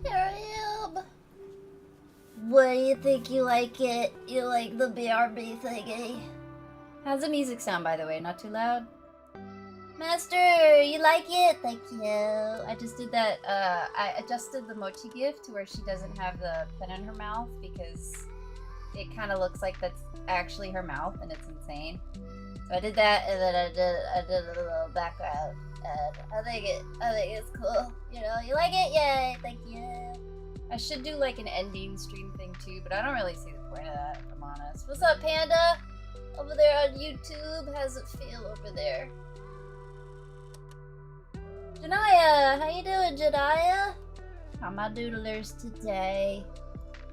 Here I am. What do you think? You like it? You like the BRB thingy? How's the music sound, by the way? Not too loud? Master, you like it? Thank you. I just did that, I adjusted the mochi gift to where she doesn't have the pen in her mouth because it kind of looks like that's actually her mouth and it's insane. So I did that, and then I did a little background, and I think it's cool. You know, you like it? Yay! Thank you. I should do like an ending stream thing too, but I don't really see the point of that, if I'm honest. What's up, Panda? Over there on YouTube, how's it feel over there? Janaya, how you doing, Janaya? How my doodlers today?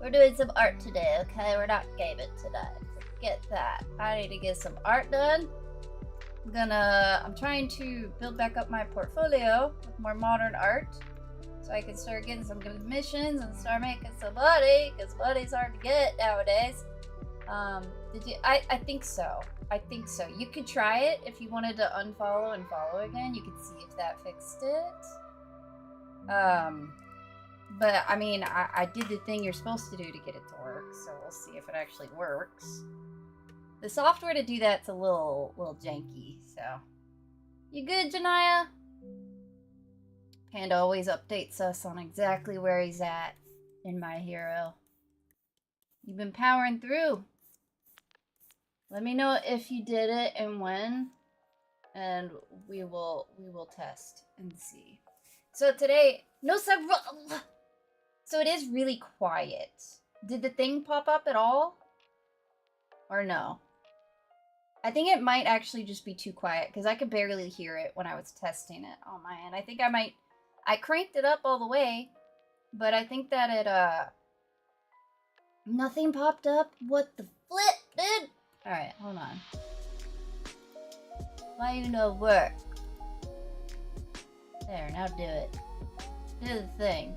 We're doing some art today, okay? We're not gaming today. Forget that. I need to get some art done. I'm trying to build back up my portfolio with more modern art so I can start getting some commissions and start making some money, because money's hard to get nowadays. I think so. I think so. You could try it if you wanted to unfollow and follow again. You could see if that fixed it. But I mean, I did the thing you're supposed to do to get it to work, so we'll see if it actually works. The software to do that's a little janky, so. You good, Janaya? Panda always updates us on exactly where he's at in My Hero. You've been powering through. Let me know if you did it and when, and we will test and see. So today, so it is really quiet. Did the thing pop up at all? Or no? I think it might actually just be too quiet because I could barely hear it when I was testing it on my end. I think I cranked it up all the way, but I think that it, nothing popped up. What the flip, dude? Alright, hold on. Why you no work? There, now do it. Do the thing.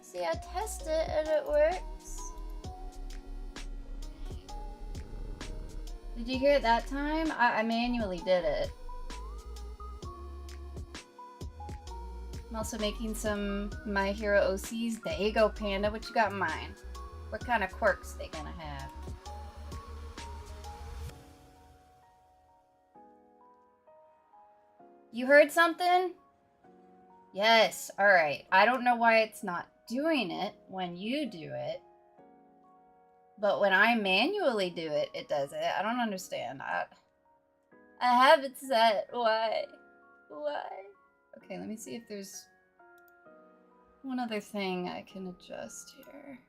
See, I test it and it works. Did you hear it that time? I manually did it. I'm also making some My Hero OCs. There you go, Panda. What you got in mind? What kind of quirks they gonna have? You heard something? Yes, alright. I don't know why it's not doing it when you do it. But when I manually do it, it does it. I don't understand. I have it set. Why? Why? Okay, let me see if there's one other thing I can adjust here.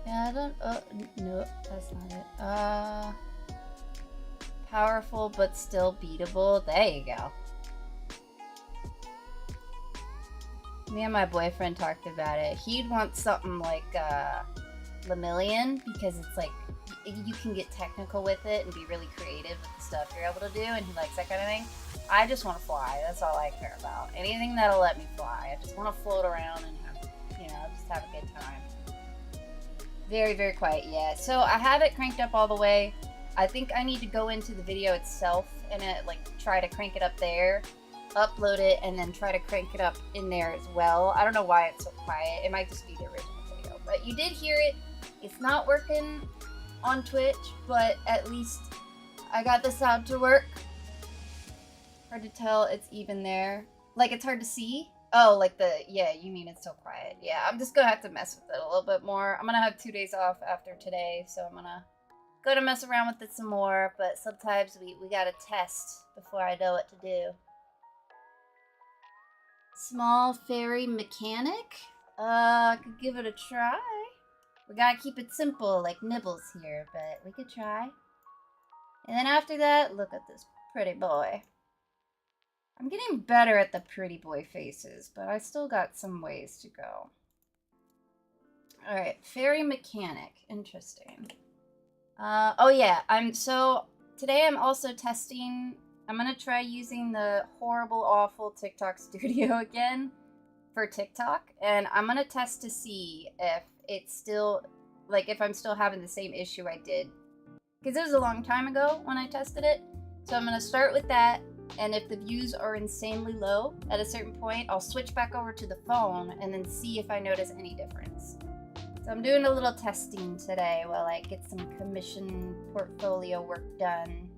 Yeah, I don't, no, that's not it. Powerful but still beatable. There you go. Me and my boyfriend talked about it. He'd want something like Lemillion because it's like you can get technical with it and be really creative with the stuff you're able to do, and he likes that kind of thing. I just want to fly. That's all I care about. Anything that'll let me fly. I just want to float around and just have a good time. Very, very quiet, yeah. So I have it cranked up all the way. I think I need to go into the video itself and try to crank it up there, upload it, and then try to crank it up in there as well. I don't know why it's so quiet. It might just be the original video, but you did hear it. It's not working on Twitch, but at least I got the sound to work. Hard to tell it's even there. Like, it's hard to see. Oh, yeah, you mean it's so quiet. Yeah, I'm just gonna have to mess with it a little bit more. I'm gonna have 2 days off after today, so I'm gonna mess around with it some more, but sometimes we gotta test before I know what to do. Small fairy mechanic? I could give it a try. We gotta keep it simple, like Nibbles here, but we could try. And then after that, look at this pretty boy. I'm getting better at the pretty boy faces, but I still got some ways to go. Alright, fairy mechanic. Interesting. Oh yeah, today I'm also testing, I'm gonna try using the horrible, awful TikTok studio again for TikTok, and I'm gonna test to see if it's still, if I'm still having the same issue I did. Because it was a long time ago when I tested it, so I'm gonna start with that. And if the views are insanely low at a certain point, I'll switch back over to the phone and then see if I notice any difference. So I'm doing a little testing today while I get some commission portfolio work done.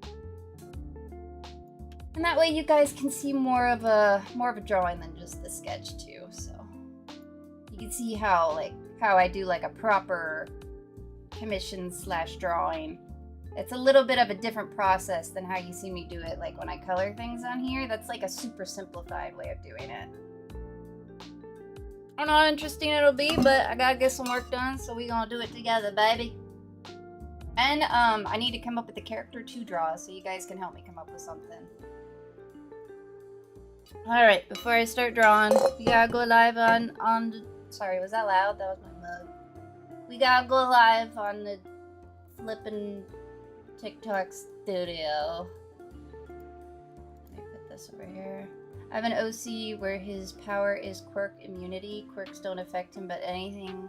And that way you guys can see more of a drawing than just the sketch too. So you can see how I do a proper commission / drawing. It's a little bit of a different process than how you see me do it, when I color things on here. That's a super simplified way of doing it. I don't know how interesting it'll be, but I gotta get some work done, so we gonna do it together, baby. And I need to come up with a character to draw, so you guys can help me come up with something. Alright, before I start drawing, we gotta go live on the... Sorry, was that loud? That was my mug. We gotta go live on the flippin' TikTok studio. Let me put this over here. I have an OC where his power is quirk immunity. Quirks don't affect him, but anything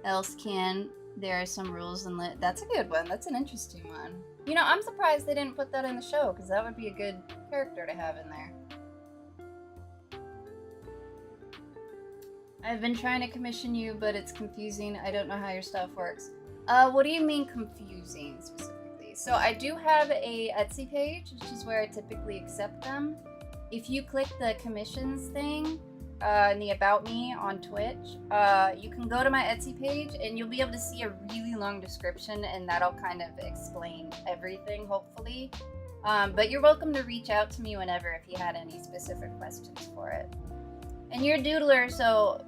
else can. There are some rules, and that's a good one. That's an interesting one. You know, I'm surprised they didn't put that in the show, because that would be a good character to have in there. I've been trying to commission you, but it's confusing. I don't know how your stuff works. What do you mean confusing specifically? So I do have a Etsy page, which is where I typically accept them. If you click the commissions thing in the About Me on Twitch, you can go to my Etsy page and you'll be able to see a really long description, and that'll kind of explain everything, hopefully. But you're welcome to reach out to me whenever if you had any specific questions for it. And you're a doodler, so,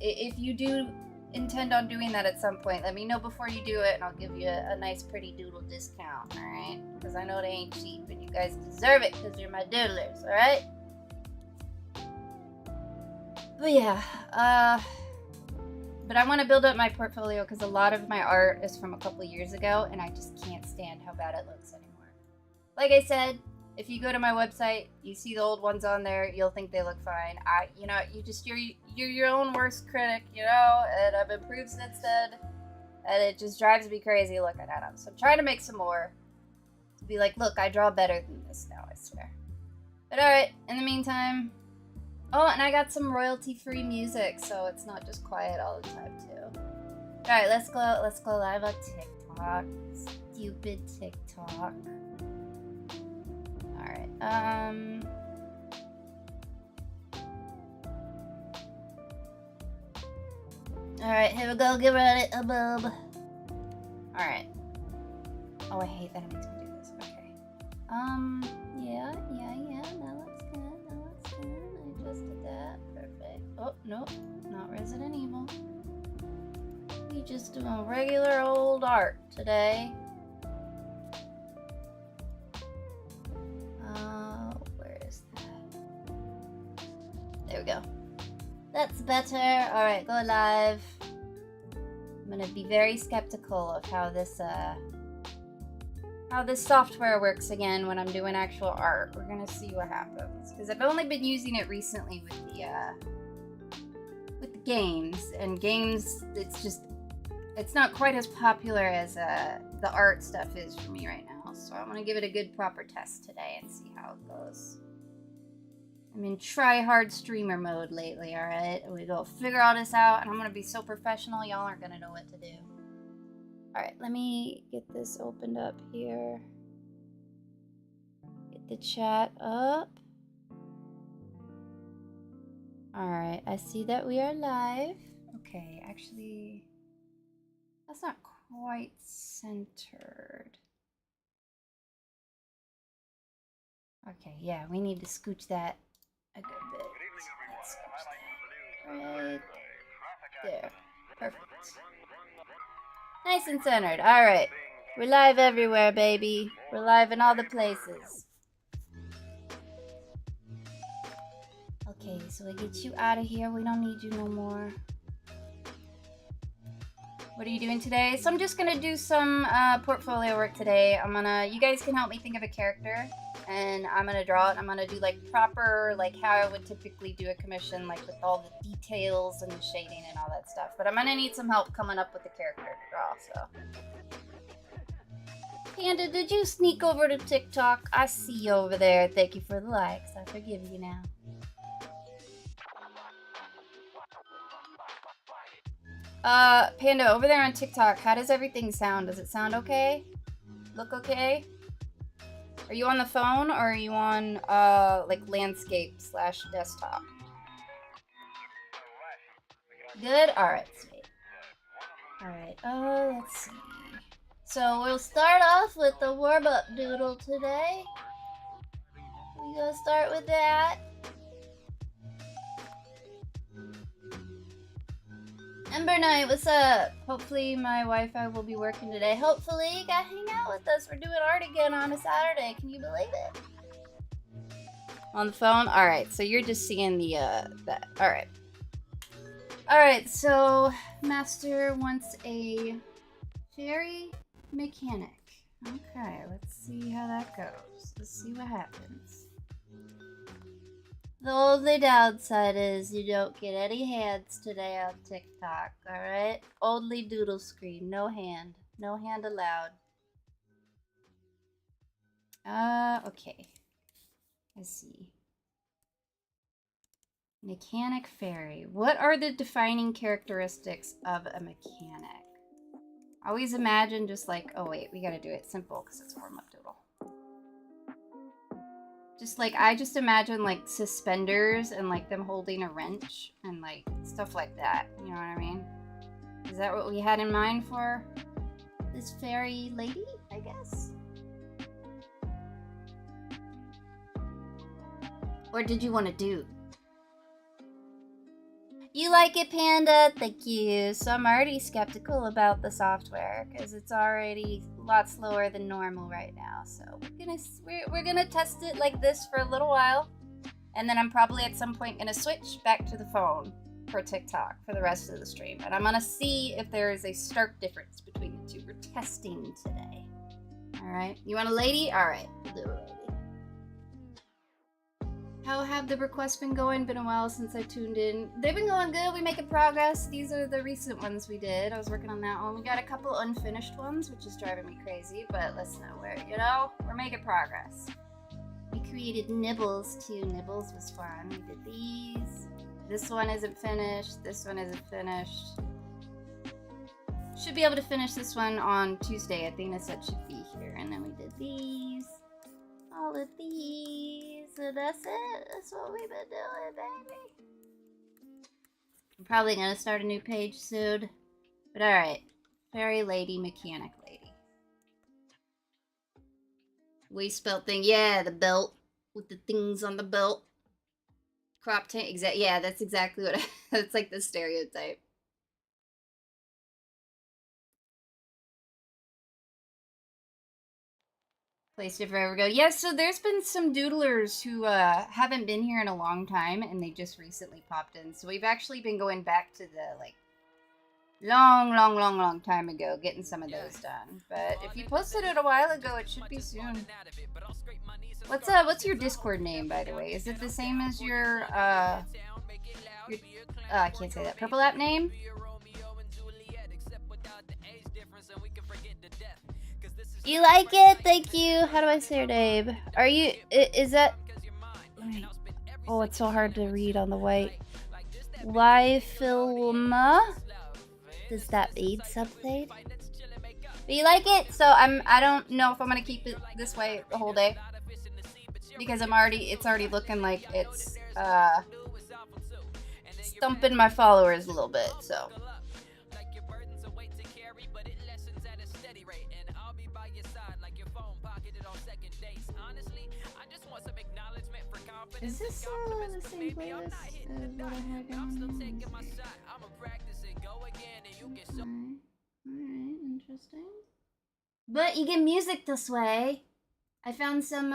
if you do intend on doing that at some point, let me know before you do it, and I'll give you a nice pretty doodle discount, alright? Because I know they ain't cheap, and you guys deserve it because you're my doodlers, alright? But yeah, but I want to build up my portfolio because a lot of my art is from a couple years ago, and I just can't stand how bad it looks anymore. Like I said, if you go to my website, you see the old ones on there, you'll think they look fine. You're your own worst critic, and I've improved since then, and it just drives me crazy looking at them. So I'm trying to make some more to be like, look, I draw better than this now, I swear. But alright, in the meantime, oh, and I got some royalty-free music, so it's not just quiet all the time too. Alright, let's go live on TikTok. Stupid TikTok. Alright, alright, here we go, get ready, a bub. Alright. Oh, I hate that it makes me do this. Okay. Yeah, that looks good, I just did that, perfect. Oh, nope, not Resident Evil. We just doing regular old art today. Where is that? There we go. That's better. Alright, go live. I'm gonna be very skeptical of how this software works again when I'm doing actual art. We're gonna see what happens, because I've only been using it recently with the games, and games, it's not quite as popular as the art stuff is for me right now. So I'm gonna give it a good proper test today and see how it goes. I'm in try-hard streamer mode lately, alright? We go figure all this out, and I'm gonna be so professional, y'all aren't gonna know what to do. Alright, let me get this opened up here. Get the chat up. Alright, I see that we are live. Okay, actually, that's not quite centered. Okay, yeah, we need to scooch that a good bit. Let's scooch that right there. Perfect. Nice and centered. Alright. We're live everywhere, baby. We're live in all the places. Okay, so we get you out of here. We don't need you no more. What are you doing today? So I'm just gonna do some portfolio work today. You guys can help me think of a character, and I'm gonna draw it. I'm gonna do like proper, like how I would typically do a commission, like with all the details and the shading and all that stuff. But I'm gonna need some help coming up with the character to draw, so. Panda, did you sneak over to TikTok? I see you over there. Thank you for the likes. I forgive you now. Panda, over there on TikTok, how does everything sound? Does it sound okay? Look okay? Are you on the phone, or are you on, like, landscape/desktop? Good? Alright, sweet. Alright, let's see. So, we'll start off with the warm-up doodle today. We gonna start with that. Ember Knight, what's up? Hopefully my Wi-Fi will be working today. Hopefully you gotta hang out with us. We're doing art again on a Saturday. Can you believe it? On the phone? Alright, so you're just seeing the, that. Alright. Alright, so Master wants a fairy mechanic. Okay, let's see how that goes. Let's see what happens. The only downside is you don't get any hands today on TikTok, alright? Only doodle screen, no hand. No hand allowed. Okay. Let's see. Mechanic fairy. What are the defining characteristics of a mechanic? I always imagine just like, oh wait, we gotta do it simple because it's a warm-up doodle. Just like, I just imagine like suspenders and like them holding a wrench and like stuff like that. You know what I mean? Is that what we had in mind for this fairy lady, I guess? Or did you want to do? You like it, Panda? Thank you. So I'm already skeptical about the software because it's already a lot slower than normal right now. So we're gonna test it like this for a little while, and then I'm probably at some point gonna switch back to the phone for TikTok for the rest of the stream. And I'm gonna see if there is a stark difference between the two. We're testing today. All right. You want a lady? All right. We'll do a lady. How have the requests been going? Been a while since I tuned in. They've been going good. We're making progress. These are the recent ones we did. I was working on that one. We got a couple unfinished ones, which is driving me crazy, but let's know where, you know, we're making progress. We created Nibbles too. Nibbles was fun. We did these. This one isn't finished. This one isn't finished. Should be able to finish this one on Tuesday. Athena said should be here. And then we did these. All of these. So that's it. That's what we've been doing, baby. I'm probably gonna start a new page soon. But alright. Fairy lady, mechanic lady. We spelled thing. Yeah, the belt. With the things on the belt. Crop tank. Yeah, that's exactly what that's like the stereotype. Placed it forever ago. Yeah, so there's been some doodlers who haven't been here in a long time, and they just recently popped in. So we've actually been going back to the, like, long time ago getting some of those done. But if you posted it a while ago, it should be soon. What's your Discord name, by the way? Is it the same as your I can't say that. Purple app name? You like it? Thank you. How do I say your name? Are you, is that, oh, it's so hard to read on the white. Lifilma? Does that mean something? But you like it? So I don't know if I'm gonna keep it this way the whole day. Because it's already looking like it's stumping my followers a little bit, so. Is this the same playlist as what I had going on? Alright, interesting. But you get music this way. I found some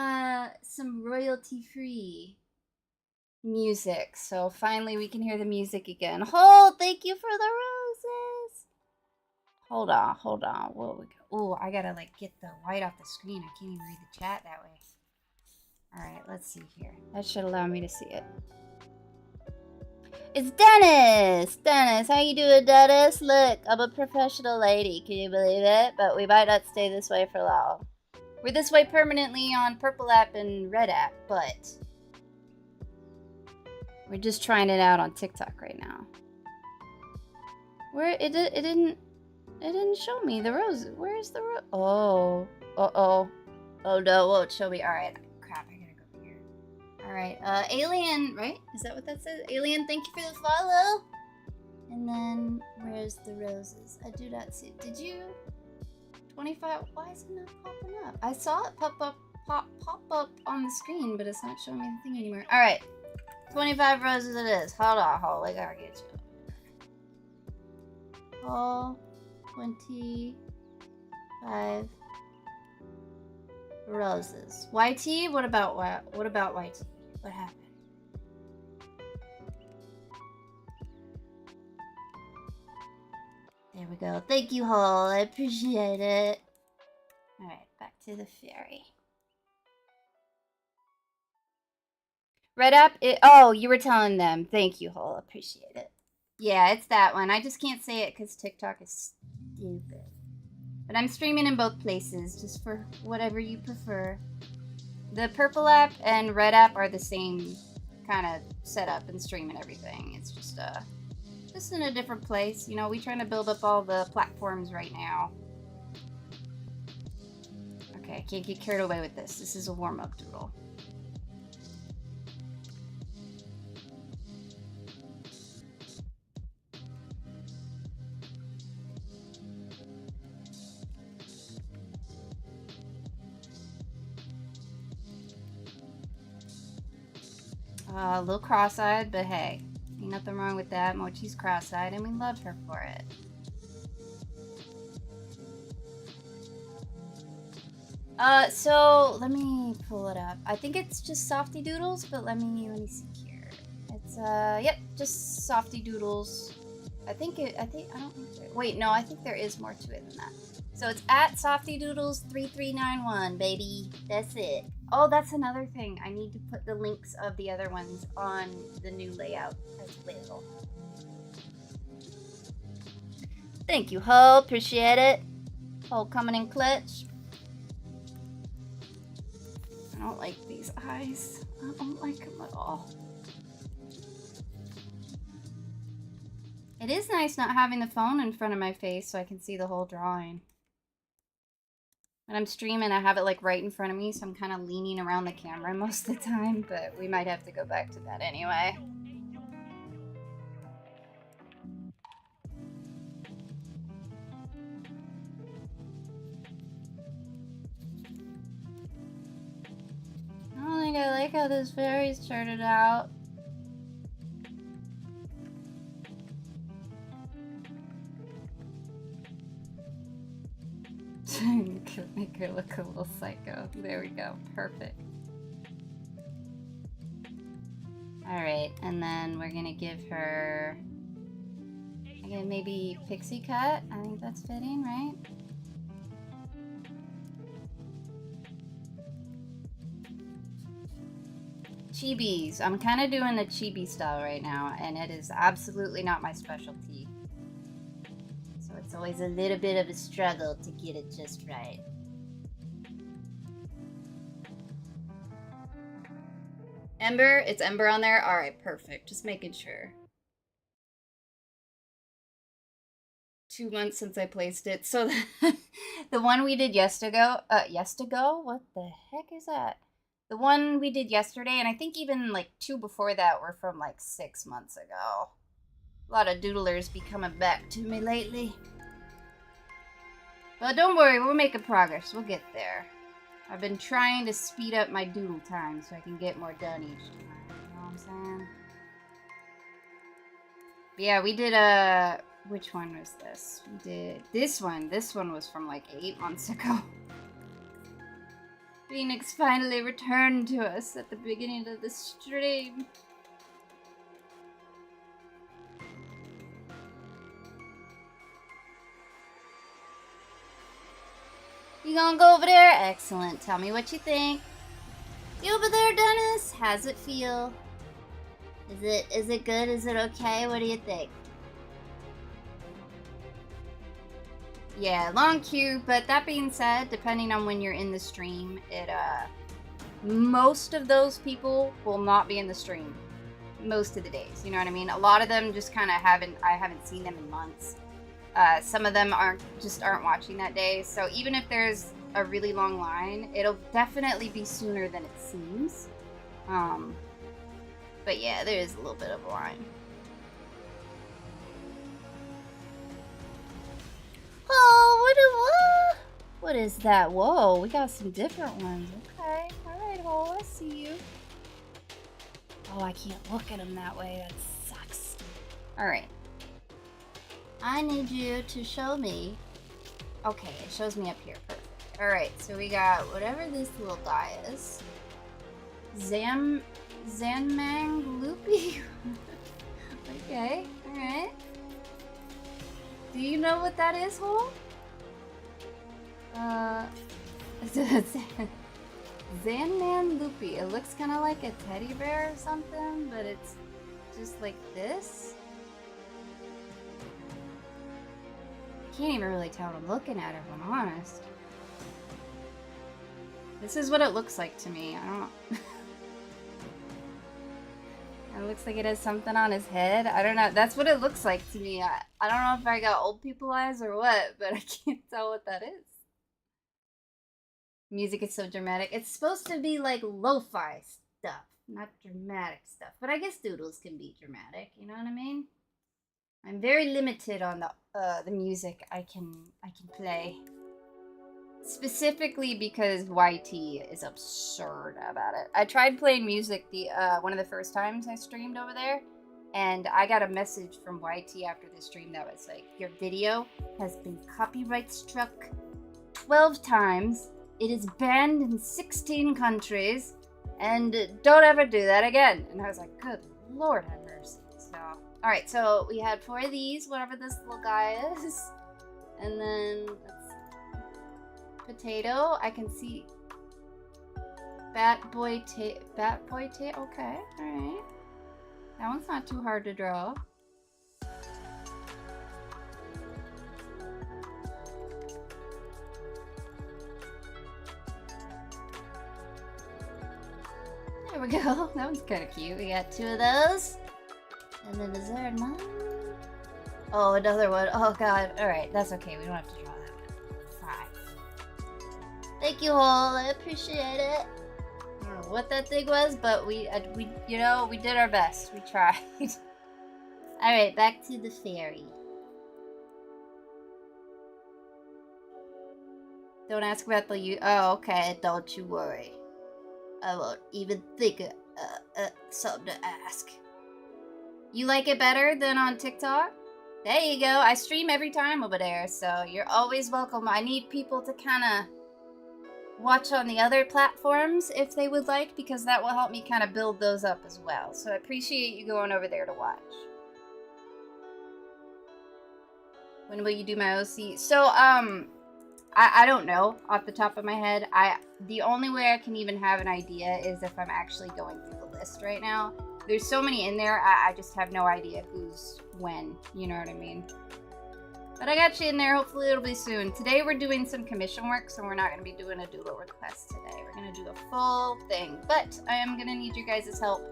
royalty-free music, so finally we can hear the music again. Oh, thank you for the roses. Hold on. Whoa, oh, I gotta like get the white off the screen. I can't even read the chat that way. Alright, let's see here. That should allow me to see it. It's Dennis! Dennis, how you doing, Dennis? Look, I'm a professional lady, can you believe it? But we might not stay this way for long. We're this way permanently on Purple app and Red app, but we're just trying it out on TikTok right now. Where it didn't show me the rose. Where's the rose? Oh, oh no, it won't show me. All right, crap, I gotta go here. All right, Alien, right? Is that what that says? Alien, thank you for the follow. And then where's the roses? I do not see. Did you? 25. Why is it not popping up? I saw it pop up on the screen, but it's not showing me the thing anymore. All right, 25 roses it is. Hold on, I gotta get you. All 25 roses. YT? What about YT? What happened? There we go. Thank you, Hall. I appreciate it. Alright, back to the fairy. Red app? Oh, you were telling them. Thank you, Hall. Appreciate it. Yeah, it's that one. I just can't say it because TikTok is stupid. But I'm streaming in both places, just for whatever you prefer. The Purple app and Red app are the same kind of setup and stream and everything. It's just in a different place. You know, we're trying to build up all the platforms right now. Okay, I can't get carried away with this. This is a warm-up doodle. A little cross-eyed, but hey, ain't nothing wrong with that. Mochi's cross-eyed, and we love her for it. So let me pull it up. I think it's just Softy Doodles, but let me see here. It's yep, just Softy Doodles. I don't think wait, no, I think there is more to it than that. So it's at Softy Doodles 3391, baby. That's it. Oh, that's another thing. I need to put the links of the other ones on the new layout as well. Thank you, Ho. Appreciate it. Ho coming in clutch. I don't like these eyes. I don't like them at all. It is nice not having the phone in front of my face so I can see the whole drawing. When I'm streaming, I have it like right in front of me, so I'm kind of leaning around the camera most of the time, but we might have to go back to that anyway. I don't think I like how this fairy's turned out. Make her look a little psycho. There we go. Perfect. Alright, and then we're gonna give her... I Yeah, maybe pixie cut. I think that's fitting, right? Chibis. I'm kind of doing the chibi style right now, and it is absolutely not my specialty. So it's always a little bit of a struggle to get it just right. Ember? It's Ember on there? Alright, perfect. Just making sure. 2 months since I placed it. So the one we did yesterday, what the heck is that? The one we did yesterday, and I think even like 2 before that were from like 6 months ago. A lot of doodlers be coming back to me lately. But don't worry, we're making progress. We'll get there. I've been trying to speed up my doodle time so I can get more done each time. You know what I'm saying? But yeah, we did which one was this? We did this one. This one was from like 8 months ago. Phoenix finally returned to us at the beginning of the stream. You gonna go over there? Excellent. Tell me what you think. You over there, Dennis? How's it feel? Is it good? Is it okay? What do you think? Yeah, long queue, but that being said, depending on when you're in the stream, most of those people will not be in the stream most of the days, you know what I mean? A lot of them just kind of I haven't seen them in months. Some of them aren't watching that day, so even if there's a really long line, it'll definitely be sooner than it seems. But yeah, there is a little bit of a line. Oh, what is that? Whoa, we got some different ones. Okay, alright, Hole, I see you. Oh, I can't look at them that way. That sucks. Alright. I need you to show me. Okay, it shows me up here. Perfect. Alright, so we got whatever this little guy is. Zanmang Loopy? Okay, alright. Do you know what that is, Hole? Zanman Loopy. It looks kind of like a teddy bear or something, but it's just like this. I can't even really tell what I'm looking at, if I'm honest. This is what it looks like to me. I don't know. It looks like it has something on his head. I don't know. That's what it looks like to me. I don't know if I got old people eyes or what, but I can't tell what that is. Music is so dramatic. It's supposed to be like lo-fi stuff, not dramatic stuff. But I guess doodles can be dramatic, you know what I mean? I'm very limited on the music I can play. Specifically because YT is absurd about it. I tried playing music one of the first times I streamed over there, and I got a message from YT after the stream that was like, your video has been copyright struck 12 times. It is banned in 16 countries, and don't ever do that again. And I was like, good Lord have mercy. So, alright, so we had 4 of these, whatever this little guy is. And then potato. I can see Bat boy okay, alright. That one's not too hard to draw. There we go. That one's kind of cute. We got 2 of those. And then is there another one? Oh, another one. Oh god. Alright, that's okay. We don't have to draw that one. Fine. Thank you, Hole. I appreciate it. I don't know what that thing was, but we did our best. We tried. Alright, back to the fairy. Don't ask about the oh, okay. Don't you worry. I won't even think of something to ask. You like it better than on TikTok? There you go. I stream every time over there, so you're always welcome. I need people to kind of watch on the other platforms if they would like, because that will help me kind of build those up as well. So I appreciate you going over there to watch. When will you do my OC? So, I don't know off the top of my head. The only way I can even have an idea is if I'm actually going through the list right now. There's so many in there, I just have no idea who's when, you know what I mean? But I got you in there, hopefully it'll be soon. Today we're doing some commission work, so we're not going to be doing a doodle request today. We're going to do a full thing, but I am going to need your guys' help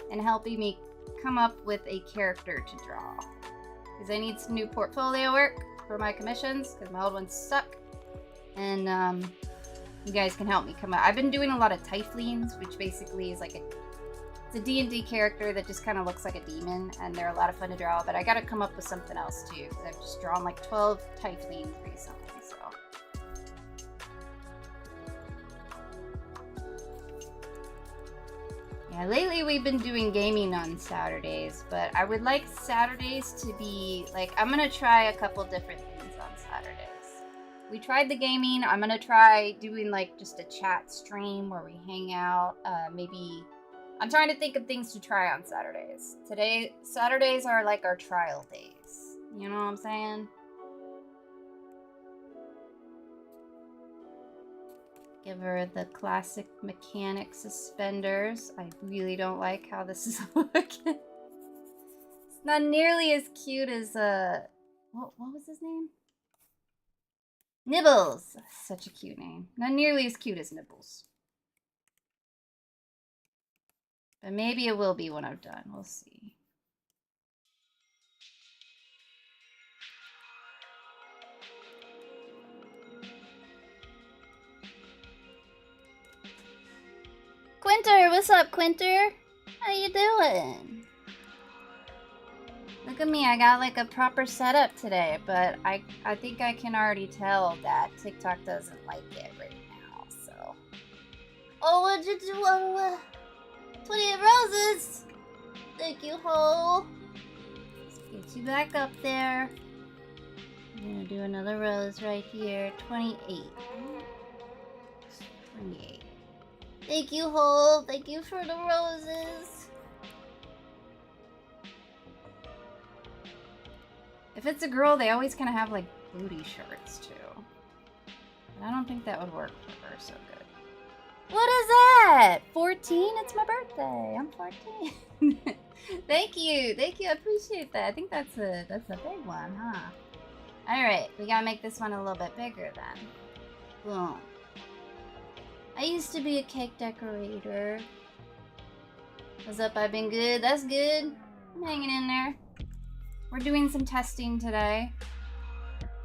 in helping me come up with a character to draw. Because I need some new portfolio work for my commissions, because my old ones suck. And you guys can help me come up. I've been doing a lot of Typhlings, which basically is like it's a D&D character that just kind of looks like a demon, and they're a lot of fun to draw, but I gotta come up with something else too, because I've just drawn like 12 Typhlings recently, so. Yeah, lately we've been doing gaming on Saturdays, but I would like Saturdays to be, like, I'm gonna try a couple different things on Saturdays. We tried the gaming, I'm gonna try doing like just a chat stream where we hang out, maybe. I'm trying to think of things to try on Saturdays. Saturdays are like our trial days. You know what I'm saying? Give her the classic mechanic suspenders. I really don't like how this is looking. It's not nearly as cute as, what was his name? Nibbles. Such a cute name. Not nearly as cute as Nibbles. But maybe it will be when I'm done. We'll see. Quinter, what's up, Quinter? How you doing? Look at me, I got like a proper setup today, but I think I can already tell that TikTok doesn't like it right now, so. Oh, what'd you do? 28 roses! Thank you, Hole. Let's get you back up there. I'm gonna do another rose right here. 28. 28. Thank you, Hole. Thank you for the roses. If it's a girl, they always kind of have like booty shorts too. But I don't think that would work for her so good. What is that? 14? It's my birthday. I'm 14. Thank you. Thank you. I appreciate that. I think that's a big one, huh? Alright, we gotta make this one a little bit bigger then. Boom. I used to be a cake decorator. What's up? I've been good. That's good. I'm hanging in there. We're doing some testing today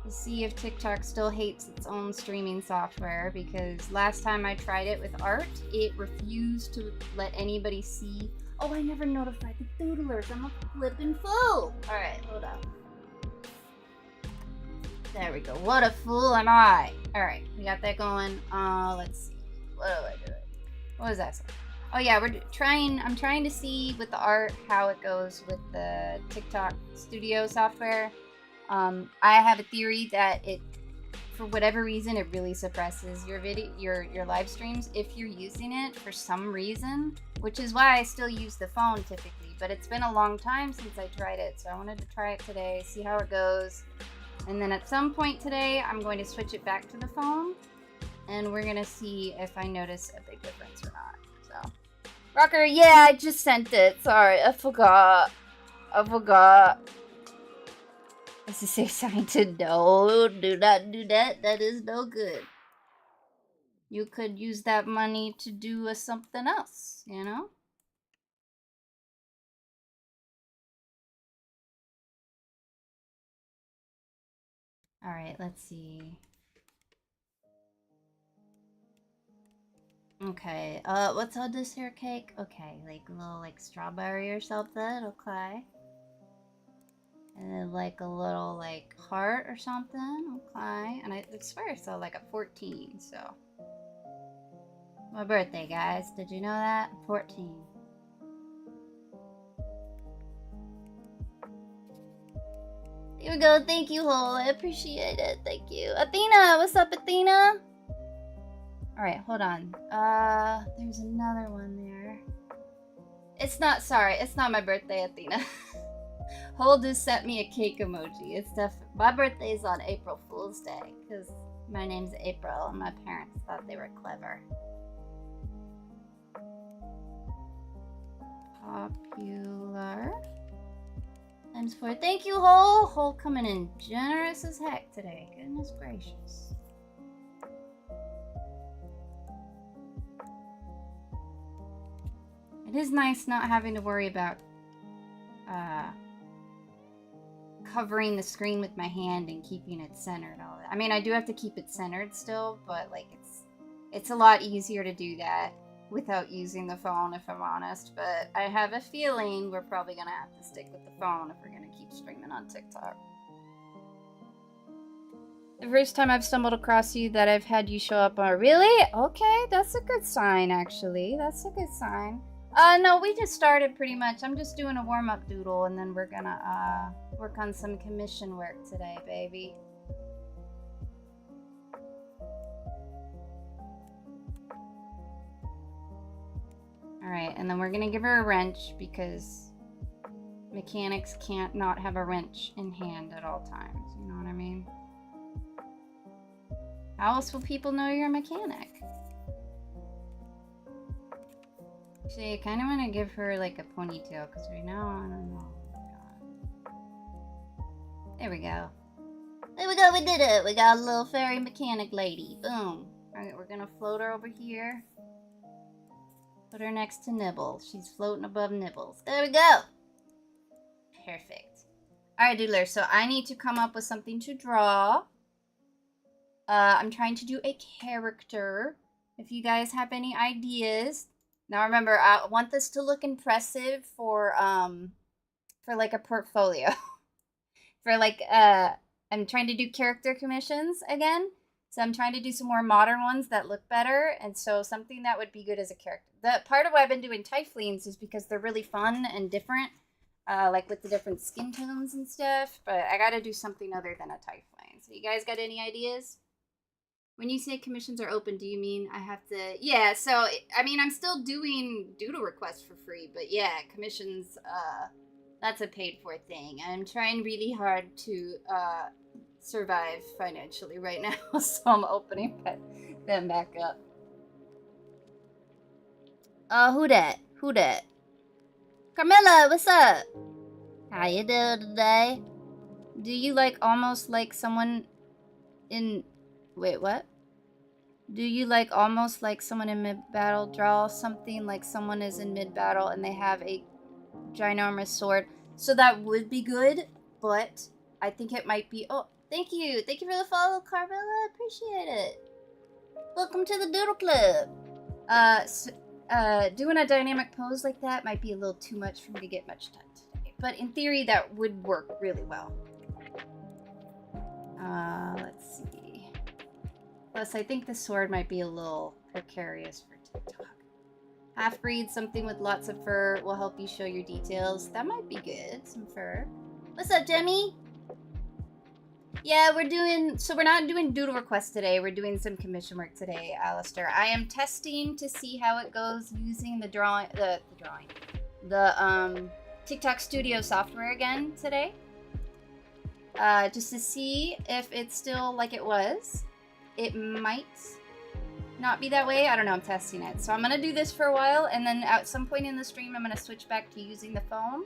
to see if TikTok still hates its own streaming software, because last time I tried it with art, it refused to let anybody see. Oh, I never notified the doodlers. I'm a flippin' fool. Alright, hold up. There we go. What a fool am I. Alright, we got that going. Let's see. What do I do? What was that say? Oh yeah, I'm trying to see with the art how it goes with the TikTok studio software. I have a theory that it, for whatever reason, it really suppresses your live streams if you're using it for some reason, which is why I still use the phone typically, but it's been a long time since I tried it, so I wanted to try it today, see how it goes. And then at some point today, I'm going to switch it back to the phone, and we're gonna see if I notice a big difference or not. So, Rocker, yeah, I just sent it. Sorry, I forgot. Does it say sign to no? Do not do that. That is no good. You could use that money to do something else, you know? Alright, let's see. Okay, what's on this here cake? Okay, like a little like strawberry or something, okay. And then like a little like heart or something, okay. And I swear it's like a 14, so. My birthday, guys. Did you know that? 14. Here we go. Thank you, Hole. I appreciate it. Thank you. Athena, what's up, Athena? Alright, hold on. There's another one there. It's not my birthday, Athena. Hole just sent me a cake emoji. It's my birthday's on April Fool's Day because my name's April and my parents thought they were clever. Popular times 4. Thank you, Hole. Hole coming in generous as heck today. Goodness gracious. It is nice not having to worry about covering the screen with my hand and keeping it centered. All that. I mean, I do have to keep it centered still, but like it's a lot easier to do that without using the phone, if I'm honest. But I have a feeling we're probably gonna have to stick with the phone if we're gonna keep streaming on TikTok. The first time I've stumbled across you that I've had you show up on. Really? Okay, that's a good sign, actually. That's a good sign. No, we just started pretty much. I'm just doing a warm-up doodle, and then we're gonna, work on some commission work today, baby. Alright, and then we're gonna give her a wrench, because mechanics can't not have a wrench in hand at all times, you know what I mean? How else will people know you're a mechanic? Actually, I kind of want to give her like a ponytail because right now, I don't know. Oh, God. There we go. There we go, we did it. We got a little fairy mechanic lady. Boom. Alright, we're going to float her over here. Put her next to Nibbles. She's floating above Nibbles. There we go. Perfect. Alright, Doodler, so I need to come up with something to draw. I'm trying to do a character. If you guys have any ideas. Now remember, I want this to look impressive for like a portfolio. For like, I'm trying to do character commissions again. So I'm trying to do some more modern ones that look better. And so something that would be good as a character. The part of why I've been doing Typhlines is because they're really fun and different. Like with the different skin tones and stuff. But I gotta do something other than a Typhline. So you guys got any ideas? When you say commissions are open, do you mean I have to... Yeah, so, I mean, I'm still doing doodle requests for free, but yeah, commissions, that's a paid-for thing. I'm trying really hard to survive financially right now, so I'm opening them back up. Who dat? Who dat? Carmilla, what's up? How you doing today? Do you, like, almost like someone in... Wait, what? Do you like almost like someone in mid-battle draw something like someone is in mid-battle and they have a ginormous sword? So that would be good, but I think it might be... Oh, thank you. Thank you for the follow, Carmilla. Appreciate it. Welcome to the Doodle Club. Doing a dynamic pose like that might be a little too much for me to get much done today. But in theory, that would work really well. Let's see. Plus, I think the sword might be a little precarious for TikTok. Half-breed, something with lots of fur will help you show your details. That might be good, some fur. What's up, Demi? Yeah, we're not doing doodle requests today. We're doing some commission work today, Alistair. I am testing to see how it goes using the TikTok Studio software again today. Just to see if it's still like it was. It might not be that way. I don't know. I'm testing it. So I'm going to do this for a while. And then at some point in the stream, I'm going to switch back to using the phone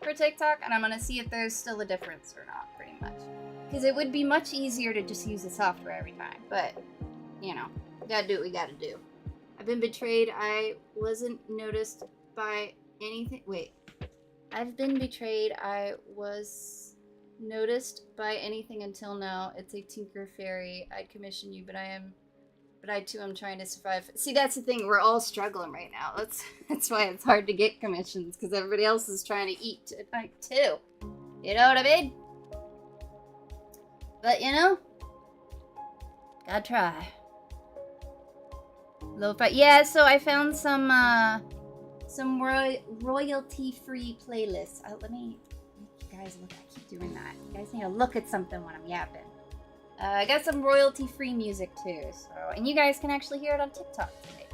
for TikTok. And I'm going to see if there's still a difference or not, pretty much. Because it would be much easier to just use the software every time. But, you know, we got to do what we got to do. I've been betrayed. I wasn't noticed by anything. Wait. I've been betrayed. I was... noticed by anything until now. It's a tinker fairy. I'd commission you, but I too am trying to survive. See, that's the thing. We're all struggling right now. That's why it's hard to get commissions, because everybody else is trying to eat at night too. You know what I mean? But you know, gotta try. Yeah, so I found some royalty-free playlists. Let me make you guys look. I keep doing that. You guys need to look at something when I'm yapping. I got some royalty-free music too, so and you guys can actually hear it on TikTok today.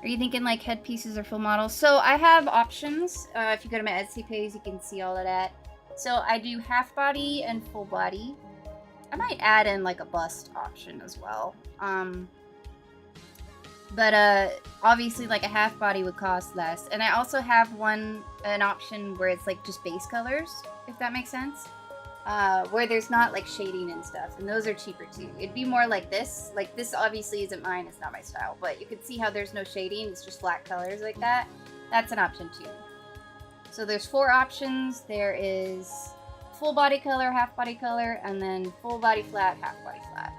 Are you thinking like headpieces or full models? So I have options. If you go to my Etsy page, you can see all of that. So I do half body and full body. I might add in like a bust option as well. But obviously like a half body would cost less. And I also have an option where it's like just base colors, if that makes sense. Where there's not like shading and stuff, and those are cheaper too. It'd be more like this. Like this obviously isn't mine, it's not my style, but you can see how there's no shading, it's just flat colors like that. That's an option too. So there's 4 options. There is full body color, half body color, and then full body flat, half body flat.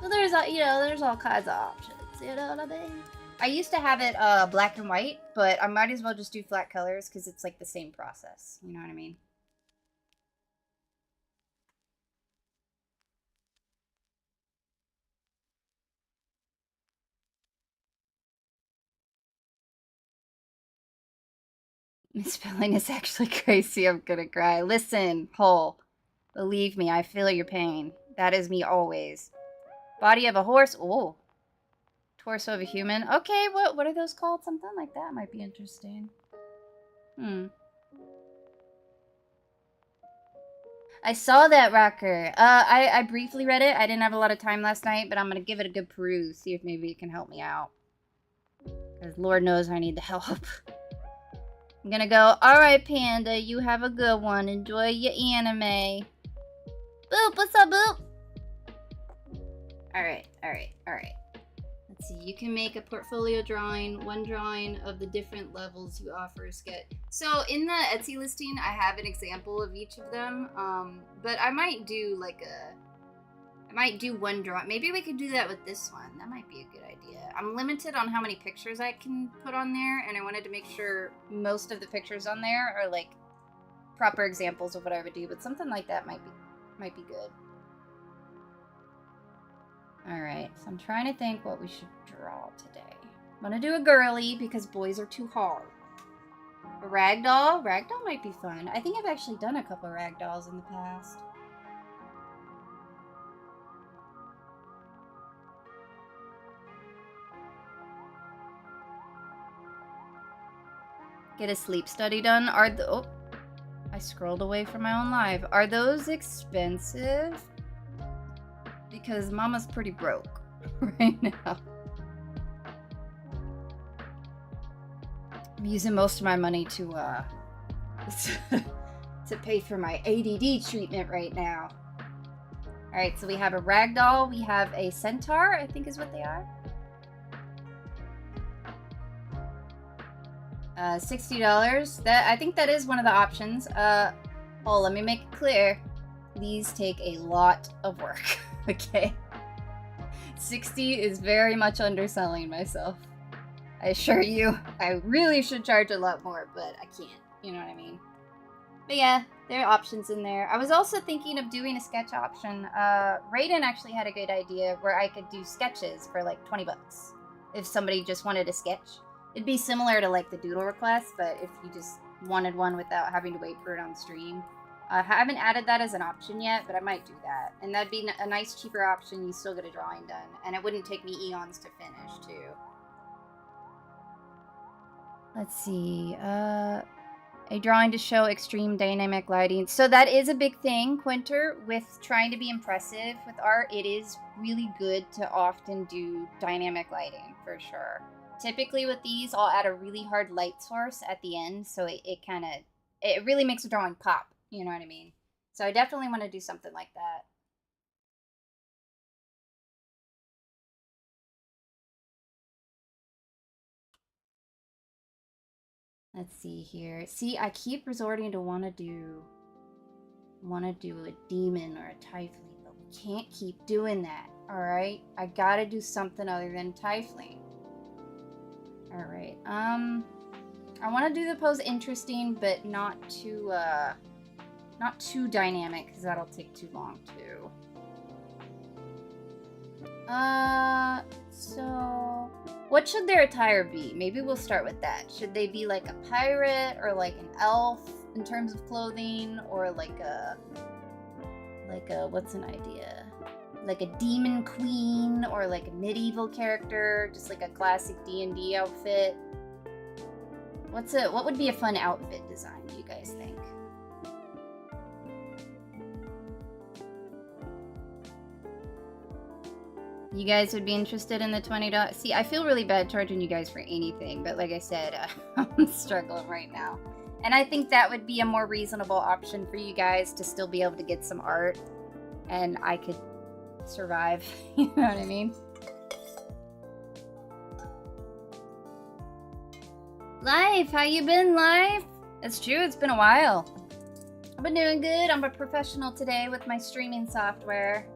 So there's there's all kinds of options, you know what I mean? I used to have it black and white, but I might as well just do flat colors because it's like the same process, you know what I mean? Misspelling is actually crazy. I'm gonna cry. Listen, Hole. Believe me, I feel your pain. That is me always. Body of a horse. Oh. Torso of a human. Okay, what are those called? Something like that might be interesting. I saw that, Rocker. I briefly read it. I didn't have a lot of time last night, but I'm gonna give it a good peruse. See if maybe it can help me out. Because Lord knows I need the help. I'm gonna go, alright, Panda, you have a good one. Enjoy your anime. Boop, what's up, Boop? Alright. Let's see, you can make a portfolio drawing, one drawing of the different levels you offer a sketch. So in the Etsy listing, I have an example of each of them, but I might do one drawing. Maybe we could do that with this one. That might be a good idea. I'm limited on how many pictures I can put on there, and I wanted to make sure most of the pictures on there are like proper examples of what I would do, but something like that might be good. Alright, so I'm trying to think what we should draw today. I'm gonna do a girly because boys are too hard. A ragdoll? Ragdoll might be fun. I think I've actually done a couple of ragdolls in the past. Get a sleep study done. Oh, I scrolled away from my own live. Are those expensive? Because Mama's pretty broke right now. I'm using most of my money to pay for my ADD treatment right now. All right, so we have a ragdoll. We have a centaur, I think is what they are. $60. I think that is one of the options. Oh, let me make it clear. These take a lot of work. Okay. 60 is very much underselling myself. I assure you, I really should charge a lot more, but I can't. You know what I mean? But yeah, there are options in there. I was also thinking of doing a sketch option. Raiden actually had a good idea where I could do sketches for like 20 bucks. If somebody just wanted a sketch. It'd be similar to like the doodle request, but if you just wanted one without having to wait for it on stream. I haven't added that as an option yet, but I might do that. And that'd be a nice, cheaper option. You still get a drawing done. And it wouldn't take me eons to finish, too. Let's see. A drawing to show extreme dynamic lighting. So that is a big thing, Quinter, with trying to be impressive with art. It is really good to often do dynamic lighting, for sure. Typically with these, I'll add a really hard light source at the end, so it really makes a drawing pop. You know what I mean? So I definitely want to do something like that. Let's see here. See, I keep resorting to want to do a demon or a tiefling, but we can't keep doing that. All right, I gotta do something other than tiefling. All right. I want to do the pose interesting, but not too dynamic, because that'll take too long, too. So... what should their attire be? Maybe we'll start with that. Should they be like a pirate, or like an elf in terms of clothing, or like a what's an idea? like a demon queen or like a medieval character, just like a classic D&D outfit. What would be a fun outfit design, do you guys think? You guys would be interested in the $20? See, I feel really bad charging you guys for anything, but like I said, I'm struggling right now. And I think that would be a more reasonable option for you guys to still be able to get some art, and I could survive. You know what I mean? Life, how you been, Life? It's true, it's been a while. I've been doing good. I'm a professional today with my streaming software.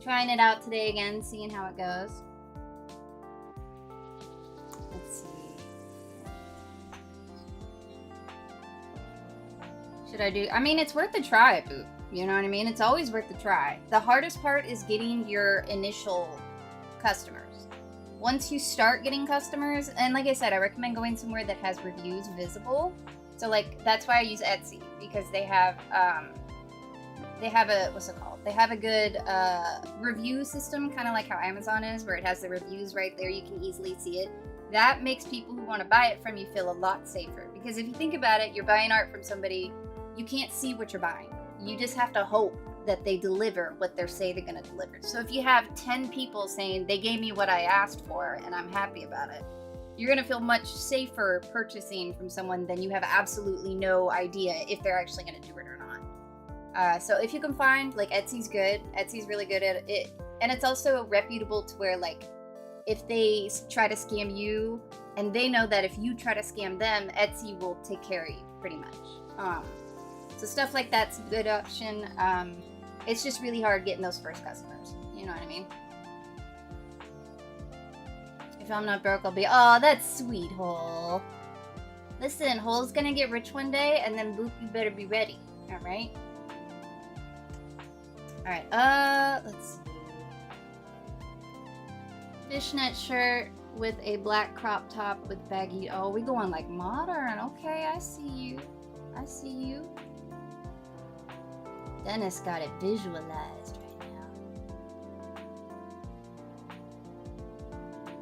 Trying it out today again, seeing how it goes. Let's see. Should I do? I mean, it's worth a try, Boop. You know what I mean? It's always worth a try. The hardest part is getting your initial customers. Once you start getting customers, and like I said, I recommend going somewhere that has reviews visible. So like, that's why I use Etsy, because they have a, what's it called? They have a good review system, kind of like how Amazon is, where it has the reviews right there. You can easily see it. That makes people who want to buy it from you feel a lot safer. Because if you think about it, you're buying art from somebody, you can't see what you're buying. You just have to hope that they deliver what they say they're going to deliver. So if you have 10 people saying they gave me what I asked for and I'm happy about it, you're going to feel much safer purchasing from someone than you have absolutely no idea if they're actually going to do it or not. So if you can find, like, Etsy's good. Etsy's really good at it. And it's also reputable to where, like, if they try to scam you and they know that if you try to scam them, Etsy will take care of you pretty much. So stuff like that's a good option. It's just really hard getting those first customers. You know what I mean? If I'm not broke, I'll be... Oh, that's sweet, Hole. Listen, Hole's gonna get rich one day, and then Boop, you better be ready. Alright? Alright, let's see. Fishnet shirt with a black crop top with baggy... Oh, we going like modern. Okay, I see you. I see you. Dennis got it visualized right now.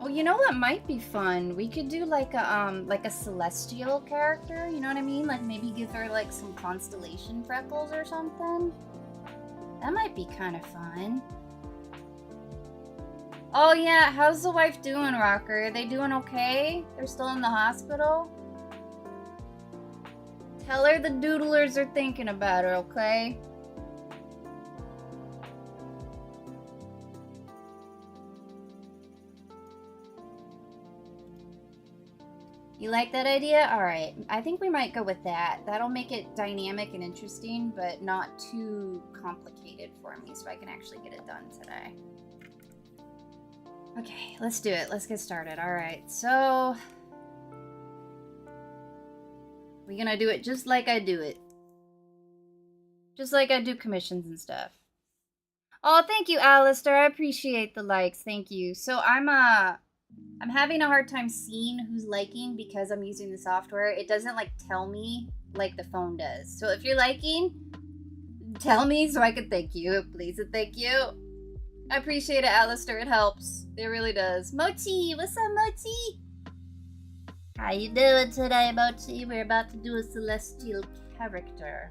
Oh, you know what might be fun? We could do like a celestial character, you know what I mean? Like maybe give her like some constellation freckles or something. That might be kind of fun. Oh yeah, how's the wife doing, Rocker? Are they doing okay? They're still in the hospital? Tell her the doodlers are thinking about her, okay? You like that idea? Alright, I think we might go with that. That'll make it dynamic and interesting, but not too complicated for me, so I can actually get it done today. Okay, let's do it. Let's get started. Alright, so... we're gonna do it just like I do it. Just like I do commissions and stuff. Oh, thank you, Alistair. I appreciate the likes. Thank you. So I'm having a hard time seeing who's liking because I'm using the software. It doesn't like tell me like the phone does. So if you're liking, tell me so I can thank you. Please and thank you. I appreciate it, Alistair. It helps. It really does. Mochi, what's up, Mochi? How you doing today, Mochi? We're about to do a celestial character.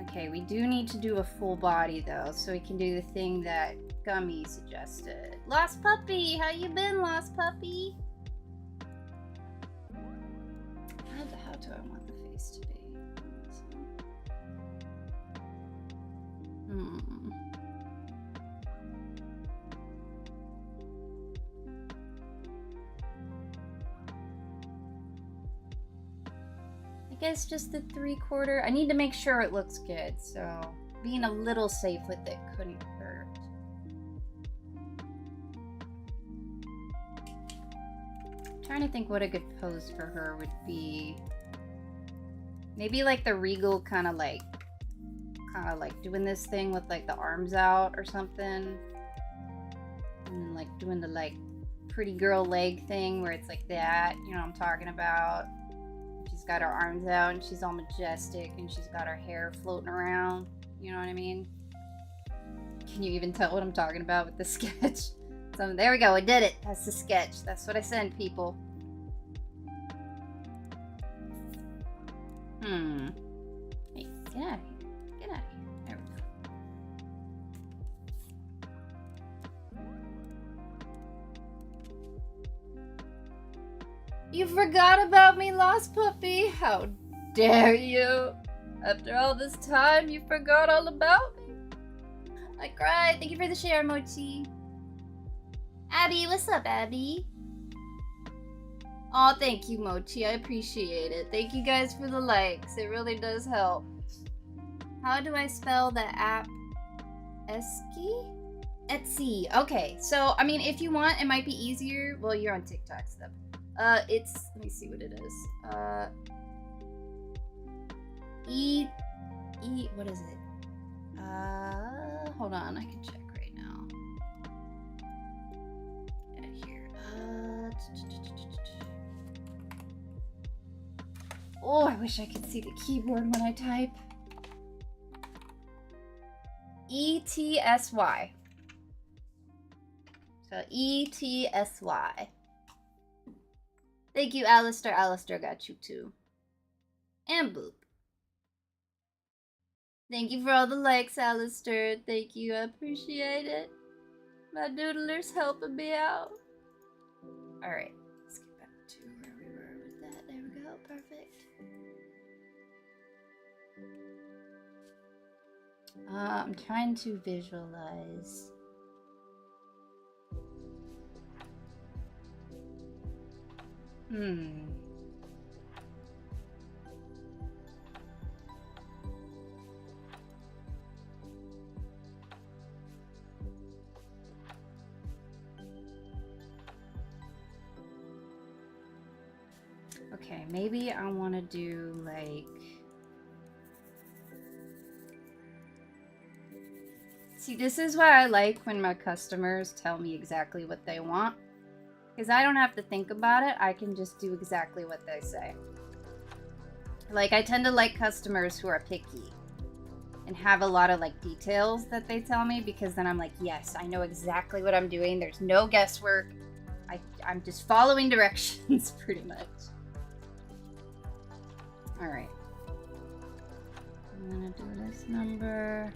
Okay, we do need to do a full body though, so we can do the thing that Gummy suggested. Lost Puppy, how you been, Lost Puppy? How do I want the face to be? I guess just the 3/4. I need to make sure it looks good, so being a little safe with it couldn't hurt. Trying to think what a good pose for her would be. Maybe like the regal kind of like doing this thing with like the arms out or something, and then like doing the like pretty girl leg thing where it's like that, you know what I'm talking about. She's got her arms out and she's all majestic and she's got her hair floating around, you know know what I mean? Can you even tell what I'm talking about with the sketch? So there we go, I did it. That's the sketch. That's what I send people. Hey, get out of here. Get out of here. There we go. You forgot about me, lost puppy. How dare you? After all this time, you forgot all about me. I cried. Thank you for the share, Mochi. Abby, what's up, Abby? Aw, thank you, Mochi. I appreciate it. Thank you guys for the likes. It really does help. How do I spell the app? Etsy? Etsy. Okay, so, I mean, if you want, it might be easier. Well, you're on TikTok stuff. It's, let me see what it is. What is it? Hold on, I can check right now. Yeah, here. Oh, I wish I could see the keyboard when I type. ETSY. So ETSY. Thank you, Alistair. Alistair got you too. And Boop. Thank you for all the likes, Alistair. Thank you, I appreciate it. My doodler's helping me out. Alright, let's get back to where we were with that. There we go, perfect. I'm trying to visualize. Okay, maybe I want to do like... See, this is why I like when my customers tell me exactly what they want. Because I don't have to think about it. I can just do exactly what they say. Like, I tend to like customers who are picky. And have a lot of, like, details that they tell me. Because then I'm like, yes, I know exactly what I'm doing. There's no guesswork. I'm just following directions, pretty much. Alright. I'm gonna do this number.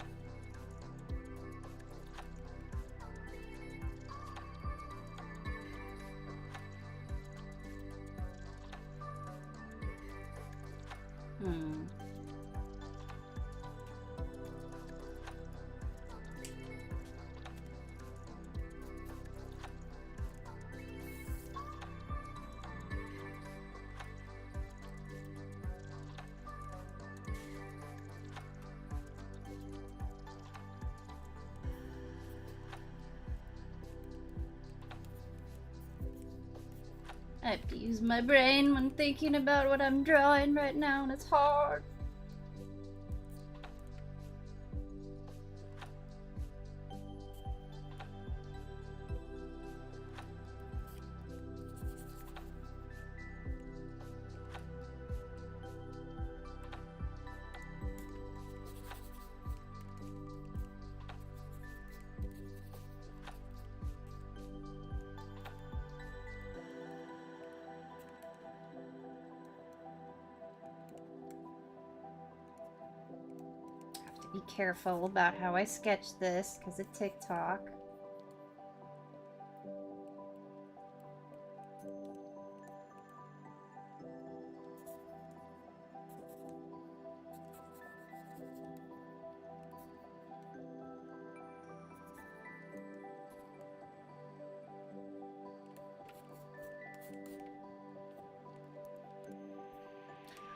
I have to use my brain when thinking about what I'm drawing right now, and it's hard. Be careful about how I sketch this because of TikTok.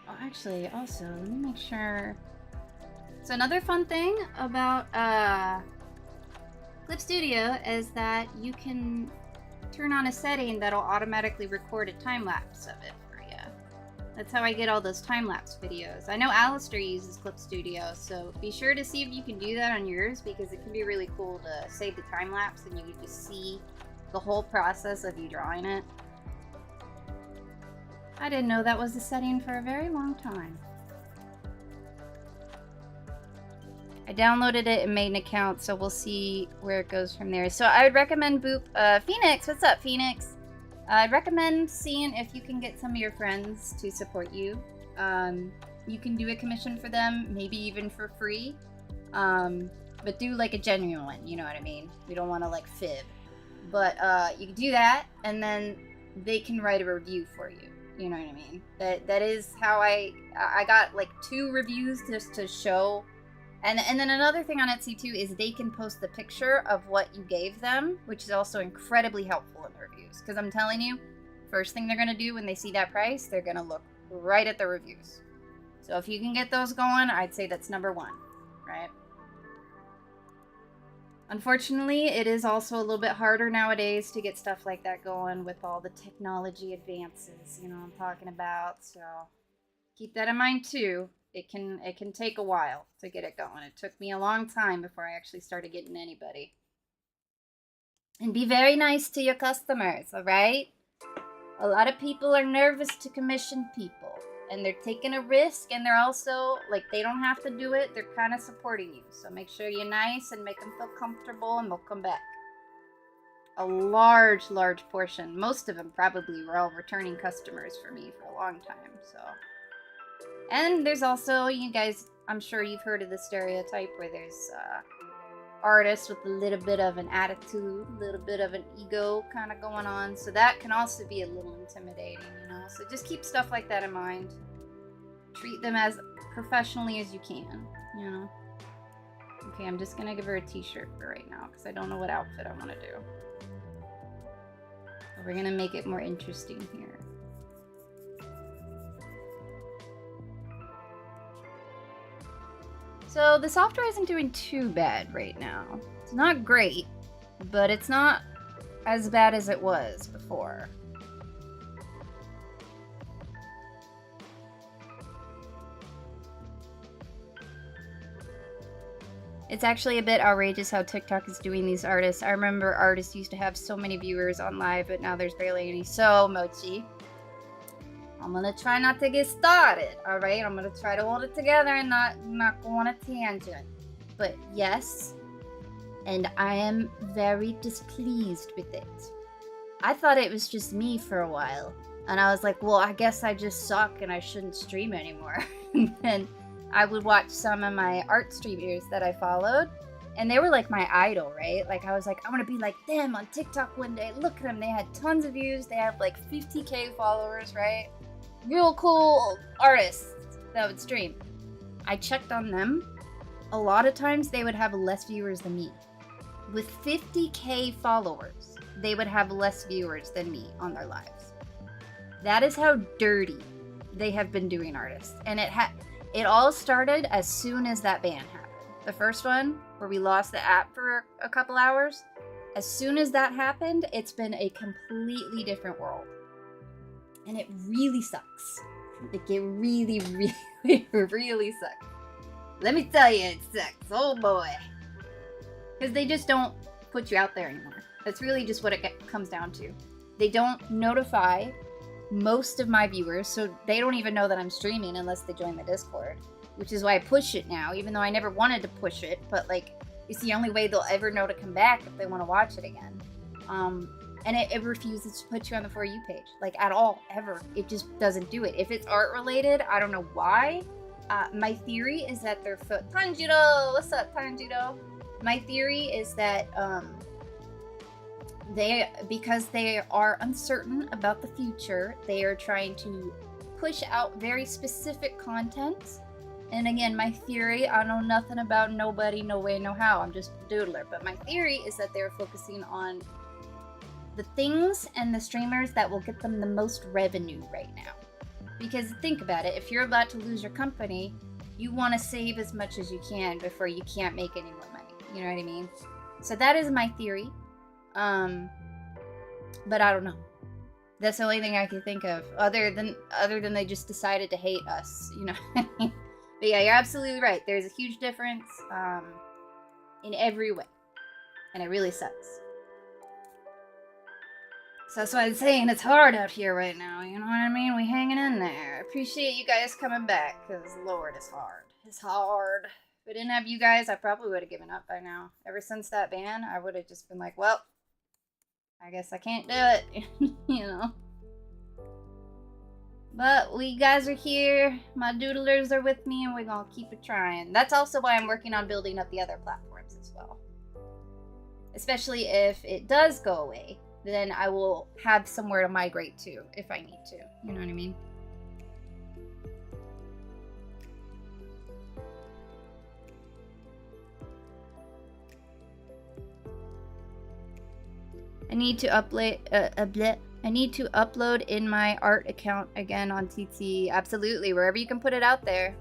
Oh, actually, also, let me make sure. So another fun thing about Clip Studio is that you can turn on a setting that'll automatically record a time-lapse of it for you. That's how I get all those time-lapse videos. I know Alistair uses Clip Studio, so be sure to see if you can do that on yours because it can be really cool to save the time-lapse and you can just see the whole process of you drawing it. I didn't know that was a setting for a very long time. I downloaded it and made an account, so we'll see where it goes from there. So I would recommend Phoenix. What's up, Phoenix? I'd recommend seeing if you can get some of your friends to support you. You can do a commission for them, maybe even for free. But do like a genuine one, you know what I mean? We don't want to like fib. But you can do that, and then they can write a review for you. You know what I mean? That is how I got like 2 reviews just to show. And then another thing on Etsy too is they can post the picture of what you gave them, which is also incredibly helpful in the reviews. Because I'm telling you, first thing they're gonna do when they see that price, they're gonna look right at the reviews. So if you can get those going, I'd say that's number 1, right? Unfortunately, it is also a little bit harder nowadays to get stuff like that going with all the technology advances, you know what I'm talking about. So keep that in mind too. It can take a while to get it going. It took me a long time before I actually started getting anybody. And be very nice to your customers, all right? A lot of people are nervous to commission people. And they're taking a risk, and they're also, like, they don't have to do it. They're kind of supporting you. So make sure you're nice and make them feel comfortable, and they'll come back. A large portion, most of them probably were all returning customers for me for a long time, so. And there's also, you guys, I'm sure you've heard of the stereotype where there's artists with a little bit of an attitude, a little bit of an ego kind of going on. So that can also be a little intimidating, you know. So just keep stuff like that in mind. Treat them as professionally as you can, you know. Okay, I'm just going to give her a t-shirt for right now because I don't know what outfit I want to do. So we're going to make it more interesting here. So the software isn't doing too bad right now. It's not great, but it's not as bad as it was before. It's actually a bit outrageous how TikTok is doing these artists. I remember artists used to have so many viewers on live, but now there's barely any. So, Mochi, I'm gonna try not to get started, alright? I'm gonna try to hold it together and not go on a tangent. But yes, and I am very displeased with it. I thought it was just me for a while. And I was like, well, I guess I just suck and I shouldn't stream anymore. And then I would watch some of my art streamers that I followed, and they were like my idol, right? Like I was like, I want to be like them on TikTok one day. Look at them. They had tons of views. They have like 50K followers, right? Real cool artists that would stream. I checked on them. A lot of times they would have less viewers than me. With 50K followers, they would have less viewers than me on their lives. That is how dirty they have been doing artists. And it all started as soon as that ban happened. The first one, where we lost the app for a couple hours, as soon as that happened, it's been a completely different world. And it really sucks. Like, it really, really, really sucks. Let me tell you, it sucks. Oh boy. Because they just don't put you out there anymore. That's really just what it comes down to. They don't notify most of my viewers, so they don't even know that I'm streaming unless they join the Discord, which is why I push it now, even though I never wanted to push it, but like, it's the only way they'll ever know to come back if they want to watch it again. And it refuses to put you on the For You page, like at all, ever. It just doesn't do it. If it's art related, I don't know why. My theory is that they're Tanjiro! What's up, Tanjiro? My theory is that because they are uncertain about the future, they are trying to push out very specific content. And again, my theory, I know nothing about nobody, no way, no how. I'm just a doodler. But my theory is that they're focusing on the things and the streamers that will get them the most revenue right now. Because think about it, if you're about to lose your company, you want to save as much as you can before you can't make any more money. You know what I mean? So that is my theory. But I don't know. That's the only thing I can think of. Other than they just decided to hate us, you know. But yeah, you're absolutely right. There's a huge difference in every way. And it really sucks. So that's why I'm saying it's hard out here right now, you know what I mean? We hanging in there. I appreciate you guys coming back, because Lord, it's hard. It's hard. If I didn't have you guys, I probably would have given up by now. Ever since that ban, I would have just been like, well, I guess I can't do it, you know. But we guys are here, my doodlers are with me, and we're gonna keep it trying. That's also why I'm working on building up the other platforms as well. Especially if it does go away, then I will have somewhere to migrate to if I need to. You know what I mean? I need to upload in my art account again on TT. Absolutely, wherever you can put it out there.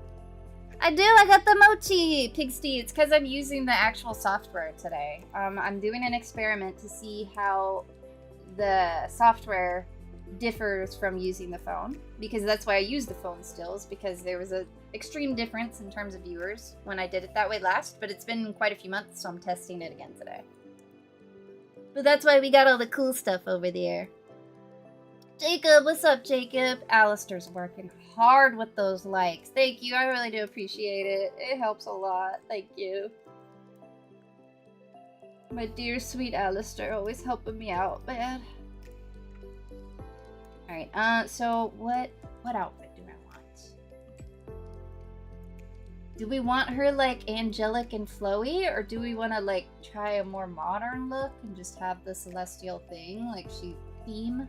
I do, I got the mochi, Pigsty. It's because I'm using the actual software today. I'm doing an experiment to see how the software differs from using the phone. Because that's why I use the phone stills, because there was an extreme difference in terms of viewers when I did it that way last. But it's been quite a few months, so I'm testing it again today. But that's why we got all the cool stuff over there. Jacob, what's up, Jacob? Alistair's working hard with those likes. Thank you, I really do appreciate it. It helps a lot. Thank you. My dear, sweet Alistair, always helping me out, man. Alright, so what outfit do I want? Do we want her, like, angelic and flowy? Or do we want to, like, try a more modern look and just have the celestial thing? Like, theme?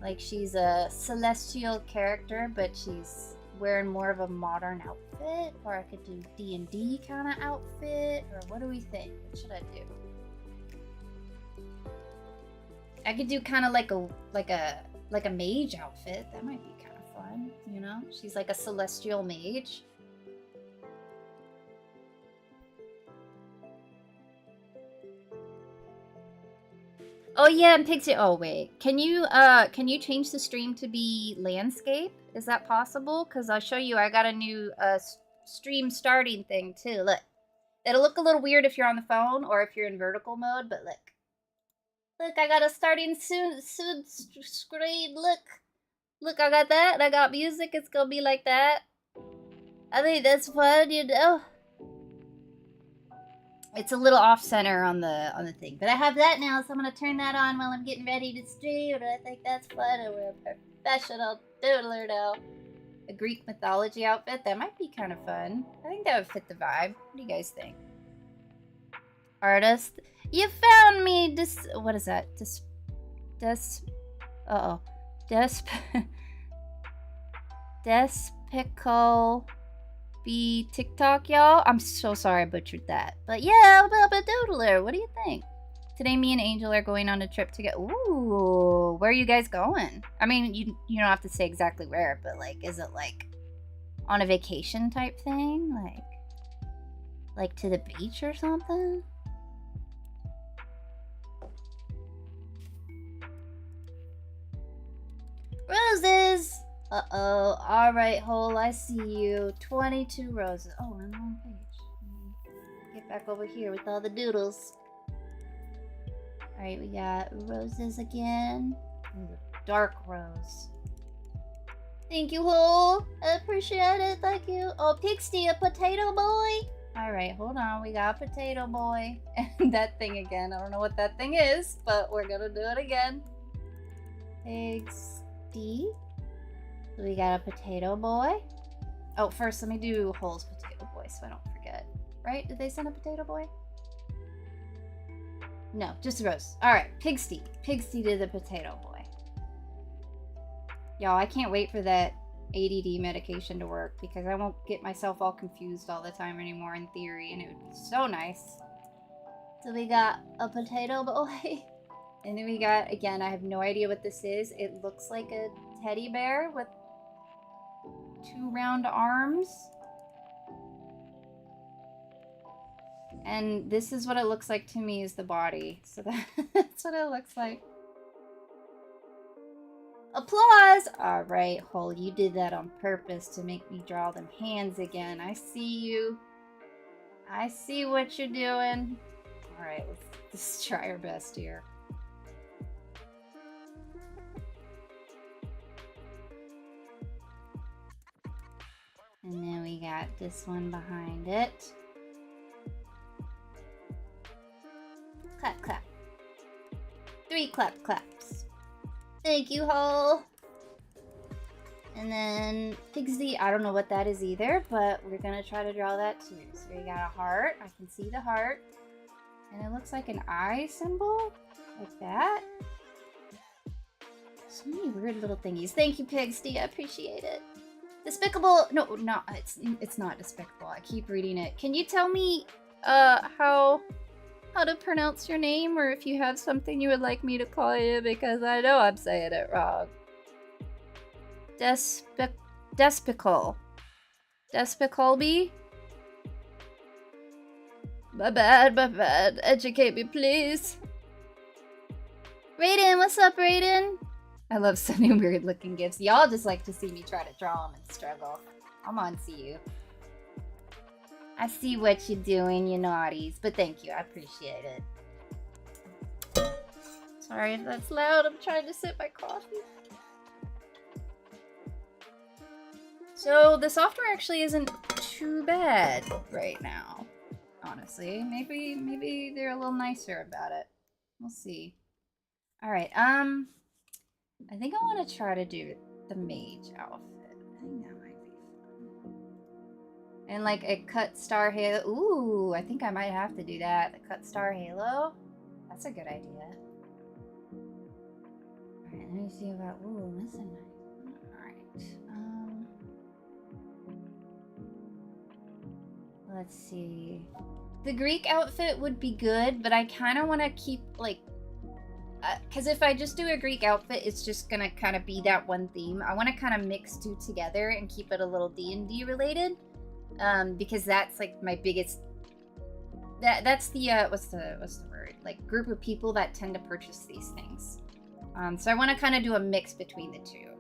Like she's a celestial character, but she's wearing more of a modern outfit? Or I could do D&D kind of outfit? Or what do we think? What should I do? I could do kind of like a mage outfit. That might be kind of fun, you know? She's like a celestial mage. Oh yeah, and Pixie. Oh wait, can you change the stream to be landscape? Is that possible? Cause I'll show you. I got a new stream starting thing too. Look, it'll look a little weird if you're on the phone or if you're in vertical mode. But look, I got a starting soon screen. Look, I got that. And I got music. It's gonna be like that. I think that's fun, you know. It's a little off center on the thing, but I have that now, so I'm gonna turn that on while I'm getting ready to stream. And I think that's fun. And we're a professional doodler now. A Greek mythology outfit, that might be kind of fun. I think that would fit the vibe. What do you guys think? Artist, you found me. What is that? Despical. Be TikTok, y'all. I'm so sorry I butchered that. But yeah, I'm a doodler. What do you think? Today, me and Angel are going on a trip to get. Ooh, where are you guys going? I mean, you don't have to say exactly where, but like, is it like on a vacation type thing? Like to the beach or something? Roses! Uh-oh. Alright, Hole, I see you. 22 roses. Oh, I'm on page. Get back over here with all the doodles. Alright, we got roses again. Ooh, dark rose. Thank you, Hole. I appreciate it. Thank you. Oh, Pixie, a potato boy? Alright, hold on. We got a potato boy. And that thing again. I don't know what that thing is, but we're gonna do it again. Pixie. We got a potato boy. Oh, first let me do Hole's potato boy so I don't forget. Right? Did they send a potato boy? No, just a rose. Alright, Pigsty. Pigsty did the potato boy. Y'all, I can't wait for that ADD medication to work because I won't get myself all confused all the time anymore in theory, and it would be so nice. So we got a potato boy. And then we got, again, I have no idea what this is. It looks like a teddy bear with 2 round arms. And this is what it looks like to me is the body. So that's what it looks like. Applause! Alright, Hole, you did that on purpose to make me draw them hands again. I see you. I see what you're doing. Alright, let's try our best here. And then we got this one behind it. Clap, clap. 3 clap, claps. Thank you, Hall. And then Pigsy, I don't know what that is either, but we're gonna try to draw that too. So we got a heart. I can see the heart. And it looks like an eye symbol, like that. So many weird little thingies. Thank you, Pigsty. I appreciate it. Despicable. No, it's not despicable. I keep reading it. Can you tell me how to pronounce your name, or if you have something you would like me to call you, because I know I'm saying it wrong. Despical. Despicalby? My bad. Educate me, please. Raiden, what's up, Raiden? I love sending weird looking gifts. Y'all just like to see me try to draw them and struggle. I'm on to you. I see what you're doing, you naughties. But thank you, I appreciate it. Sorry if that's loud, I'm trying to sip my coffee. So the software actually isn't too bad right now. Honestly, maybe they're a little nicer about it. We'll see. All right, I think I want to try to do the mage outfit. I think that might be fun. And like a cut star halo. Ooh, I think I might have to do that. The cut star halo. That's a good idea. All right, let me see about. Ooh, that's a nice. All right. Let's see. The Greek outfit would be good, but I kind of want to keep like. Because if I just do a Greek outfit, it's just gonna kind of be that one theme. I want to kind of mix two together and keep it a little D&D related, because that's like my biggest. That's the what's the word? Like group of people that tend to purchase these things. So I want to kind of do a mix between the two.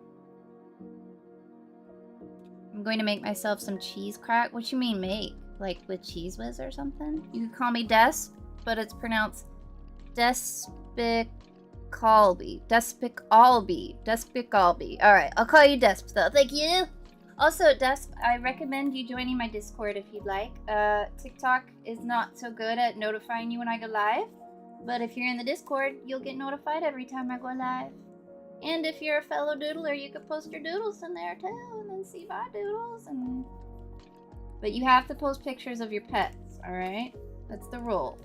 I'm going to make myself some cheese crack. What you mean make? Like with cheese whiz or something? You could call me Desp, but it's pronounced Despicalby. Alright, I'll call you Desp though. Thank you. Also, Desp, I recommend you joining my Discord if you'd like. TikTok is not so good at notifying you when I go live, but if you're in the Discord, you'll get notified every time I go live. And if you're a fellow doodler, you could post your doodles in there too, and then see my doodles. But you have to post pictures of your pets, alright? That's the rule.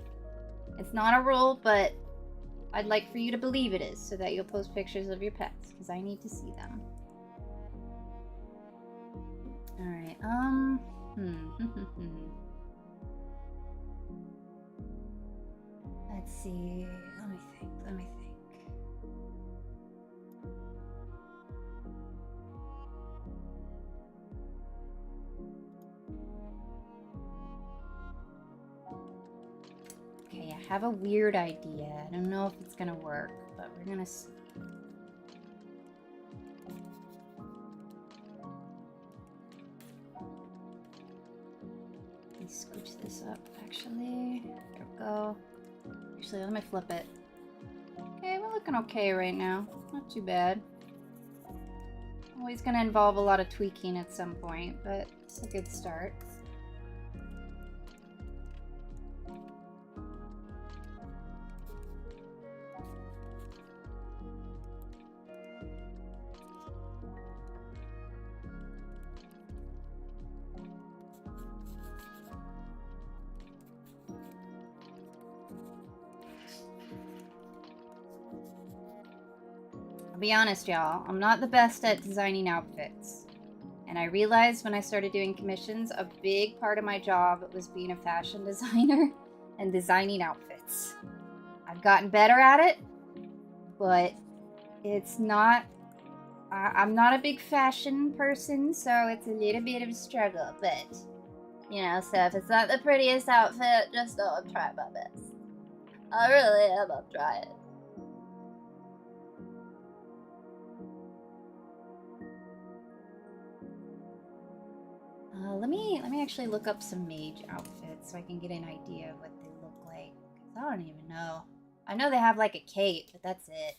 It's not a rule, but I'd like for you to believe it is, so that you'll post pictures of your pets, because I need to see them. Alright, Let's see. Let me think. Okay, I have a weird idea. I don't know if it's gonna work, but we're gonna see. Let me scooch this up, actually. There we go. Actually, let me flip it. Okay, we're looking okay right now. Not too bad. Always gonna involve a lot of tweaking at some point, but it's a good start. I'll be honest, y'all, I'm not the best at designing outfits. And I realized when I started doing commissions, a big part of my job was being a fashion designer and designing outfits. I've gotten better at it, but it's not... I'm not a big fashion person, so it's a little bit of a struggle, but... You know, so if it's not the prettiest outfit, just know I'm trying my best. I really am, I'm trying. Let me actually look up some mage outfits so I can get an idea of what they look like. 'Cause I don't even know. I know they have like a cape, but that's it.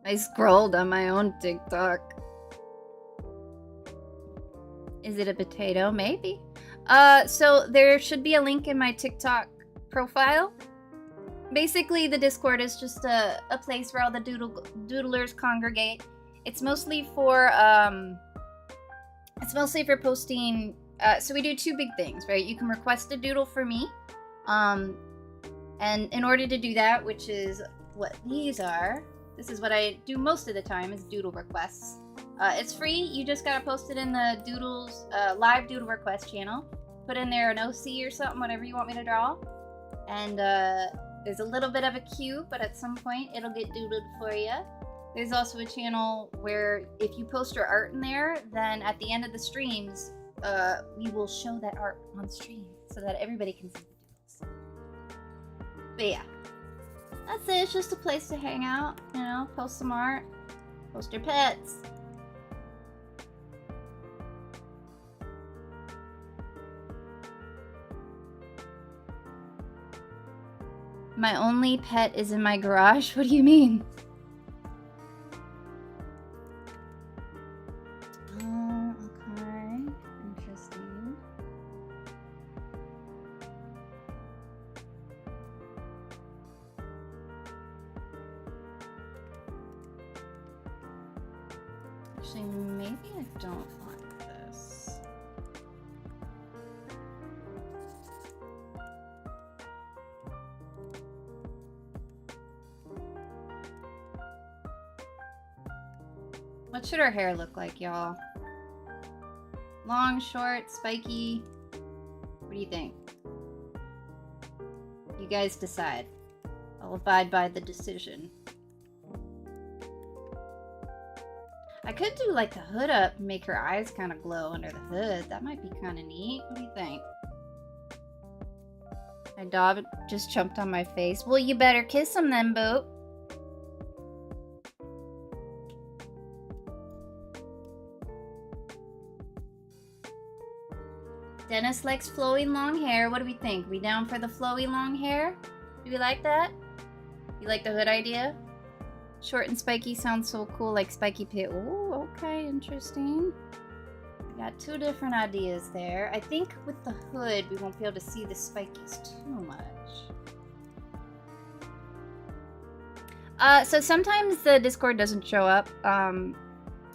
I scrolled on my own TikTok. Is it a potato? Maybe. So there should be a link in my TikTok profile. Basically, the Discord is just a place where all the doodlers congregate. It's mostly for posting. So we do two big things, right? You can request a doodle for me, and in order to do that, which is what these are, this is what I do most of the time, is doodle requests. It's free. You just gotta post it in the Doodles live doodle request channel. Put in there an OC or something, whatever you want me to draw, and there's a little bit of a queue, but at some point it'll get doodled for you. There's also a channel where if you post your art in there, then at the end of the streams, we will show that art on stream so that everybody can see the doodles. But yeah, that's it. It's just a place to hang out, you know, post some art, post your pets. My only pet is in my garage? What do you mean? Okay. Interesting. Actually, maybe I don't want this. What should our hair look like, y'all? Long, short, spiky? What do you think? You guys decide. I'll abide by the decision. I could do like the hood up and make her eyes kind of glow under the hood. That might be kind of neat. What do you think? My dog just jumped on my face. Well, you better kiss him then, Boop. Dennis likes flowy long hair. What do we think? We down for the flowy long hair? Do we like that? You like the hood idea? Short and spiky sounds so cool, like Spiky Pit. Ooh, okay, interesting. I got two different ideas there. I think with the hood, we won't be able to see the spikies too much. So sometimes the Discord doesn't show up.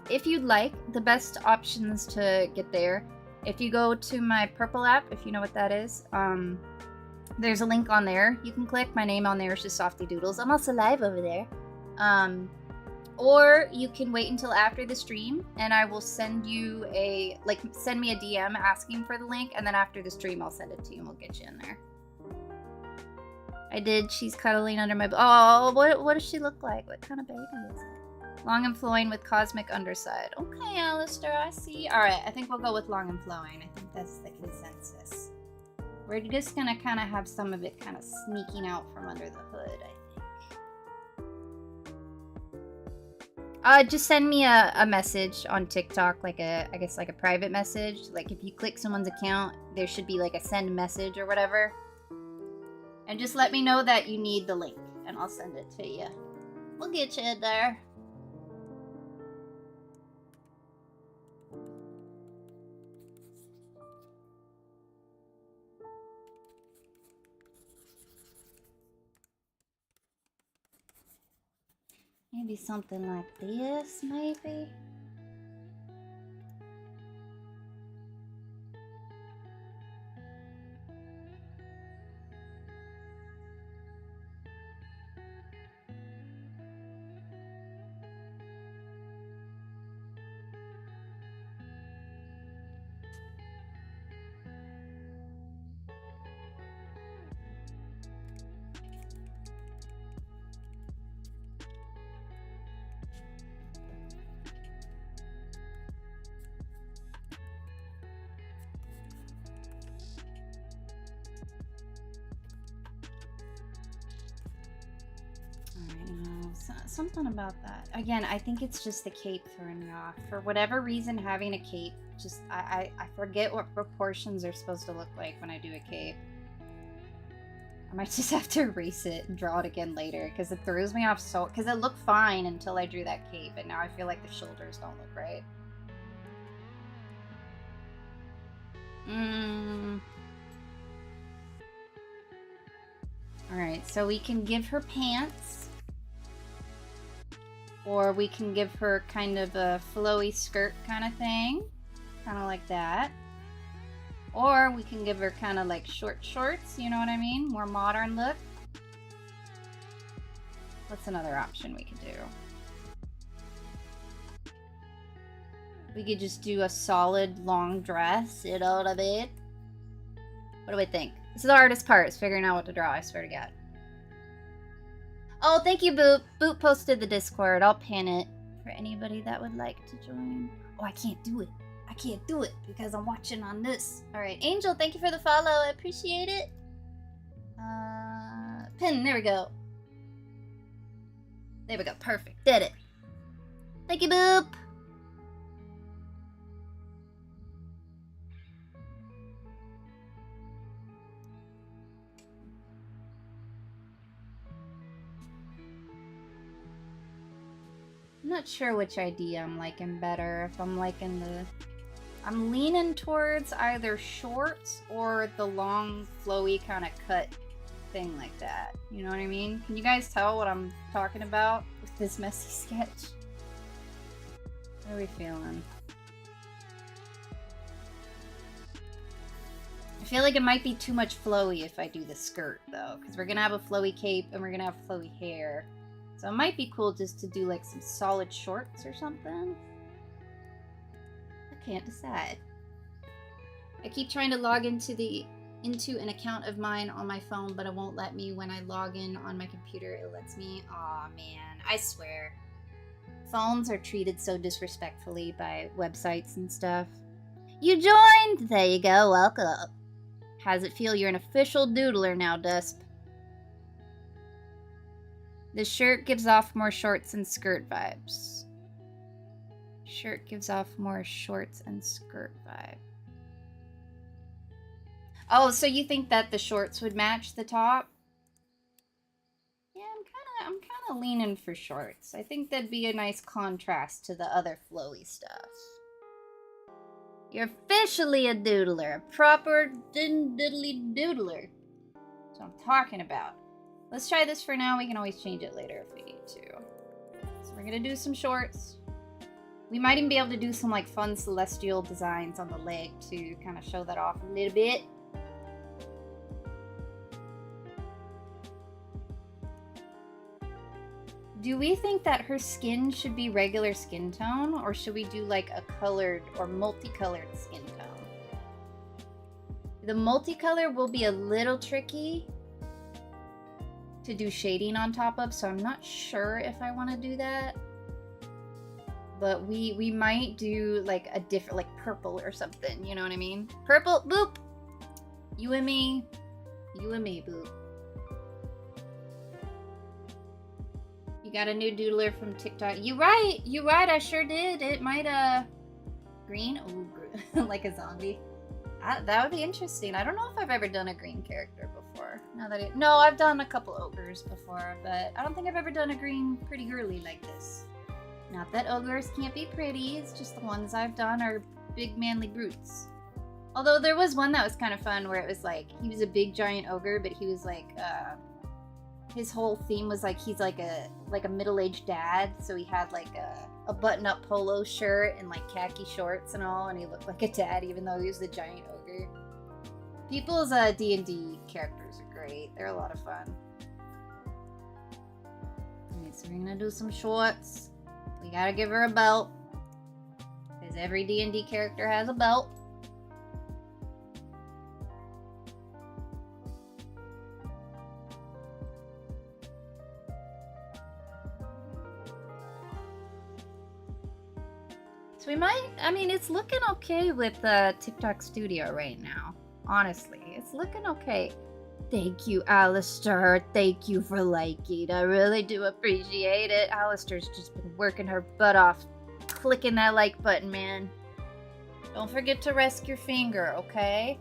If you'd like, the best options to get there, if you go to my purple app, if you know what that is, there's a link on there. You can click. My name on there is just Softy Doodles. I'm also live over there. Or you can wait until after the stream, and I will send you send me a DM asking for the link, and then after the stream, I'll send it to you, and we'll get you in there. I did. She's cuddling under my... Oh, what does she look like? What kind of baby is it? Long and flowing with cosmic underside. Okay, Alistair, I see. Alright, I think we'll go with long and flowing. I think that's the consensus. We're just gonna kind of have some of it kind of sneaking out from under the hood, I think. Just send me a message on TikTok, like I guess like a private message. Like if you click someone's account, there should be like a send message or whatever. And just let me know that you need the link, and I'll send it to you. We'll get you in there. Maybe something like this, maybe? Something about that. Again, I think it's just the cape throwing me off. For whatever reason, having a cape, just I forget what proportions are supposed to look like when I do a cape. I might just have to erase it and draw it again later because it throws me off so... Because it looked fine until I drew that cape, and now I feel like the shoulders don't look right. Alright, so we can give her pants. Or we can give her kind of a flowy skirt kind of thing. Kind of like that. Or we can give her kind of like short shorts, you know what I mean? More modern look. What's another option we could do? We could just do a solid long dress, you know what I mean? What do we think? This is the hardest part, is figuring out what to draw, I swear to God. Oh, thank you, Boop. Boop posted the Discord. I'll pin it for anybody that would like to join. Oh, I can't do it. I can't do it because I'm watching on this. Alright, Angel, thank you for the follow. I appreciate it. Pin, there we go. There we go, perfect. Did it. Thank you, Boop. I'm not sure which idea I'm liking better. If I'm liking the... I'm leaning towards either shorts or the long, flowy kind of cut thing like that. You know what I mean? Can you guys tell what I'm talking about with this messy sketch? What are we feeling? I feel like it might be too much flowy if I do the skirt, though. Because we're going to have a flowy cape and we're going to have flowy hair. So it might be cool just to do like some solid shorts or something. I can't decide. I keep trying to log into an account of mine on my phone, but it won't let me. When I log in on my computer, it lets me. Aw, man, I swear. Phones are treated so disrespectfully by websites and stuff. You joined! There you go, welcome. How's it feel? You're an official doodler now, Dusp. The shirt gives off more shorts and skirt vibes. Shirt gives off more shorts and skirt vibe. Oh, so you think that the shorts would match the top? Yeah, I'm kind of leaning for shorts. I think that'd be a nice contrast to the other flowy stuff. You're officially a doodler, a proper diddly doodler. That's what I'm talking about. Let's try this for now. We can always change it later if we need to. So we're gonna do some shorts. We might even be able to do some like fun celestial designs on the leg to kind of show that off a little bit. Do we think that her skin should be regular skin tone, or should we do like a colored or multicolored skin tone? The multicolor will be a little tricky to do shading on top of, so I'm not sure if I want to do that. But we might do like a different, like purple or something, you know what I mean? Purple, boop! You and me, boop. You got a new doodler from TikTok. You right, I sure did. It might, green? Ooh, like a zombie. That would be interesting. I don't know if I've ever done a green character before. No, I've done a couple ogres before, but I don't think I've ever done a green pretty girly like this. Not that ogres can't be pretty, it's just the ones I've done are big manly brutes. Although there was one that was kind of fun where it was like, he was a big giant ogre, but he was like, his whole theme was like, he's like a middle-aged dad, so he had like a button-up polo shirt and like khaki shorts and all, and he looked like a dad even though he was the giant ogre. People's D&D characters are great. They're a lot of fun. Alright, so we're gonna do some shorts. We gotta give her a belt, because every D&D character has a belt. So we might, I mean, it's looking okay with TikTok Studio right now. Honestly, it's looking okay. Thank you, Alistair. Thank you for liking. I really do appreciate it. Alistair's just been working her butt off, clicking that like button, man. Don't forget to rest your finger, okay?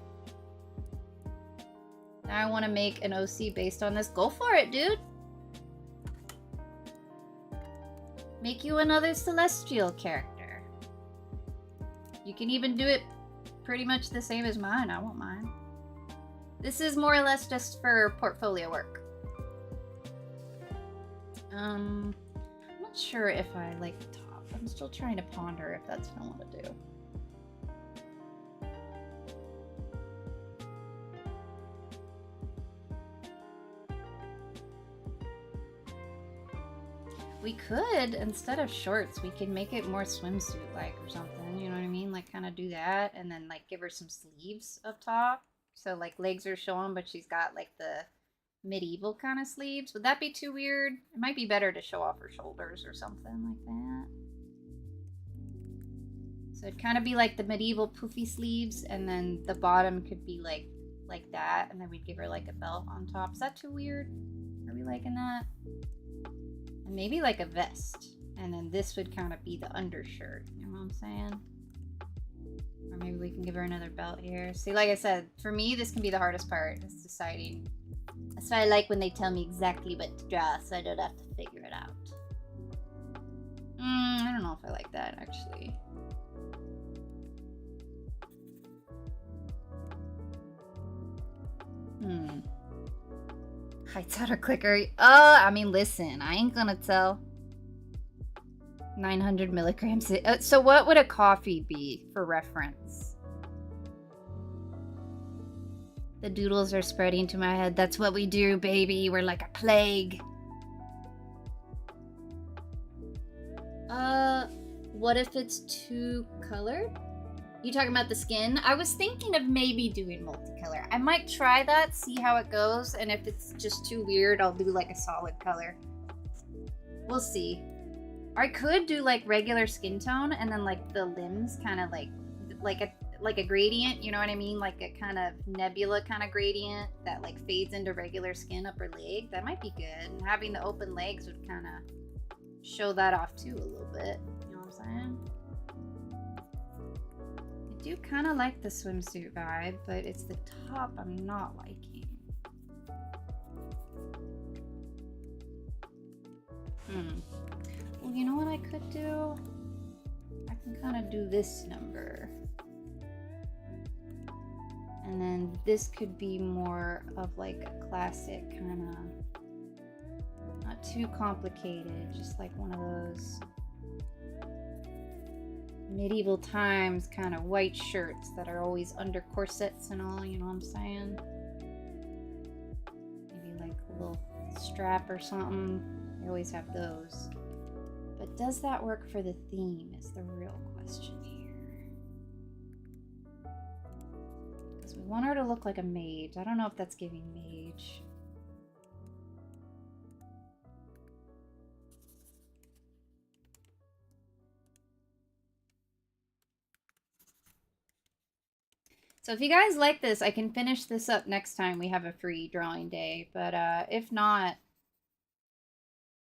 Now I want to make an OC based on this. Go for it, dude. Make you another celestial character. You can even do it pretty much the same as mine. I won't mind. This is more or less just for portfolio work. I'm not sure if I like the top. I'm still trying to ponder if that's what I want to do. We could, instead of shorts, we could make it more swimsuit-like or something, you know what I mean? Like, kind of do that, and then, like, give her some sleeves up top. So, like, legs are showing, but she's got, like, the medieval kind of sleeves. Would that be too weird? It might be better to show off her shoulders or something like that. So it'd kind of be like the medieval poofy sleeves, and then the bottom could be, like that, and then we'd give her, like, a belt on top. Is that too weird? Are we liking that? And maybe like a vest, and then this would kind of be the undershirt, you know what I'm saying? Or maybe we can give her another belt here. See, like I said, for me this can be the hardest part, is deciding. That's why I like when they tell me exactly what to draw, so I don't have to figure it out. I don't know if I like that, actually. Heights out or clicker. I mean, listen, I ain't gonna tell. 900 milligrams. So what would a coffee be for reference? The doodles are spreading to my head. That's what we do, baby. We're like a plague. What if it's too colored? You talking about the skin? I was thinking of maybe doing multicolor. I might try that, see how it goes, and if it's just too weird, I'll do like a solid color. We'll see. I could do like regular skin tone, and then like the limbs kind of like a gradient, you know what I mean? Like a kind of nebula kind of gradient that like fades into regular skin upper leg. That might be good. And having the open legs would kind of show that off too a little bit. You know what I'm saying? I do kind of like the swimsuit vibe, but it's the top I'm not liking. Well, you know what I could do? I can kind of do this number. And then this could be more of like a classic kind of, not too complicated, just like one of those medieval times kind of white shirts that are always under corsets and all, you know what I'm saying? Maybe like a little strap or something. They always have those. But does that work for the theme is the real question here. Because we want her to look like a mage. I don't know if that's giving mage. So if you guys like this, I can finish this up next time we have a free drawing day. But if not,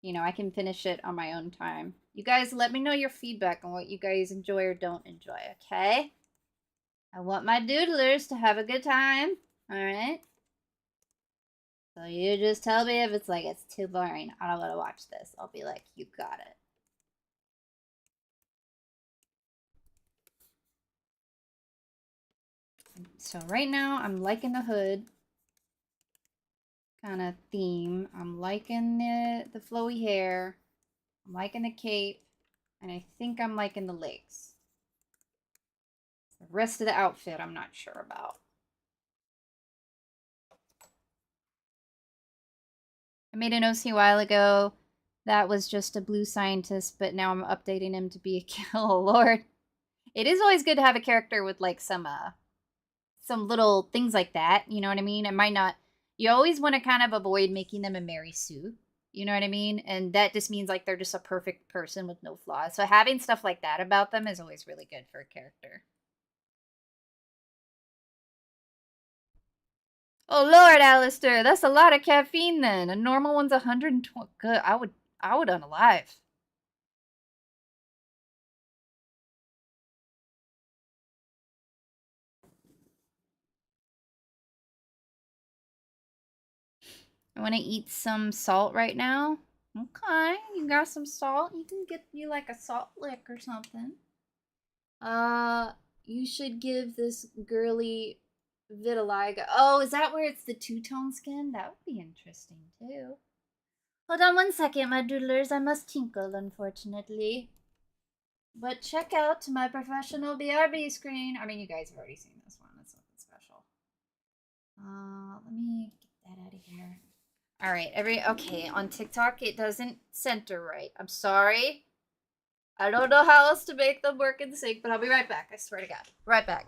you know, I can finish it on my own time. You guys let me know your feedback on what you guys enjoy or don't enjoy, okay? I want my doodlers to have a good time, alright? So you just tell me if it's like, it's too boring, I don't want to watch this. I'll be like, you got it. So right now, I'm liking the hood kind of theme. I'm liking the flowy hair. I'm liking the cape. And I think I'm liking the legs. The rest of the outfit, I'm not sure about. I made an OC a while ago. That was just a blue scientist, but now I'm updating him to be a kill. Oh, Lord. It is always good to have a character with like some little things like that. You know what I mean? It might not. You always want to kind of avoid making them a Mary Sue. You know what I mean? And that just means like they're just a perfect person with no flaws. So having stuff like that about them is always really good for a character. Oh Lord, Alistair, that's a lot of caffeine then. A normal one's 120. Good, I would unalive. I want to eat some salt right now. Okay, you got some salt? You can get you like a salt lick or something. You should give this girly vitiligo. Oh, is that where it's the two-tone skin? That would be interesting too. Hold on one second, my doodlers. I must tinkle, unfortunately. But check out my professional BRB screen. I mean, you guys have already seen this one. It's nothing special. Let me get that out of here. All right, okay, on TikTok it doesn't center right. I'm sorry. I don't know how else to make them work in sync, but I'll be right back. I swear to God. Right back.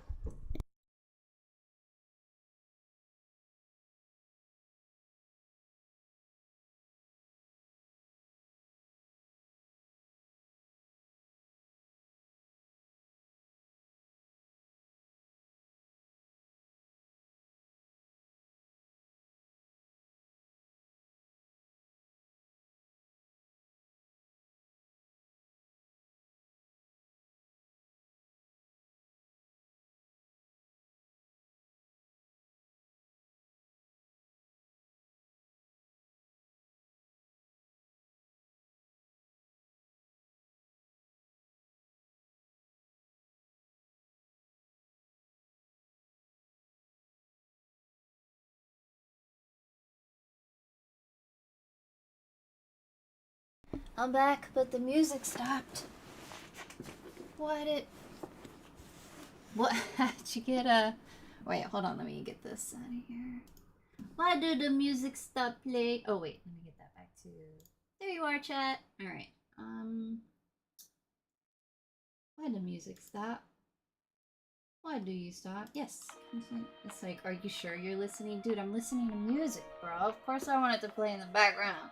I'm back, but the music stopped. What did you get a... Wait, hold on, let me get this out of here. Why did the music stop playing? Oh, wait, let me get that back to... There you are, chat. Alright, why did the music stop? Why do you stop? Yes. It's like, are you sure you're listening? Dude, I'm listening to music, bro. Of course I want it to play in the background.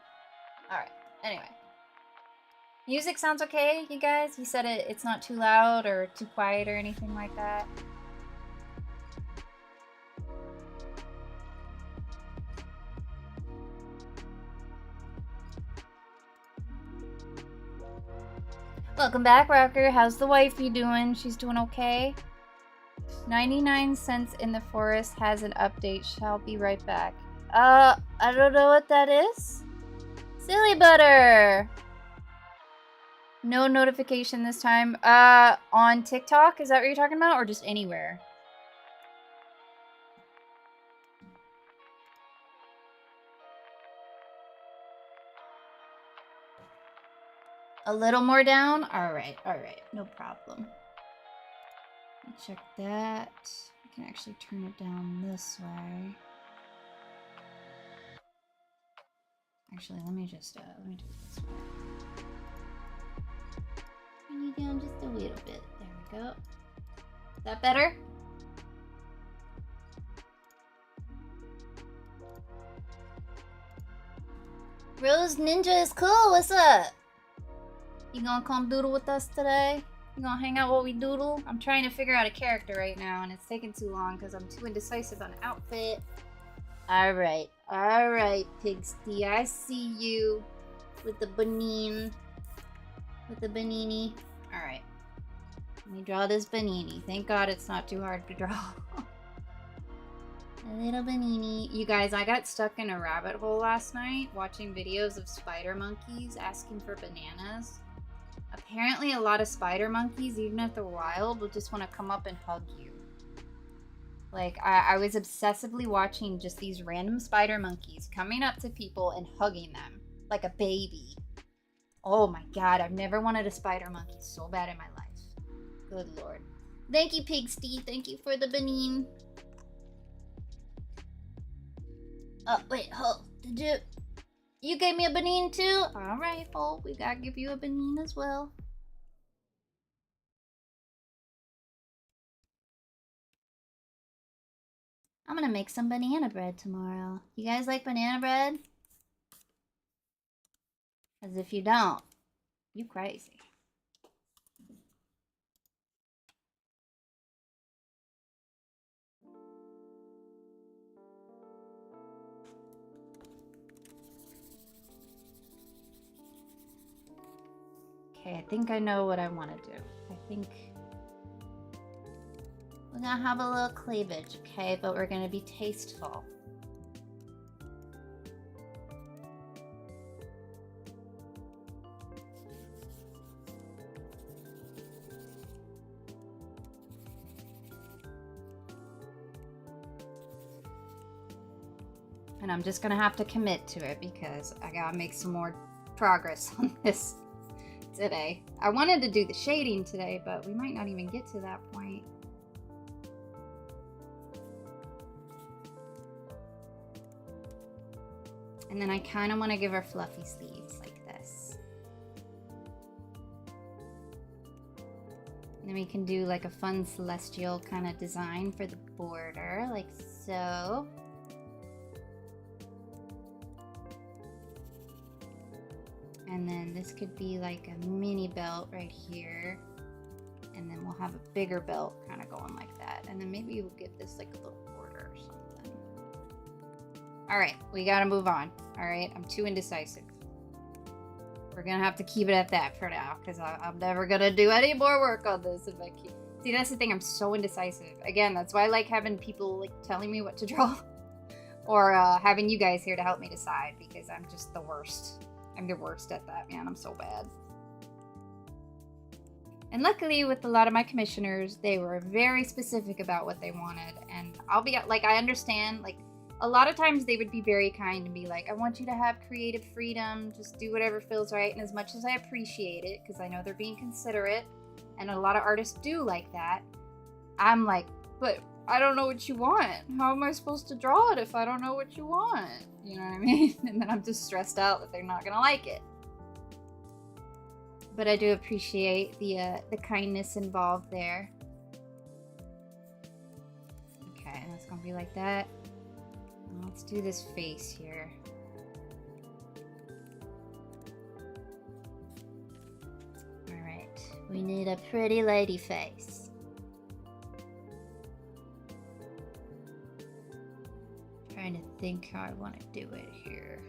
Alright, anyway. Music sounds okay, you guys? You said it's not too loud or too quiet or anything like that? Welcome back, Rocker. How's the wifey doing? She's doing okay? 99 cents in the forest has an update. Shall be right back. I don't know what that is. Silly butter! No notification this time. On TikTok? Is that what you're talking about? Or just anywhere? A little more down? Alright, no problem. Check that. I can actually turn it down this way. Actually, let me do it this way. Turn it down just a little bit. There we go. Is that better? Rose Ninja is cool. What's up? You gonna come doodle with us today? You gonna hang out while we doodle? I'm trying to figure out a character right now, and it's taking too long because I'm too indecisive on an outfit. Alright, Pigsty. I see you with the banine. With the banini. Alright. Let me draw this banini. Thank God it's not too hard to draw. A little banini. You guys, I got stuck in a rabbit hole last night watching videos of spider monkeys asking for bananas. Apparently a lot of spider monkeys, even if they're wild, will just want to come up and hug you. Like, I was obsessively watching just these random spider monkeys coming up to people and hugging them like a baby. Oh my God, I've never wanted a spider monkey so bad in my life. Good Lord. Thank you, Pigsty. Thank you for the banine. Oh, wait, hold. Did you gave me a banine too? Alright, hold. We gotta give you a banine as well. I'm gonna make some banana bread tomorrow. You guys like banana bread? As if you don't. You crazy. Okay, I think I know what I want to do. I think we're gonna have a little cleavage, okay? But we're gonna be tasteful. And I'm just gonna have to commit to it because I gotta make some more progress on this today. I wanted to do the shading today, but we might not even get to that point. And then I kind of want to give her fluffy sleeves like this. And then we can do like a fun celestial kind of design for the border, like so. And then this could be like a mini belt right here. And then we'll have a bigger belt kind of going like that. And then maybe we'll give this like a little border or something. All right, we gotta move on. All right, I'm too indecisive. We're gonna have to keep it at that for now because I'm never gonna do any more work on this if I keep. See, that's the thing, I'm so indecisive. Again, that's why I like having people like telling me what to draw or having you guys here to help me decide because I'm just the worst. I'm the worst at that, man. I'm so bad. And luckily, with a lot of my commissioners, they were very specific about what they wanted. And I'll be like, I understand, like, a lot of times they would be very kind and be like, I want you to have creative freedom. Just do whatever feels right. And as much as I appreciate it, because I know they're being considerate, and a lot of artists do like that, I'm like, but I don't know what you want. How am I supposed to draw it if I don't know what you want? You know what I mean? And then I'm just stressed out that they're not gonna like it. But I do appreciate the kindness involved there. Okay, and that's gonna be like that. And let's do this face here. All right, we need a pretty lady face. Trying to think how I want to do it here.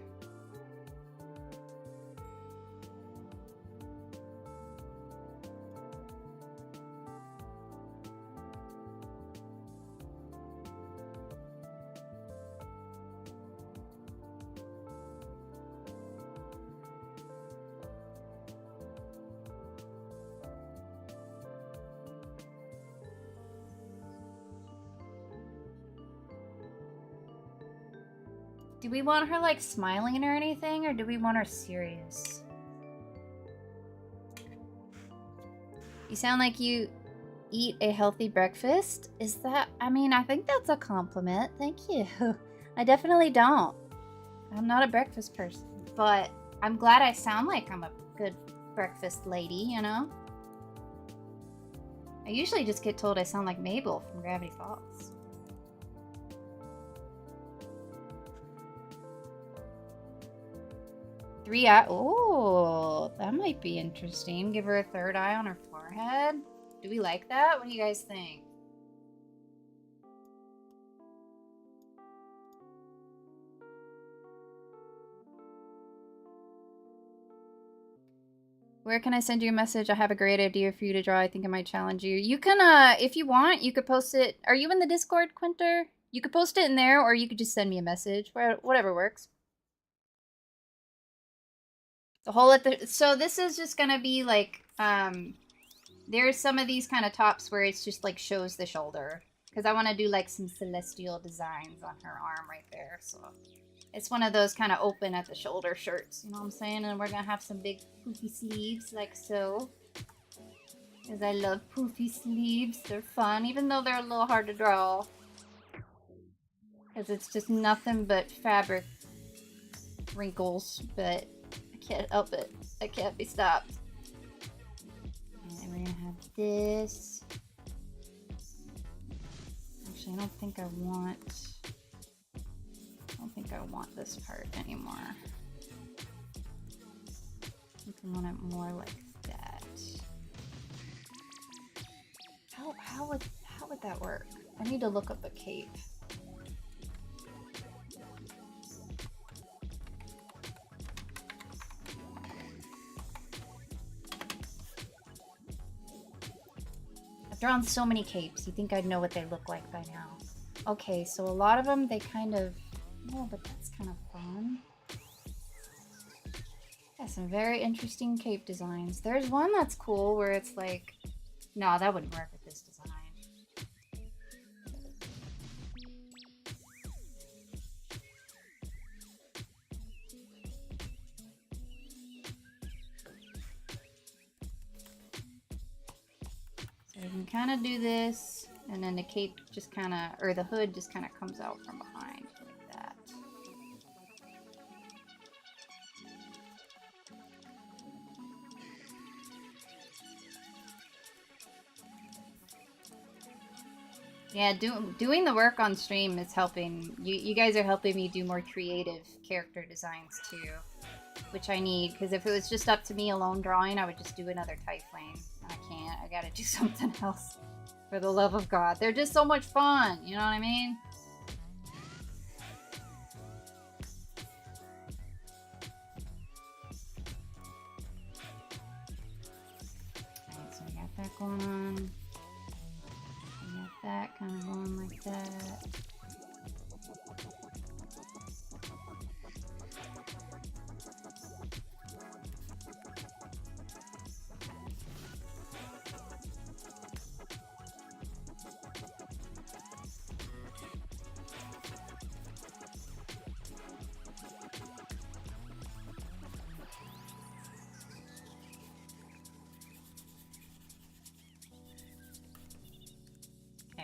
Do we want her like smiling or anything, or do we want her serious? You sound like you eat a healthy breakfast. Is that, I mean, I think that's a compliment. Thank you. I definitely don't. I'm not a breakfast person, but I'm glad I sound like I'm a good breakfast lady, you know? I usually just get told I sound like Mabel from Gravity Falls. Three eye. Oh, that might be interesting. Give her a third eye on her forehead. Do we like that? What do you guys think? Where can I send you a message? I have a great idea for you to draw. I think I might challenge you. You can, if you want, you could post it. Are you in the Discord, Quinter? You could post it in there, or you could just send me a message. Whatever works. The whole at the, so this is just gonna be like, there's some of these kind of tops where it's just like shows the shoulder. Because I want to do like some celestial designs on her arm right there. So it's one of those kind of open at the shoulder shirts. You know what I'm saying? And we're going to have some big poofy sleeves like so. Because I love poofy sleeves. They're fun, even though they're a little hard to draw. Because it's just nothing but fabric wrinkles. But I can't help it. I can't be stopped. And we're going to have this. Actually, I don't think I want this part anymore. I think I want it more like that. How would that work? I need to look up a cape. I've drawn so many capes, you think I'd know what they look like by now. Okay, so a lot of them, they kind of... Oh, but that's kind of fun. Yeah, some very interesting cape designs. There's one that's cool where it's like... No, that wouldn't work with this design. we can kind of do this, and then the cape just kind of, or the hood just kind of comes out from behind like that. Yeah, doing the work on stream is helping. You guys are helping me do more creative character designs too, which I need, because if it was just up to me alone drawing, I would just do another Typhlane. I can't. I gotta do something else. For the love of God. They're just so much fun, you know what I mean? Alright, so we got that going on. We got that kind of going like that.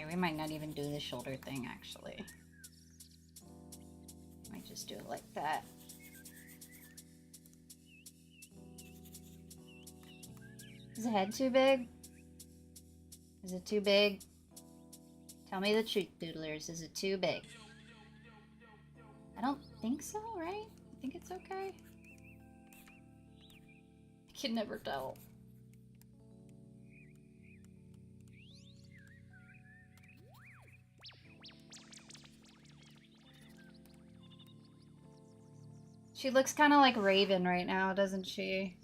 We might not even do the shoulder thing, actually. Might just do it like that. Is the head too big? Is it too big? Tell me the truth, Doodlers. Is it too big? I don't think so, right? I think it's okay. I can never tell. She looks kind of like Raven right now, doesn't she?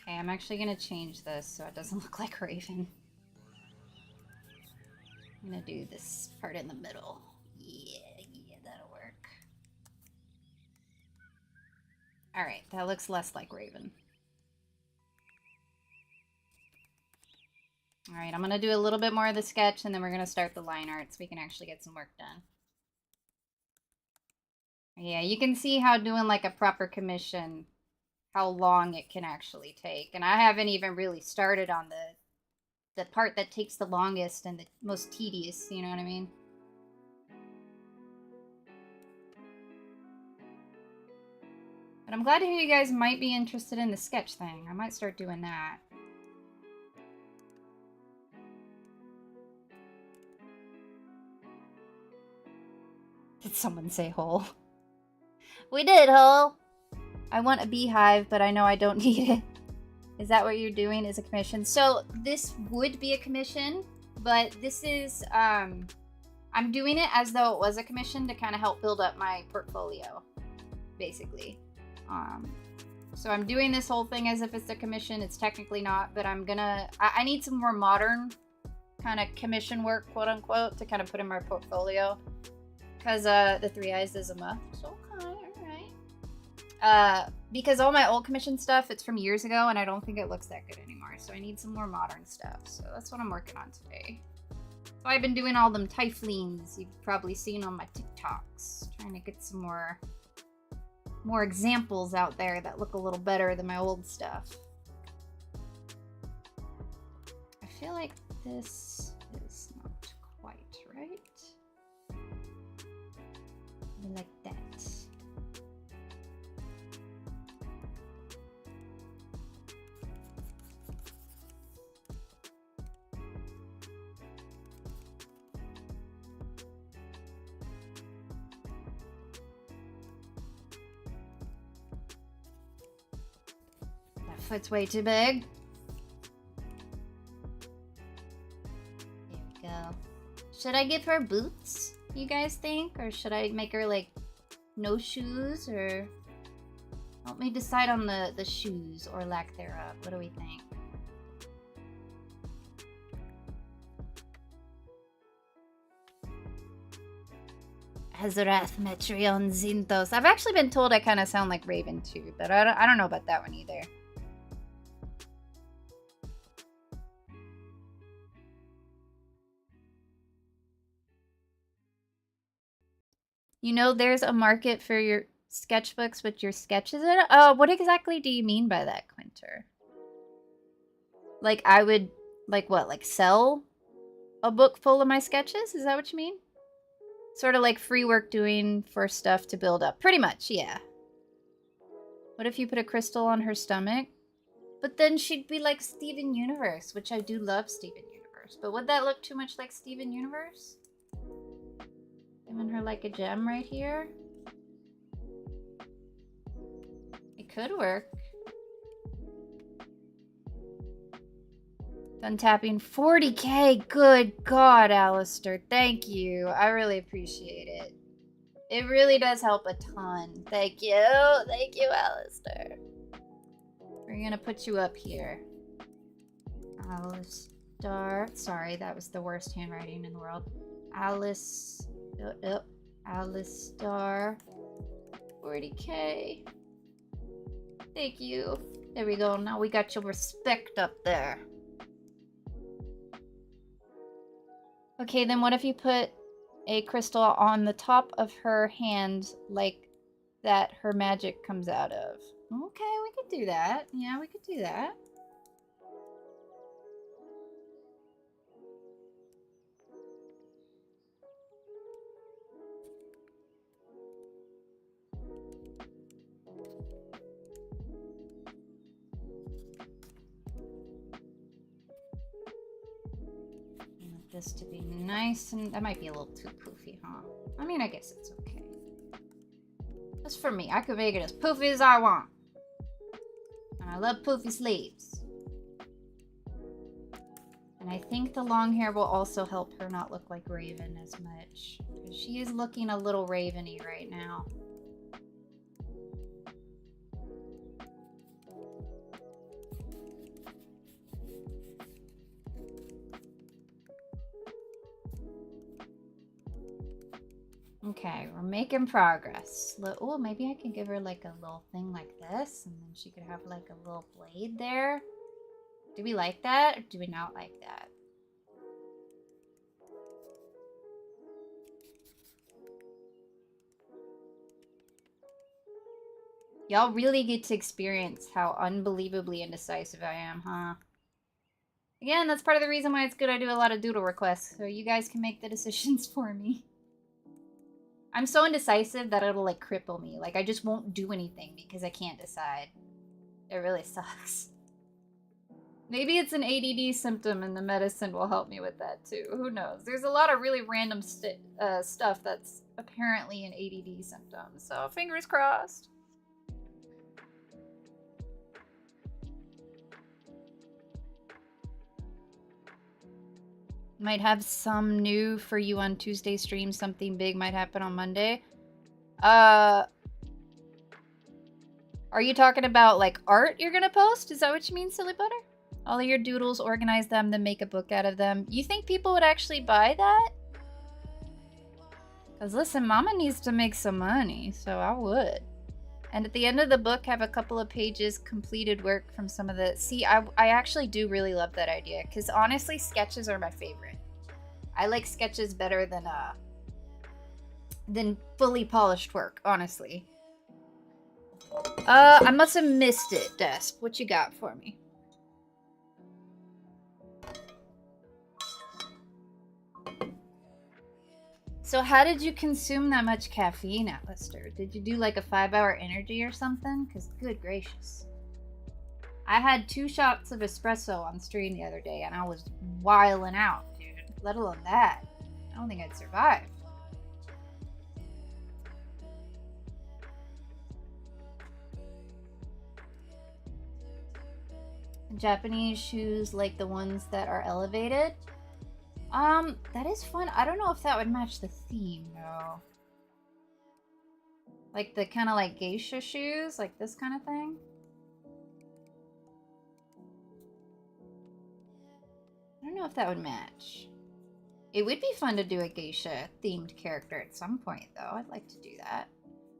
Okay, I'm actually going to change this so it doesn't look like Raven. I'm going to do this part in the middle. Yeah, that'll work. Alright, that looks less like Raven. Alright, I'm going to do a little bit more of the sketch and then we're going to start the line art so we can actually get some work done. Yeah, you can see how doing like a proper commission, how long it can actually take. And I haven't even really started on the part that takes the longest and the most tedious, you know what I mean? But I'm glad to hear you guys might be interested in the sketch thing. I might start doing that. Did someone say hole? We did, hole. I want a beehive, but I know I don't need it. Is that what you're doing, is a commission? So this would be a commission, but this is, I'm doing it as though it was a commission to kind of help build up my portfolio, basically. So I'm doing this whole thing as if it's a commission. It's technically not, but I need some more modern kind of commission work, quote unquote, to kind of put in my portfolio. Because the Three Eyes is a muff. So okay, alright. Because all my old commission stuff, it's from years ago, and I don't think it looks that good anymore. So I need some more modern stuff. So that's what I'm working on today. So I've been doing all them Typhlenes you've probably seen on my TikToks. Trying to get some more examples out there that look a little better than my old stuff. I feel like this is not quite right. Like that. That foot's way too big. There we go. Should I give her boots, you guys think? Or should I make her like no shoes? Or help me decide on the shoes or lack thereof. What do we think? Azarath Metrion Zinthos. I've actually been told I kind of sound like Raven too, but I don't know about that one either. You know, there's a market for your sketchbooks with your sketches in it. What exactly do you mean by that, Quinter? Like, I would, like, what? Like, sell a book full of my sketches? Is that what you mean? Sort of like free work doing for stuff to build up. Pretty much, yeah. What if you put a crystal on her stomach? But then she'd be like Steven Universe, which I do love Steven Universe. But would that look too much like Steven Universe? Giving her like a gem right here? It could work. Done tapping 40K. Good God, Alistair. Thank you. I really appreciate it. It really does help a ton. Thank you. Thank you, Alistair. We're gonna put you up here. Alistair. Sorry, that was the worst handwriting in the world. Alistair. 40K. Thank you. There we go. Now we got your respect up there. Okay, then what if you put a crystal on the top of her hand like that her magic comes out of? Okay, we could do that. Yeah, we could do that. This to be nice, and that might be a little too poofy, huh? I mean, I guess it's okay. That's for me. I could make it as poofy as I want. And I love poofy sleeves. And I think the long hair will also help her not look like Raven as much. Because she is looking a little Raven-y right now. Okay, we're making progress. Oh, maybe I can give her like a little thing like this, and then she could have like a little blade there. Do we like that, or do we not like that? Y'all really get to experience how unbelievably indecisive I am, huh? Again, that's part of the reason why it's good I do a lot of doodle requests, so you guys can make the decisions for me. I'm so indecisive that it'll like cripple me. Like I just won't do anything because I can't decide. It really sucks. Maybe it's an ADD symptom and the medicine will help me with that too. Who knows? There's a lot of really random stuff that's apparently an ADD symptom. So fingers crossed. Might have some new for you on Tuesday stream. Something big might happen on Monday. Are you talking about like art you're gonna post? Is that what you mean, Silly Butter? All of your doodles, organize them, then make a book out of them. You think people would actually buy that? Because listen, Mama needs to make some money, so I would. And at the end of the book, have a couple of pages completed work from some of the... See, I actually do really love that idea. Because honestly, sketches are my favorite. I like sketches better than fully polished work, honestly. I must have missed it, Desp. What you got for me? So how did you consume that much caffeine, Alistair? Did you do like a 5-hour energy or something? Because good gracious. I had 2 shots of espresso on stream the other day and I was wiling out, dude. Let alone that. I don't think I'd survive. Japanese shoes like the ones that are elevated? That is fun. I don't know if that would match the theme, though. Like the kind of like geisha shoes, like this kind of thing. I don't know if that would match. It would be fun to do a geisha themed character at some point, though. I'd like to do that.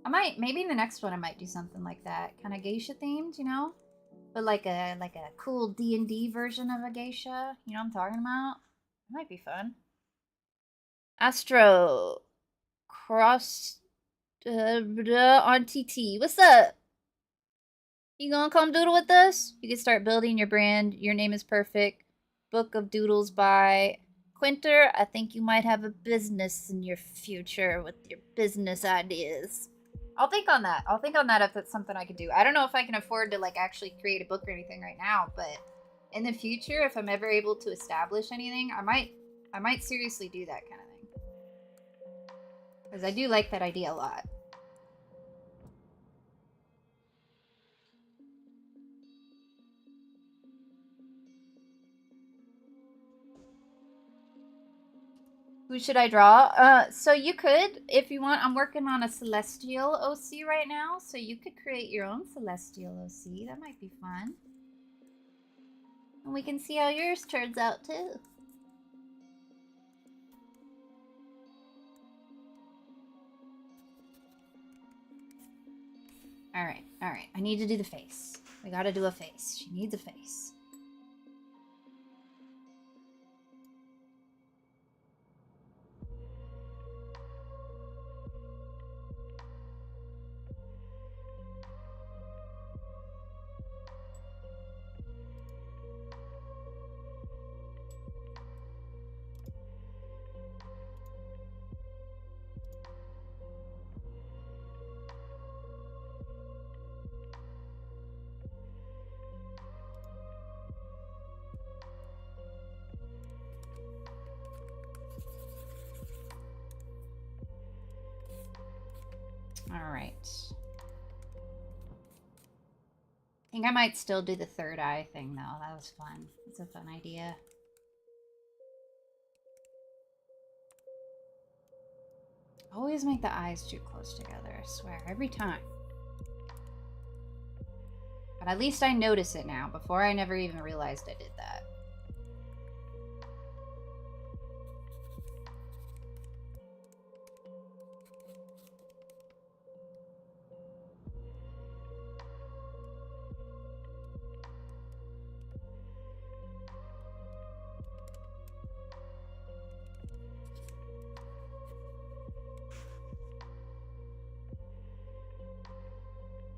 I might, maybe in the next one I might do something like that. Kind of geisha themed, you know? But like a cool D&D version of a geisha. You know what I'm talking about? It might be fun. Astro Cross on TT. What's up? You gonna come doodle with us? You can start building your brand. Your name is perfect. Book of Doodles by Quinter. I think you might have a business in your future with your business ideas. I'll think on that. I'll think on that if that's something I could do. I don't know if I can afford to like actually create a book or anything right now, but in the future, if I'm ever able to establish anything, I might seriously do that kind of thing. Because I do like that idea a lot. Who should I draw? So you could, if you want. I'm working on a Celestial OC right now, so you could create your own Celestial OC. That might be fun. And we can see how yours turns out, too. Alright, alright. I need to do the face. We gotta do a face. She needs a face. Alright. I think I might still do the third eye thing, though. That was fun. It's a fun idea. Always make the eyes too close together, I swear. Every time. But at least I notice it now. Before, I never even realized I did that.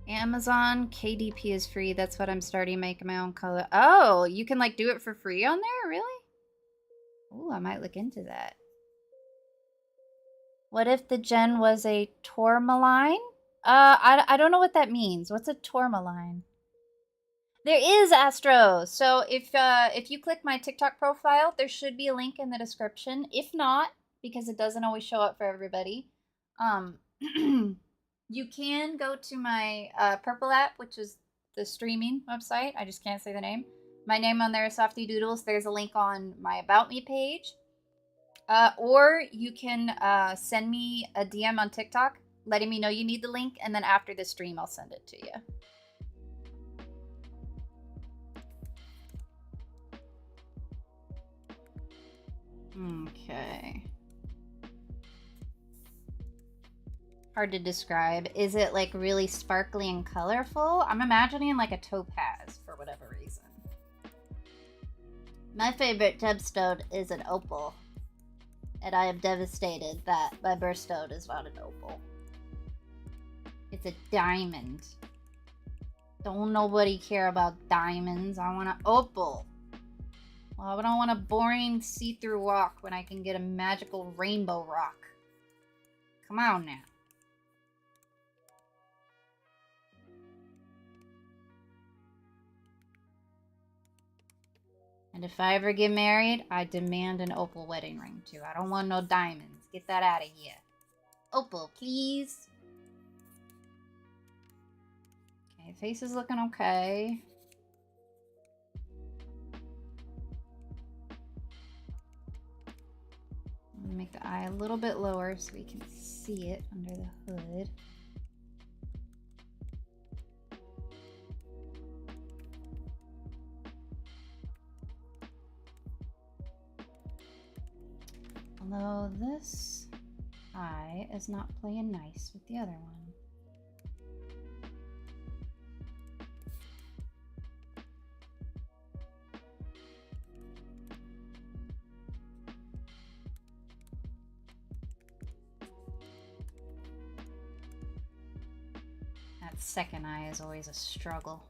Amazon KDP is free. That's what I'm starting making my own color. Oh, you can like do it for free on there? Really? Ooh, I might look into that. What if the gen was a tourmaline? I don't know what that means. What's a tourmaline? There is Astro. So if you click my TikTok profile, there should be a link in the description. If not, because it doesn't always show up for everybody, you can go to my Purple app, which is the streaming website. I just can't say the name. My name on there is Softy Doodles. There's a link on my About Me page. Or you can send me a DM on TikTok letting me know you need the link, and then after the stream, I'll send it to you. Okay. Hard to describe. Is it like really sparkly and colorful? I'm imagining like a topaz for whatever reason. My favorite gemstone is an opal. And I am devastated that my birthstone is not an opal. It's a diamond. Don't nobody care about diamonds. I want an opal. Well, I don't want a boring see-through rock when I can get a magical rainbow rock. Come on now. And if I ever get married, I demand an opal wedding ring too. I don't want no diamonds. Get that out of here. Opal, please. Okay, face is looking okay. I'm gonna make the eye a little bit lower so we can see it under the hood. Although this eye is not playing nice with the other one. That second eye is always a struggle.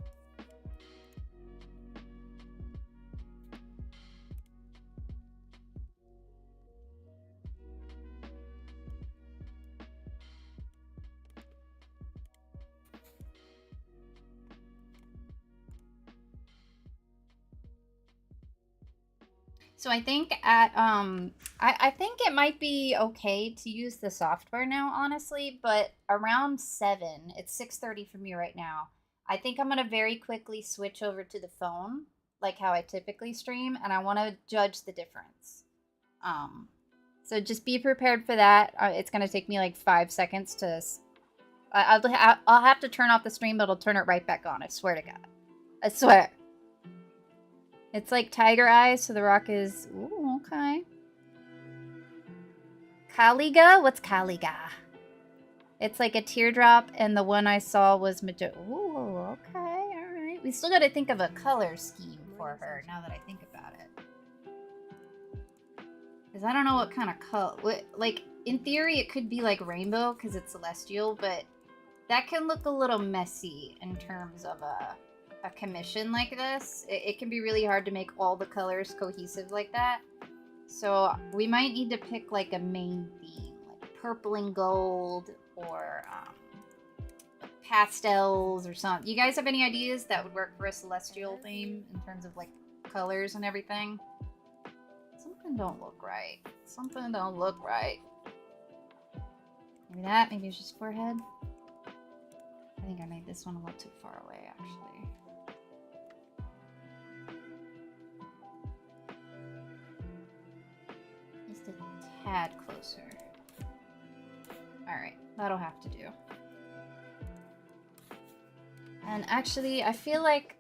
So I think at I think it might be okay to use the software now, honestly, but around 7, it's 6:30 for me right now. I think I'm gonna very quickly switch over to the phone, like how I typically stream, and I want to judge the difference. Um, so just be prepared for that. It's gonna take me like 5 seconds to. I'll have to turn off the stream, but I'll turn it right back on. I swear to God. I swear. It's like tiger eyes, so the rock is... Ooh, okay. Kaliga? What's Kaliga? It's like a teardrop, and the one I saw was... Ooh, okay, alright. We still gotta think of a color scheme for her, now that I think about it. Because I don't know what kind of color... Like, in theory, it could be like rainbow, because it's celestial, but that can look a little messy in terms of a commission like this. It can be really hard to make all the colors cohesive like that. So we might need to pick like a main theme, like purple and gold, or pastels or something. You guys have any ideas that would work for a celestial theme in terms of like colors and everything? Something don't look right. Something don't look right. Maybe that, maybe it's just forehead. I think I made this one a little too far away, actually. Just a tad closer. Alright, that'll have to do. And actually, I feel like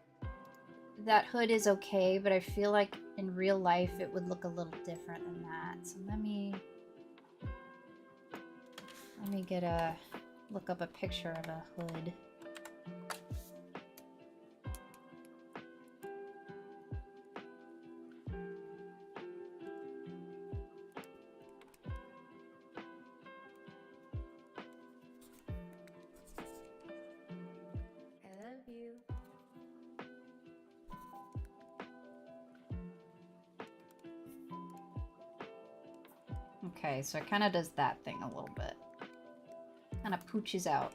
that hood is okay, but I feel like in real life it would look a little different than that. So let me look up a picture of a hood. Okay, so it kind of does that thing a little bit. Kind of pooches out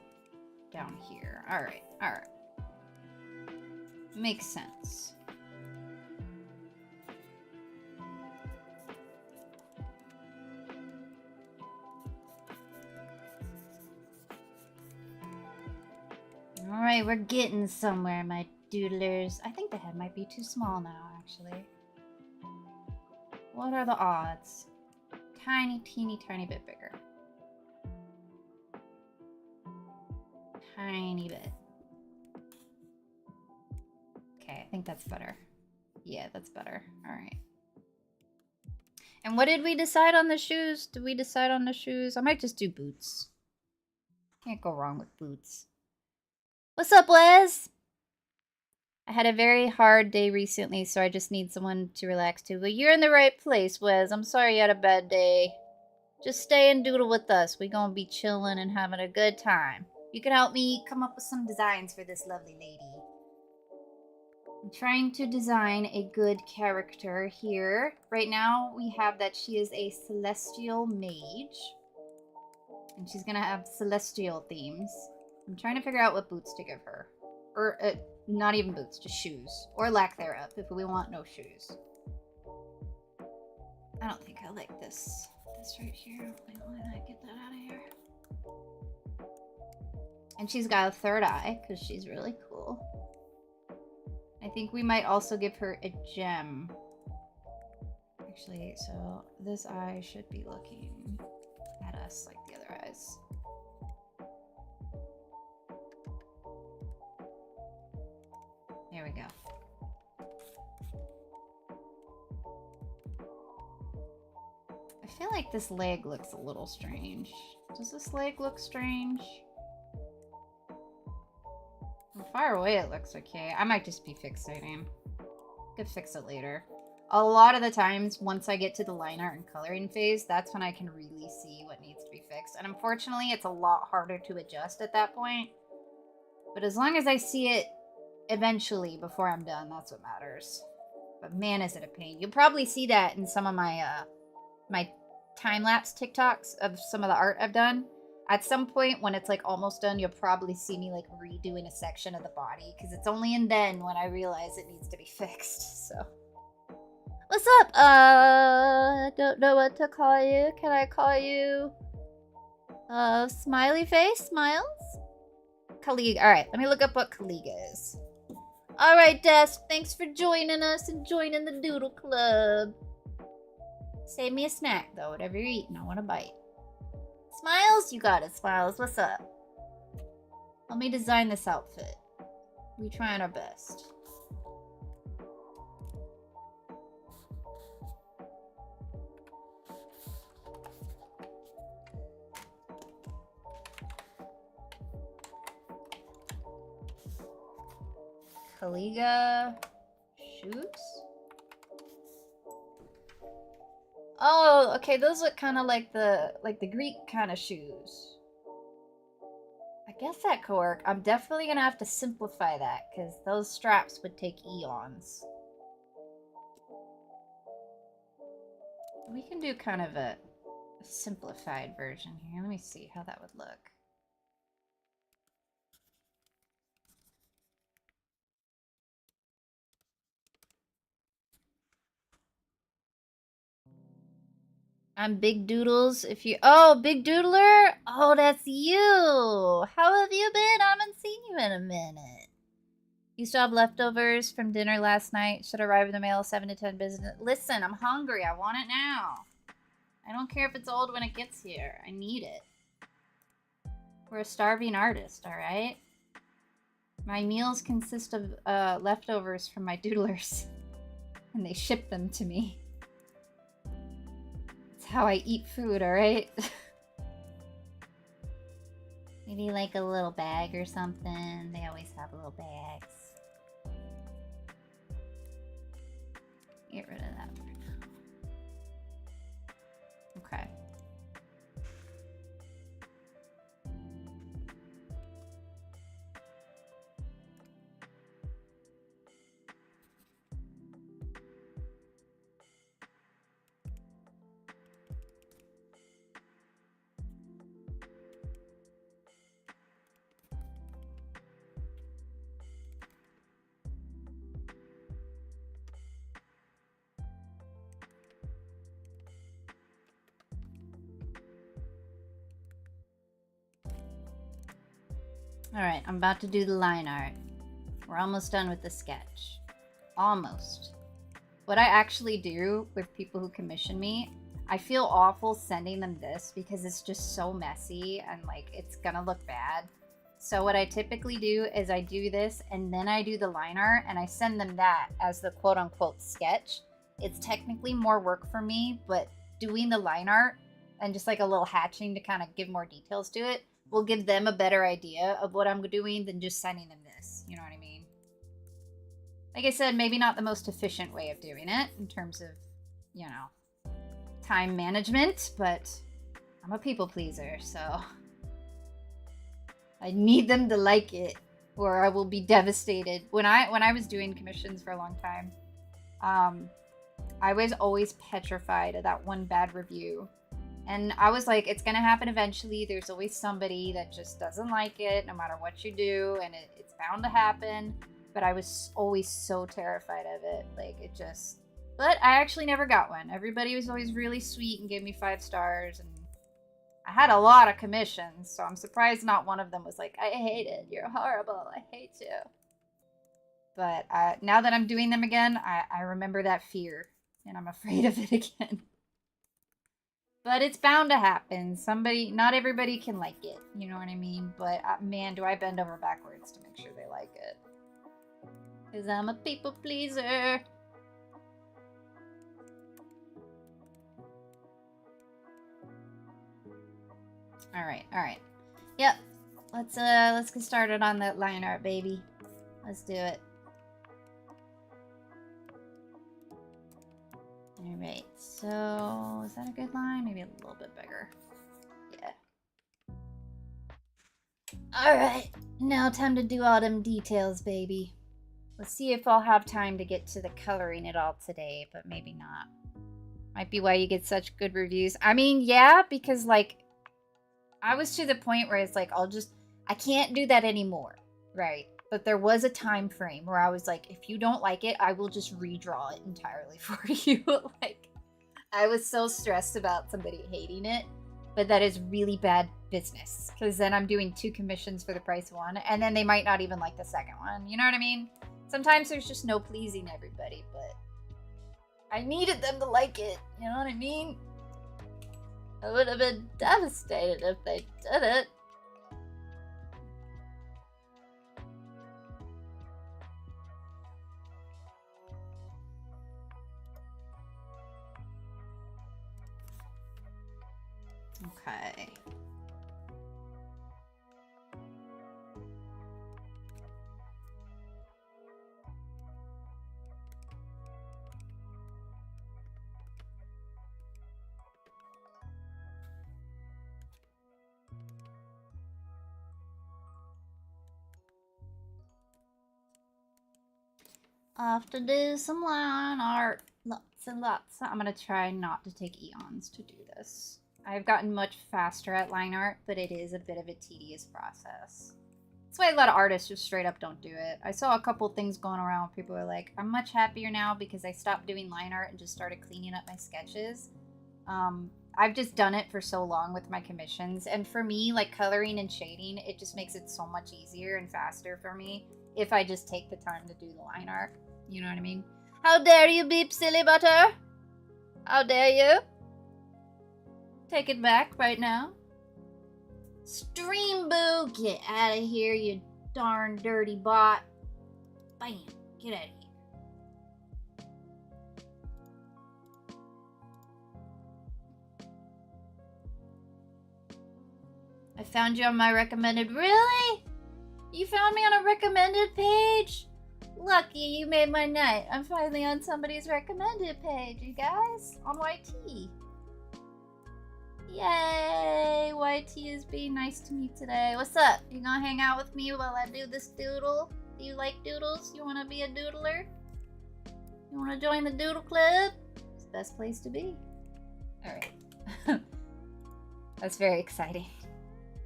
down here. Alright, alright. Makes sense. Alright, we're getting somewhere, my doodlers. I think the head might be too small now, actually. What are the odds? Tiny, teeny, tiny bit bigger. Tiny bit. Okay, I think that's better. Yeah, that's better. Alright. And what did we decide on the shoes? Did we decide on the shoes? I might just do boots. Can't go wrong with boots. What's up, Wes? I had a very hard day recently, so I just need someone to relax to. But you're in the right place, Wes. I'm sorry you had a bad day. Just stay and doodle with us. We gonna be chilling and having a good time. You can help me come up with some designs for this lovely lady. I'm trying to design a good character here. Right now, we have that she is a celestial mage. And she's gonna have celestial themes. I'm trying to figure out what boots to give her. Or, not even boots, just shoes. Or lack thereof, if we want no shoes. I don't think I like this. This right here. Wait, why did I get that out of here? And she's got a third eye, because she's really cool. I think we might also give her a gem. Actually, so this eye should be looking at us like the other eyes. There we go. I feel like this leg looks a little strange. Does this leg look strange? From far away it looks okay. I might just be fixating. Could fix it later. A lot of the times, once I get to the line art and coloring phase, that's when I can really see what needs to be fixed. And unfortunately, it's a lot harder to adjust at that point. But as long as I see it eventually before I'm done, that's what matters. But man, is it a pain. You'll probably see that in some of my my time-lapse TikToks of some of the art I've done. At some point when it's like almost done, you'll probably see me like redoing a section of the body, because it's only in then when I realize it needs to be fixed. So What's up? Don't know what to call you. Can I call you Smiley Face? Smiles? Kaliga. Alright, let me look up what Kaliga is. Alright, Desk, thanks for joining us and joining the Doodle Club. Save me a snack, though. Whatever you're eating, I want a bite. Smiles? You got it, Smiles. What's up? Let me design this outfit. We're trying our best. Kaliga shoes? Oh, okay, those look kind of like the Greek kind of shoes. I guess that could work. I'm definitely gonna have to simplify that because those straps would take eons. We can do kind of a simplified version here. Let me see how that would look. I'm Big Doodles. If you... Oh, Big Doodler? Oh, that's you. How have you been? I haven't seen you in a minute. You still have leftovers from dinner last night. Should arrive in the mail 7 to 10 business. Listen, I'm hungry. I want it now. I don't care if it's old when it gets here. I need it. We're a starving artist, alright? My meals consist of leftovers from my doodlers. And they ship them to me. How I eat food, alright? Maybe like a little bag or something. They always have little bags. Get rid of that for now. Okay. Alright, I'm about to do the line art. We're almost done with the sketch. Almost. What I actually do with people who commission me, I feel awful sending them this because it's just so messy and like it's gonna look bad. So what I typically do is I do this and then I do the line art and I send them that as the quote-unquote sketch. It's technically more work for me, but doing the line art and just like a little hatching to kind of give more details to it will give them a better idea of what I'm doing than just sending them this. You know what I mean? Like I said, maybe not the most efficient way of doing it in terms of, you know, time management, but I'm a people pleaser, so I need them to like it or I will be devastated. When I was doing commissions for a long time, I was always petrified of that one bad review. And I was like, it's going to happen eventually. There's always somebody that just doesn't like it, no matter what you do. And it's bound to happen. But I was always so terrified of it. Like, it just... But I actually never got one. Everybody was always really sweet and gave me 5 stars. And I had a lot of commissions. So I'm surprised not one of them was like, I hate it. You're horrible. I hate you. But now that I'm doing them again, I remember that fear. And I'm afraid of it again. But it's bound to happen. Not everybody can like it. You know what I mean? But man, do I bend over backwards to make sure they like it. Because I'm a people pleaser. Alright. Yep. Let's get started on that line art, baby. Let's do it. Alright, so is that a good line? Maybe a little bit bigger. Yeah. Alright, now time to do all them details, baby. Let's see if I'll have time to get to the coloring it all today, but maybe not. Might be why you get such good reviews. I mean, yeah, because like, I was to the point where it's like, I can't do that anymore, right? But there was a time frame where I was like, if you don't like it, I will just redraw it entirely for you. Like, I was so stressed about somebody hating it, but that is really bad business because then I'm doing 2 commissions for the price of 1, and then they might not even like the second one. You know what I mean? Sometimes there's just no pleasing everybody, but I needed them to like it. You know what I mean? I would have been devastated if they didn't. Okay. Off to do some line art. Lots and lots. I'm gonna try not to take eons to do this. I've gotten much faster at line art, but it is a bit of a tedious process. That's why a lot of artists just straight up don't do it. I saw a couple things going around. People are like, I'm much happier now because I stopped doing line art and just started cleaning up my sketches. I've just done it for so long with my commissions. And for me, like coloring and shading, it just makes it so much easier and faster for me if I just take the time to do the line art. You know what I mean? How dare you beep, silly butter? How dare you? Take it back right now. Stream boo, get out of here, you darn dirty bot. Bam, get out of here. I found you on my recommended. Really? You found me on a recommended page? Lucky, you made my night. I'm finally on somebody's recommended page, you guys. On YT. Yay! YT is being nice to me today. What's up? You gonna hang out with me while I do this doodle? Do you like doodles? You wanna be a doodler? You wanna join the doodle club? It's the best place to be. Alright. That's very exciting.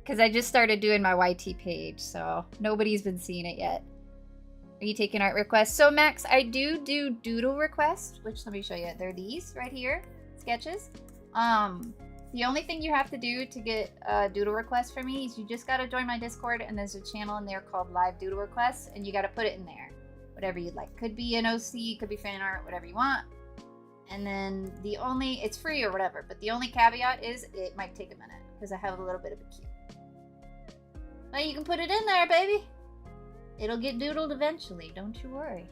Because I just started doing my YT page, so nobody's been seeing it yet. Are you taking art requests? So Max, I do doodle requests, which let me show you. They're these right here, sketches. The only thing you have to do to get a doodle request from me is you just gotta join my Discord, and there's a channel in there called Live Doodle Requests, and you gotta put it in there. Whatever you'd like. Could be an OC, could be fan art, whatever you want. And then it's free or whatever, but the only caveat is it might take a minute because I have a little bit of a queue. But you can put it in there, baby. It'll get doodled eventually, don't you worry.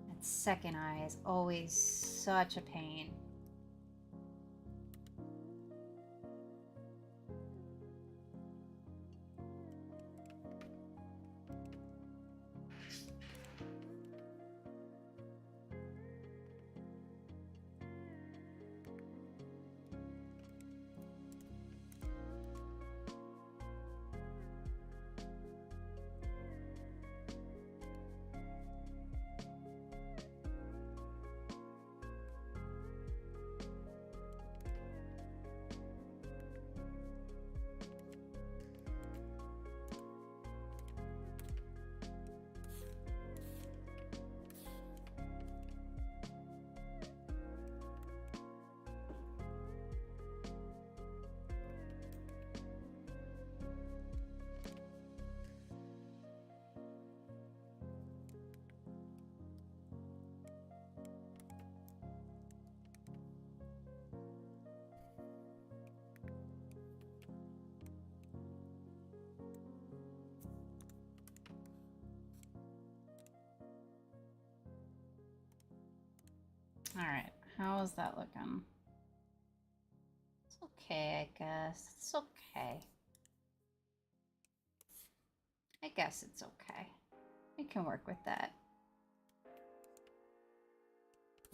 That second eye is always such a pain. Alright, how is that looking? It's okay, I guess. It's okay. I guess it's okay. We can work with that.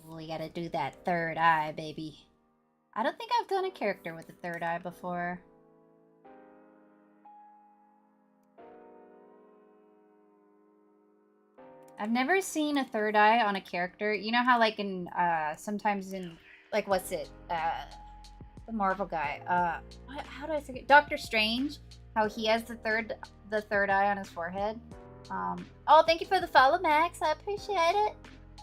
We gotta do that third eye, baby. I don't think I've done a character with a third eye before. I've never seen a third eye on a character. You know how like in sometimes in like what's it? The Marvel guy. How do I forget? Doctor Strange. How he has the third eye on his forehead. Oh, thank you for the follow, Max. I appreciate it.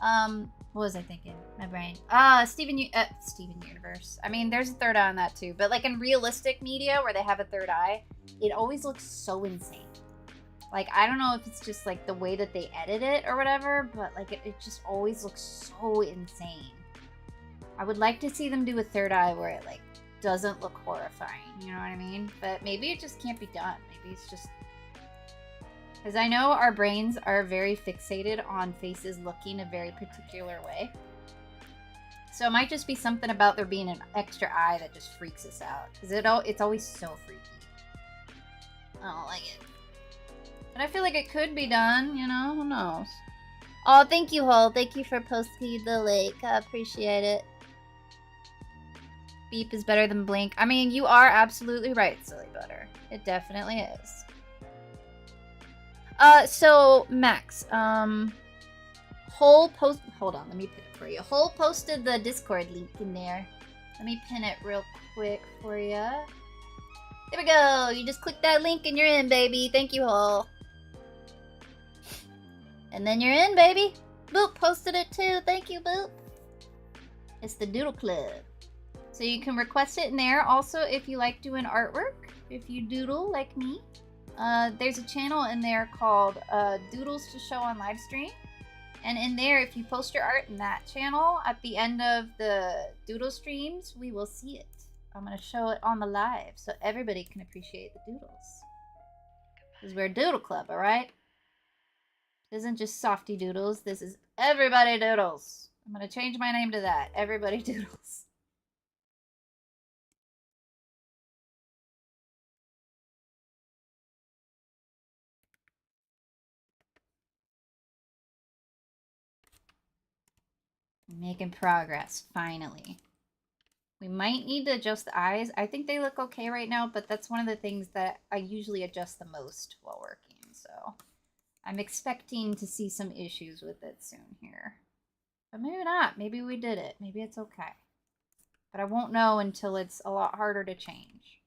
What was I thinking? My brain. Steven Universe. I mean, there's a third eye on that too. But like in realistic media where they have a third eye, it always looks so insane. Like, I don't know if it's just like the way that they edit it or whatever, but like it just always looks so insane. I would like to see them do a third eye where it like doesn't look horrifying, you know what I mean? But maybe it just can't be done. Maybe it's just... Because I know our brains are very fixated on faces looking a very particular way. So it might just be something about there being an extra eye that just freaks us out. Because it's always so freaky. I don't like it. But I feel like it could be done, you know? Who knows? Oh, thank you, Hole. Thank you for posting the link. I appreciate it. Beep is better than blink. I mean, you are absolutely right, Silly Butter. It definitely is. So, Max, Hole post... Hold on, let me pin it for you. Hole posted the Discord link in there. Let me pin it real quick for you. There we go. You just click that link and you're in, baby. Thank you, Hole. And then you're in, baby. Boop posted it too. Thank you, Boop. It's the Doodle Club. So you can request it in there. Also, if you like doing artwork, if you doodle like me, there's a channel in there called Doodles to Show on Livestream. And in there, if you post your art in that channel, at the end of the doodle streams, we will see it. I'm going to show it on the live so everybody can appreciate the doodles. Because we're a doodle club, alright? This isn't just Softy Doodles. This is Everybody Doodles. I'm going to change my name to that. Everybody Doodles. Making progress, finally. We might need to adjust the eyes. I think they look okay right now, but that's one of the things that I usually adjust the most while working, so I'm expecting to see some issues with it soon here. But maybe not. Maybe we did it. Maybe it's okay. But I won't know until it's a lot harder to change.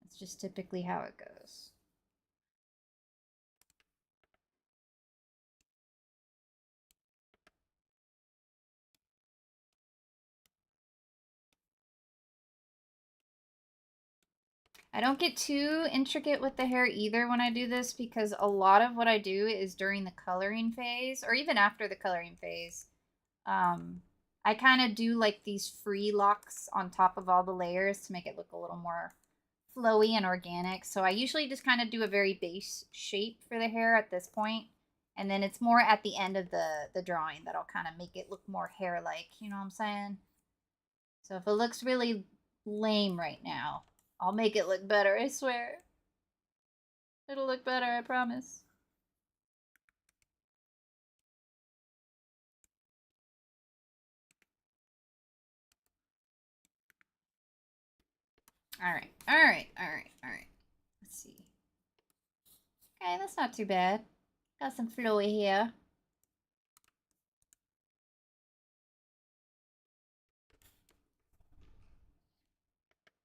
That's just typically how it goes. I don't get too intricate with the hair either when I do this because a lot of what I do is during the coloring phase or even after the coloring phase. I kind of do like these free locks on top of all the layers to make it look a little more flowy and organic. So I usually just kind of do a very base shape for the hair at this point. And then it's more at the end of the drawing that I'll kind of make it look more hair-like. You know what I'm saying? So if it looks really lame right now, I'll make it look better, I swear. It'll look better, I promise. Alright. Let's see. Okay, that's not too bad. Got some flowy here.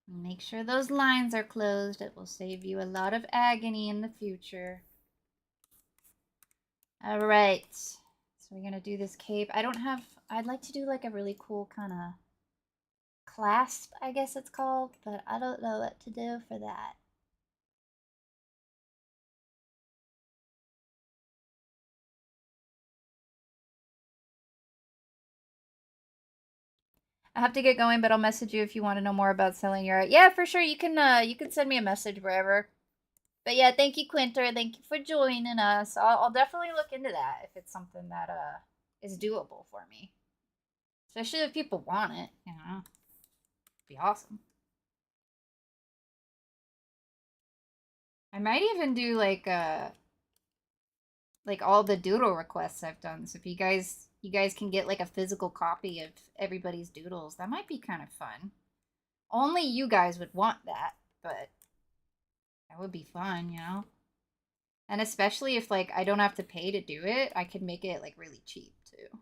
Make sure those lines are closed. It will save you a lot of agony in the future. Alright. So we're gonna do this cape. I'd like to do like a really cool kind of clasp, I guess it's called, but I don't know what to do for that. I have to get going, but I'll message you if you want to know more about selling your art. Yeah, for sure. You can send me a message wherever. But yeah, thank you, Quinter. Thank you for joining us. I'll definitely look into that if it's something that is doable for me. Especially if people want it, you know. It'd be awesome. I might even do like all the doodle requests I've done. So if you guys can get like a physical copy of everybody's doodles, that might be kind of fun. Only you guys would want that, but that would be fun, you know? And especially if, like, I don't have to pay to do it, I can make it, like, really cheap, too.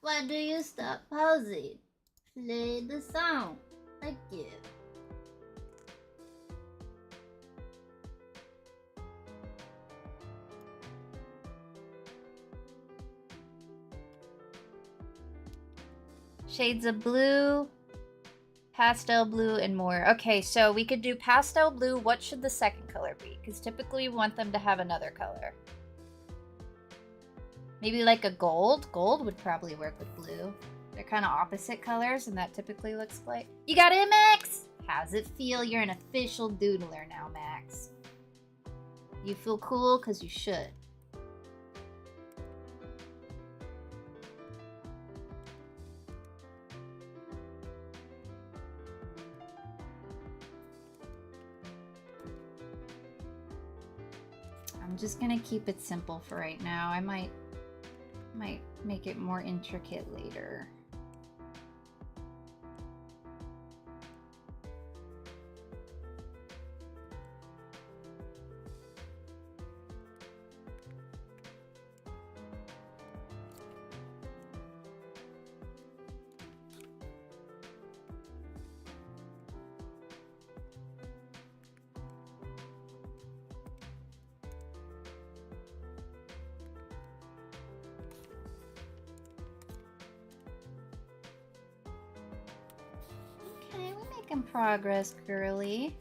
Why do you stop pausing? Play the song. Thank you. Shades of blue, pastel blue, and more. Okay, so we could do pastel blue. What should the second color be? Because typically we want them to have another color. Maybe like a gold? Gold would probably work with blue. They're kind of opposite colors, and that typically looks like... You got it, Max? How's it feel? You're an official doodler now, Max. You feel cool? Because you should. I'm just gonna keep it simple for right now. I might make it more intricate later. Progress, girly.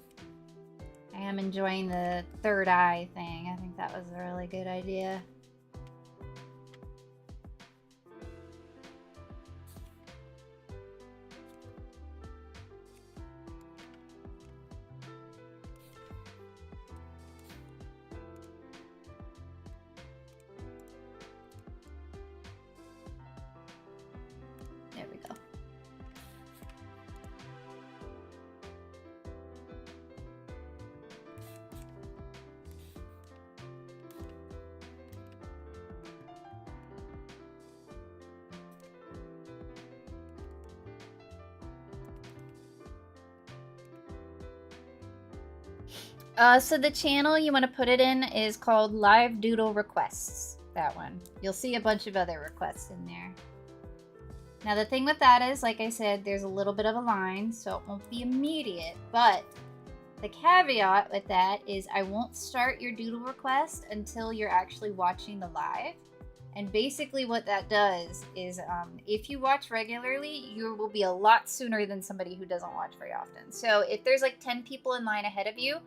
I am enjoying the third eye thing. I think that was a really good idea. There we go. So the channel you want to put it in is called Live Doodle Requests. That one. You'll see a bunch of other requests in there. Now the thing with that is, like I said, there's a little bit of a line, so it won't be immediate. But the caveat with that is I won't start your doodle request until you're actually watching the live. And basically what that does is if you watch regularly, you will be a lot sooner than somebody who doesn't watch very often. So if there's like 10 people in line ahead of you,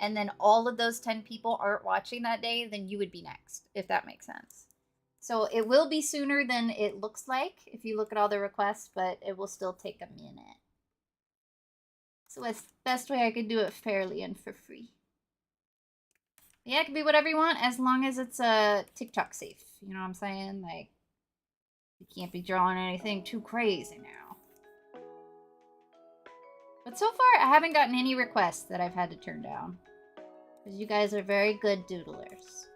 and then all of those 10 people aren't watching that day, then you would be next, if that makes sense. So it will be sooner than it looks like if you look at all the requests, but it will still take a minute. So it's the best way I could do it fairly and for free. Yeah, it can be whatever you want as long as it's TikTok safe. You know what I'm saying? Like, you can't be drawing anything too crazy now. But so far, I haven't gotten any requests that I've had to turn down. Because you guys are very good doodlers.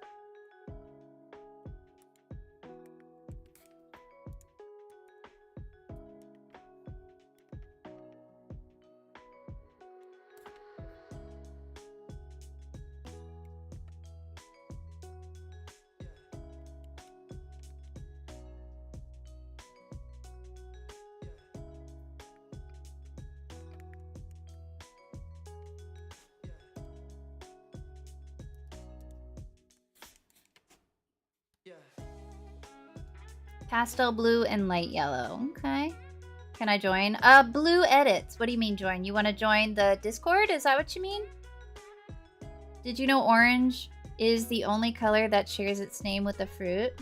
Pastel blue and light yellow. Okay. Can I join? Blue edits. What do you mean join? You want to join the Discord? Is that what you mean? Did you know orange is the only color that shares its name with a fruit?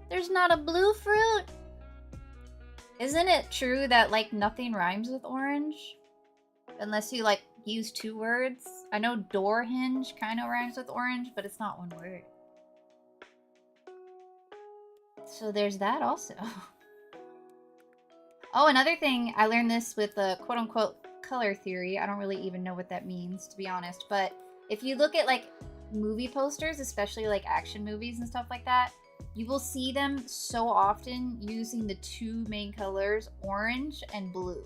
There's not a blue fruit? Isn't it true that, like, nothing rhymes with orange? Unless you, like, use two words. I know door hinge kind of rhymes with orange, but it's not one word. So there's that also. Oh, another thing, I learned this with the quote-unquote color theory. I don't really even know what that means, to be honest. But if you look at, like, movie posters, especially, like, action movies and stuff like that, you will see them so often using the two main colors, orange and blue.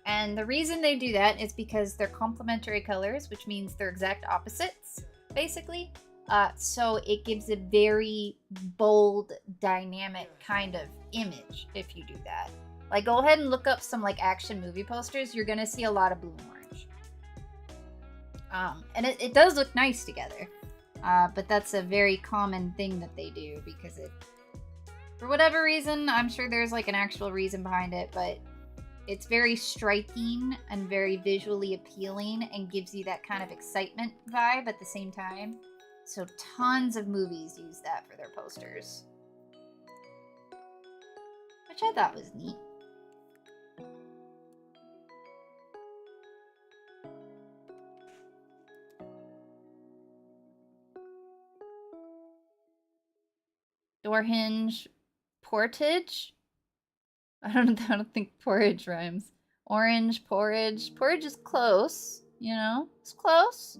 And the reason they do that is because they're complementary colors, which means they're exact opposites, basically. So it gives a very bold, dynamic kind of image if you do that. Like, go ahead and look up some, like, action movie posters. You're going to see a lot of blue and orange. And it does look nice together. But that's a very common thing that they do because it, for whatever reason, I'm sure there's, like, an actual reason behind it, but it's very striking and very visually appealing and gives you that kind of excitement vibe at the same time. So tons of movies use that for their posters, which I thought was neat. Door hinge, portage. I don't think porridge rhymes. Orange, porridge. Porridge is close, you know? It's close.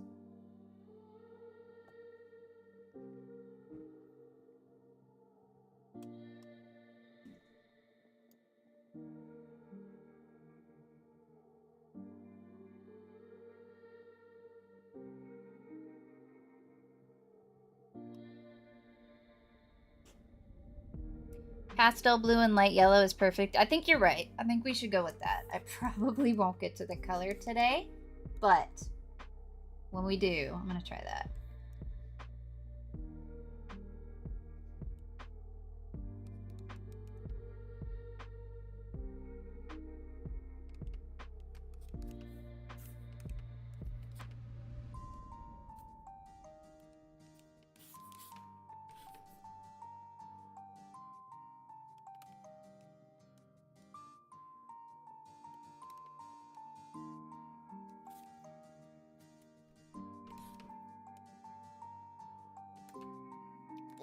Pastel blue and light yellow is perfect. I think you're right. I think we should go with that. I probably won't get to the color today, but when we do, I'm going to try that.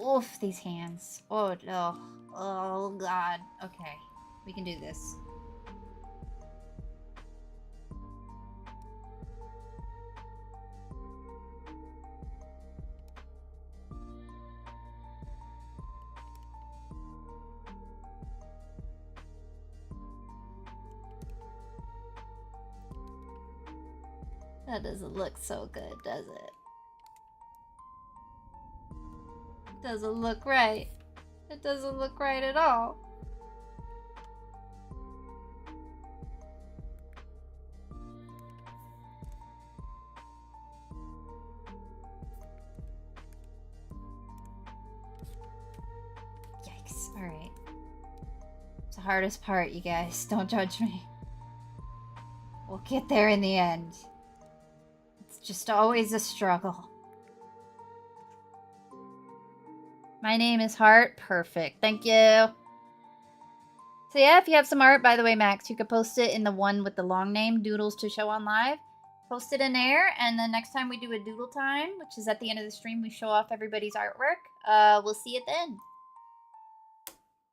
Oof, these hands. Oh, no. Oh, God. Okay. We can do this. That doesn't look so good, does it? Doesn't look right. It doesn't look right at all. Yikes. Alright. It's the hardest part, you guys. Don't judge me. We'll get there in the end. It's just always a struggle. My name is Heart. Perfect. Thank you. So yeah, if you have some art, by the way, Max, you could post it in the one with the long name, Doodles to Show on Live. Post it in there, and then next time we do a doodle time, which is at the end of the stream, we show off everybody's artwork. We'll see it then.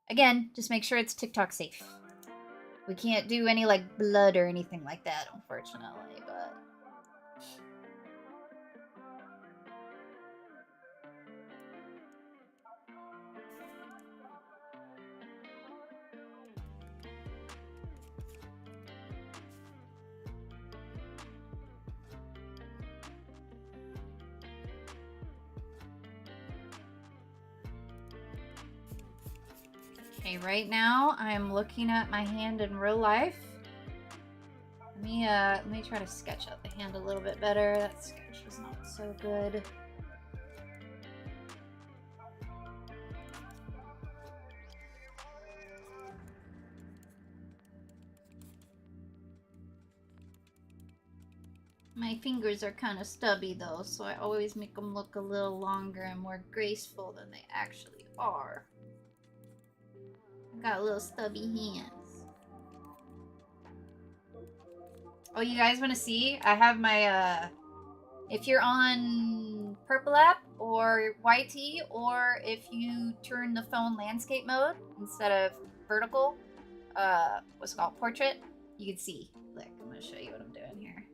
Again, just make sure it's TikTok safe. We can't do any, like, blood or anything like that, unfortunately, but... Okay, right now I'm looking at my hand in real life. Let me try to sketch out the hand a little bit better. That sketch is not so good. My fingers are kind of stubby though, so I always make them look a little longer and more graceful than they actually are. I've got little stubby hands. Oh, you guys want to see? I have my, if you're on Purple app or YT, or if you turn the phone landscape mode instead of vertical, what's it called, portrait, you can see. Look, I'm gonna show you what I'm doing here.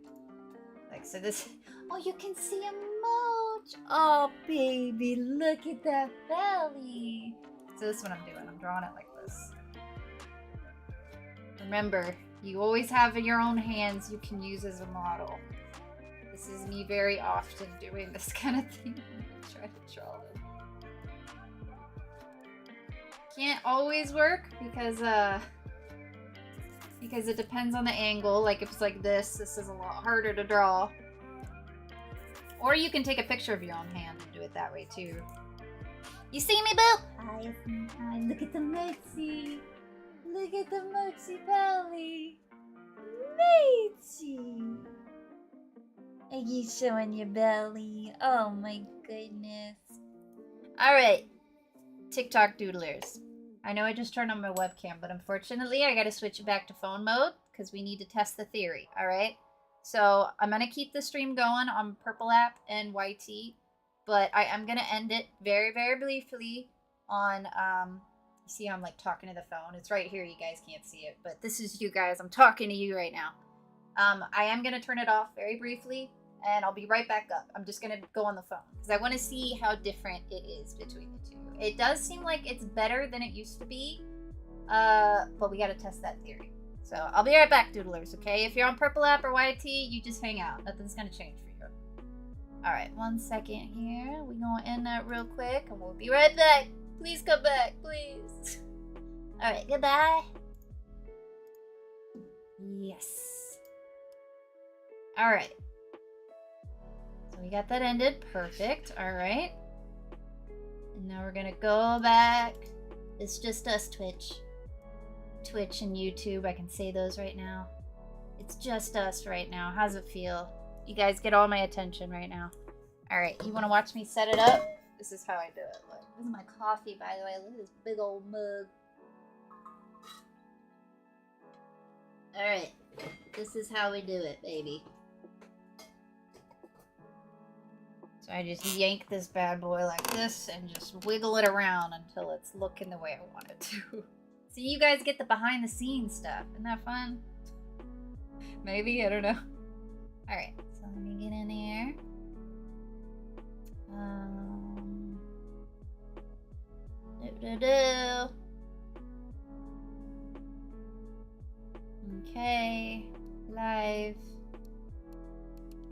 Like, so this, oh, you can see a mooch. Oh, baby, look at that belly. So this is what I'm doing. I'm drawing it like this. Remember, you always have in your own hands you can use as a model. This is me very often doing this kind of thing. Try to draw it. Can't always work because it depends on the angle. Like if it's like this is a lot harder to draw. Or you can take a picture of your own hand and do it that way too. You see me, Boop? Hi, look at the mochi. Look at the mochi belly. Mochi. Are you showing your belly? Oh my goodness. Alright. TikTok doodlers. I know I just turned on my webcam, but unfortunately I gotta switch it back to phone mode because we need to test the theory, alright? So I'm gonna keep the stream going on Purple App and YT, but I am gonna end it very, very briefly on, you see how I'm like talking to the phone? It's right here, you guys can't see it, but this is you guys, I'm talking to you right now. I am gonna turn it off very briefly, and I'll be right back up. I'm just gonna go on the phone, because I want to see how different it is between the two. It does seem like it's better than it used to be, but we gotta test that theory. So I'll be right back, doodlers, okay? If you're on Purple App or YT, you just hang out. Nothing's gonna change for you. Alright, 1 second here. We're gonna end that real quick, and we'll be right back. Please come back, please. Alright, goodbye. Yes. Alright. So we got that ended. Perfect. Alright. And now we're gonna go back. It's just us, Twitch. Twitch and YouTube. I can say those right now. It's just us right now. How's it feel? You guys get all my attention right now. Alright, you wanna watch me set it up? This is how I do it. Look, this is my coffee, by the way. Look at this big old mug. Alright. This is how we do it, baby. So I just yank this bad boy like this and just wiggle it around until it's looking the way I want it to. So you guys get the behind the scenes stuff. Isn't that fun? Maybe, I don't know. Alright, so let me get in here. Okay, live.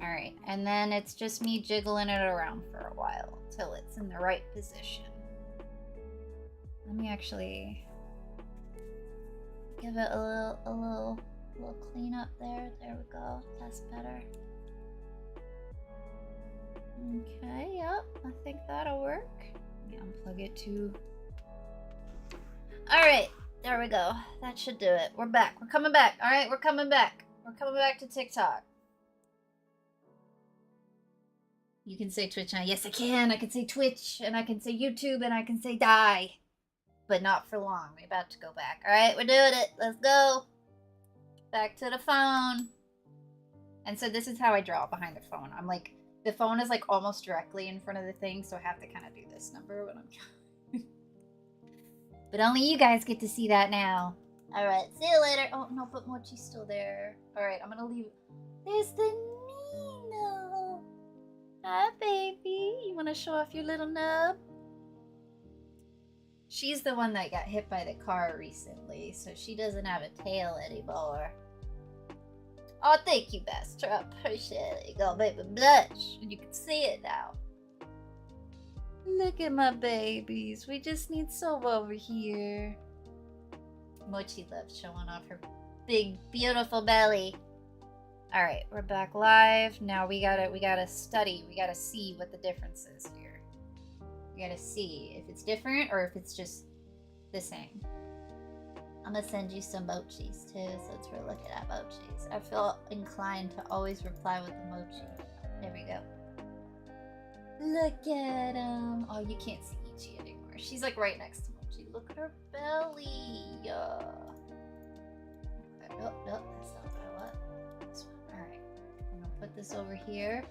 Alright, and then it's just me jiggling it around for a while till it's in the right position. Let me actually give it a little clean up there. There we go. That's better. Okay, yep, I think that'll work. Let me unplug it too. Alright, there we go. That should do it. We're back. We're coming back. Alright, we're coming back. We're coming back to TikTok. You can say Twitch now. Yes, I can. I can say Twitch, and I can say YouTube, and I can say die. But not for long. We're about to go back. Alright, we're doing it. Let's go. Back to the phone. And so this is how I draw behind the phone. I'm like, the phone is like almost directly in front of the thing, so I have to kind of do this number when I'm drawing. But only you guys get to see that now. Alright, see you later. Oh, no, but Mochi's still there. Alright, I'm gonna leave. There's the Nino. Hi, baby. You want to show off your little nub? She's the one that got hit by the car recently, so she doesn't have a tail anymore. Oh, thank you, Bester. I appreciate it. You go, baby, blush. And you can see it now. Look at my babies. We just need soap over here. Mochi loves showing off her big, beautiful belly. Alright, we're back live. Now we gotta study. We gotta see what the difference is here. We gotta see if it's different or if it's just the same. I'm gonna send you some mochis too, since we're looking at mochis. I feel inclined to always reply with a mochi. There we go. Look at him. Oh, you can't see Ichi anymore. She's like right next to Mochi. Look at her belly. Oh, no, that's not what I want. This one. Alright. I'm gonna put this over here.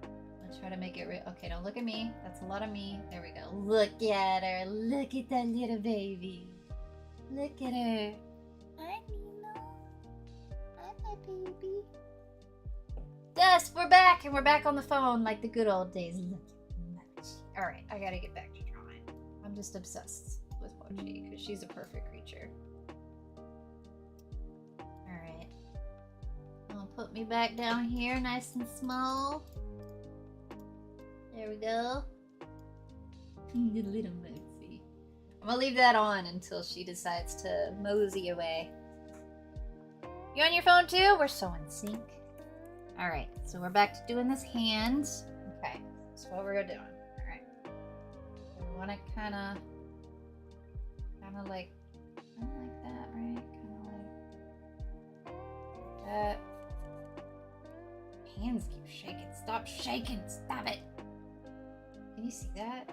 I'm gonna try to make it okay, don't look at me. That's a lot of me. There we go. Look at her. Look at that little baby. Look at her. Hi, Nina. Hi, my baby. Yes, we're back, and we're back on the phone like the good old days. Look at Mochi. Alright, I gotta get back to drawing. I'm just obsessed with Mochi, because she's a perfect creature. Alright. I'll put me back down here, nice and small. There we go. The little Mochi. I'm gonna leave that on until she decides to mosey away. You on your phone too? We're so in sync. Alright, so we're back to doing this hand. Okay, that's what we're doing. Alright. So we want to kind of like that, right? Kind of like that. Hands keep shaking. Stop shaking. Stop it. Can you see that?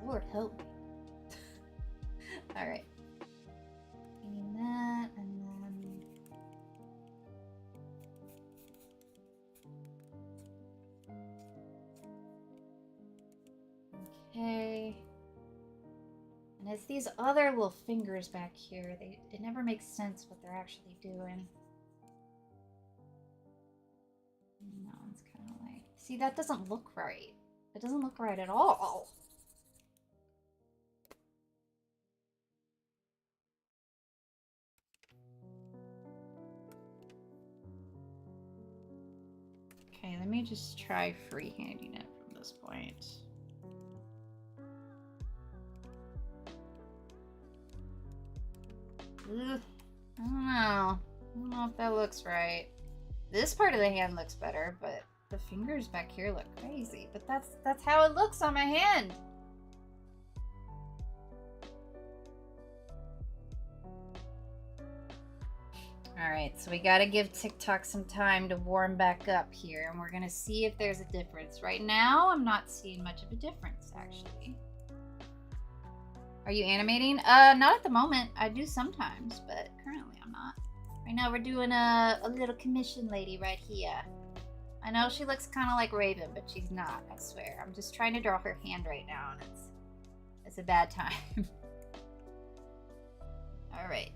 Lord help me. Alright. Clean that, and then... Okay. And it's these other little fingers back here. It never makes sense what they're actually doing. And that one's kind of like... See, that doesn't look right. It doesn't look right at all. Okay, let me just try freehanding it from this point. Ugh, I don't know if that looks right. This part of the hand looks better, but the fingers back here look crazy. But that's how it looks on my hand. Alright, so we gotta give TikTok some time to warm back up here, and we're gonna see if there's a difference. Right now, I'm not seeing much of a difference, actually. Are you animating? Not at the moment. I do sometimes, but currently I'm not. Right now we're doing a little commission lady right here. I know she looks kind of like Raven, but she's not, I swear. I'm just trying to draw her hand right now, and it's a bad time. Alright.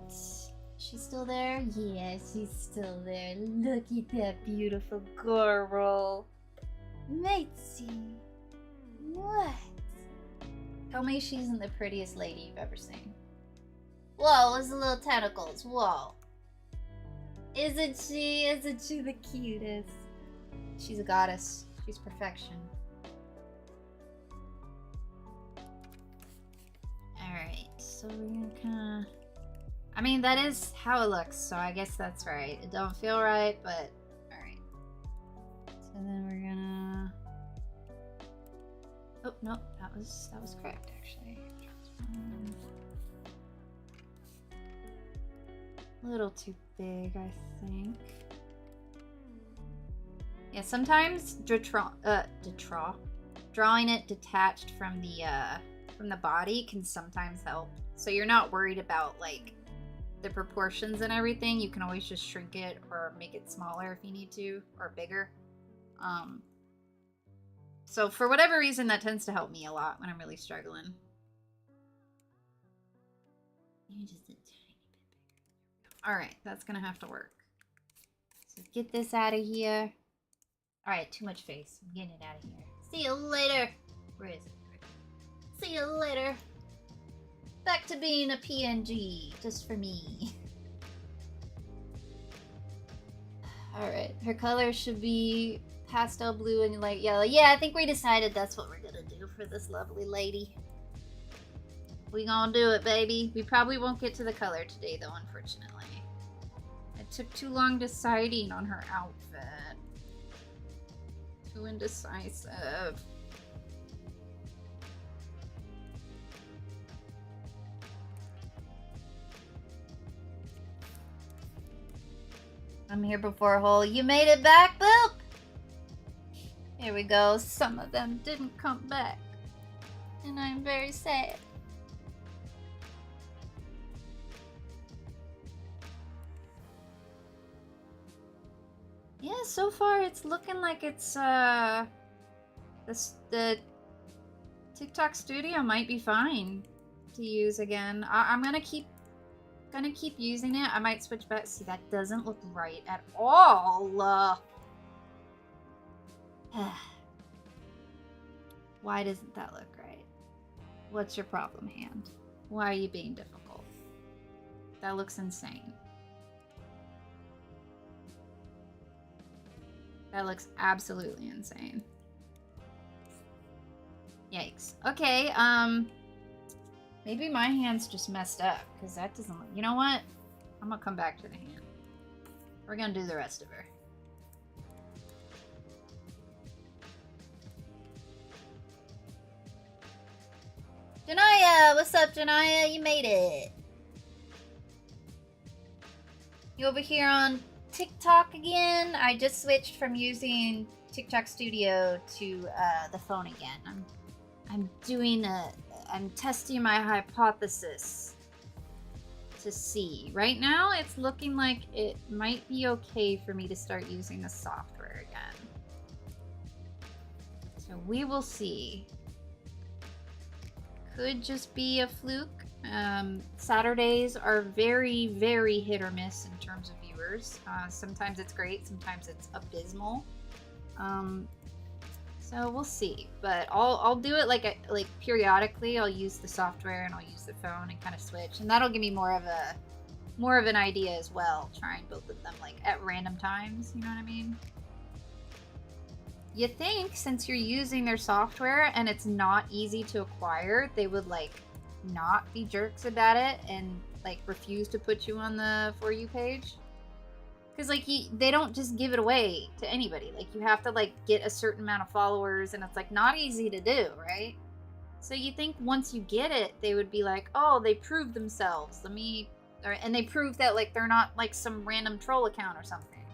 She's still there? Yeah, she's still there. Look at that beautiful girl. Matey. What? Tell me she isn't the prettiest lady you've ever seen. Whoa, those little tentacles. Whoa. Isn't she? Isn't she the cutest? She's a goddess. She's perfection. Alright, so we're gonna kinda... I mean, that is how it looks, so I guess that's right. It don't feel right, but alright. So then we're gonna... Oh, no, that was correct, actually. A little too big, I think. Yeah, sometimes drawing it detached from the body can sometimes help. So you're not worried about like the proportions and everything. You can always just shrink it or make it smaller if you need to, or bigger. So for whatever reason, that tends to help me a lot when I'm really struggling. Just a tiny bit bigger. All right, that's gonna have to work. So get this out of here. All right, too much face. I'm getting it out of here. See you later. Where is it? See you later. Back to being a PNG, just for me. Alright, her color should be pastel blue and light yellow. Yeah, I think we decided that's what we're gonna do for this lovely lady. We gonna do it, baby. We probably won't get to the color today, though, unfortunately. It took too long deciding on her outfit. Too indecisive. I'm here before a hole. You made it back, Boop? Here we go. Some of them didn't come back. And I'm very sad. Yeah, so far it's looking like it's, the TikTok studio might be fine. to use again. I'm gonna keep using it. I might switch back. See, that doesn't look right at all. Why doesn't that look right? What's your problem, hand? Why are you being difficult? That looks insane. That looks absolutely insane. Yikes. Okay, maybe my hand's just messed up, because that doesn't look... You know what? I'm gonna come back to the hand. We're gonna do the rest of her. Janaya! What's up, Janaya? You made it. You over here on TikTok again? I just switched from using TikTok Studio to the phone again. I'm testing my hypothesis to see. Right now, it's looking like it might be okay for me to start using the software again. So we will see. Could just be a fluke. Saturdays are very, very hit or miss in terms of viewers. Sometimes it's great, sometimes it's abysmal. So we'll see. But I'll do it like periodically. I'll use the software and I'll use the phone and kind of switch, and that'll give me more of an idea as well. Try and build with them like at random times. You know what I mean? You think since you're using their software and it's not easy to acquire, they would like not be jerks about it and like refuse to put you on the For You page? Because like they don't just give it away to anybody. Like you have to like get a certain amount of followers, and it's like not easy to do, right? So you think once you get it, they would be like, oh, they proved themselves. And they proved that like they're not like some random troll account or something.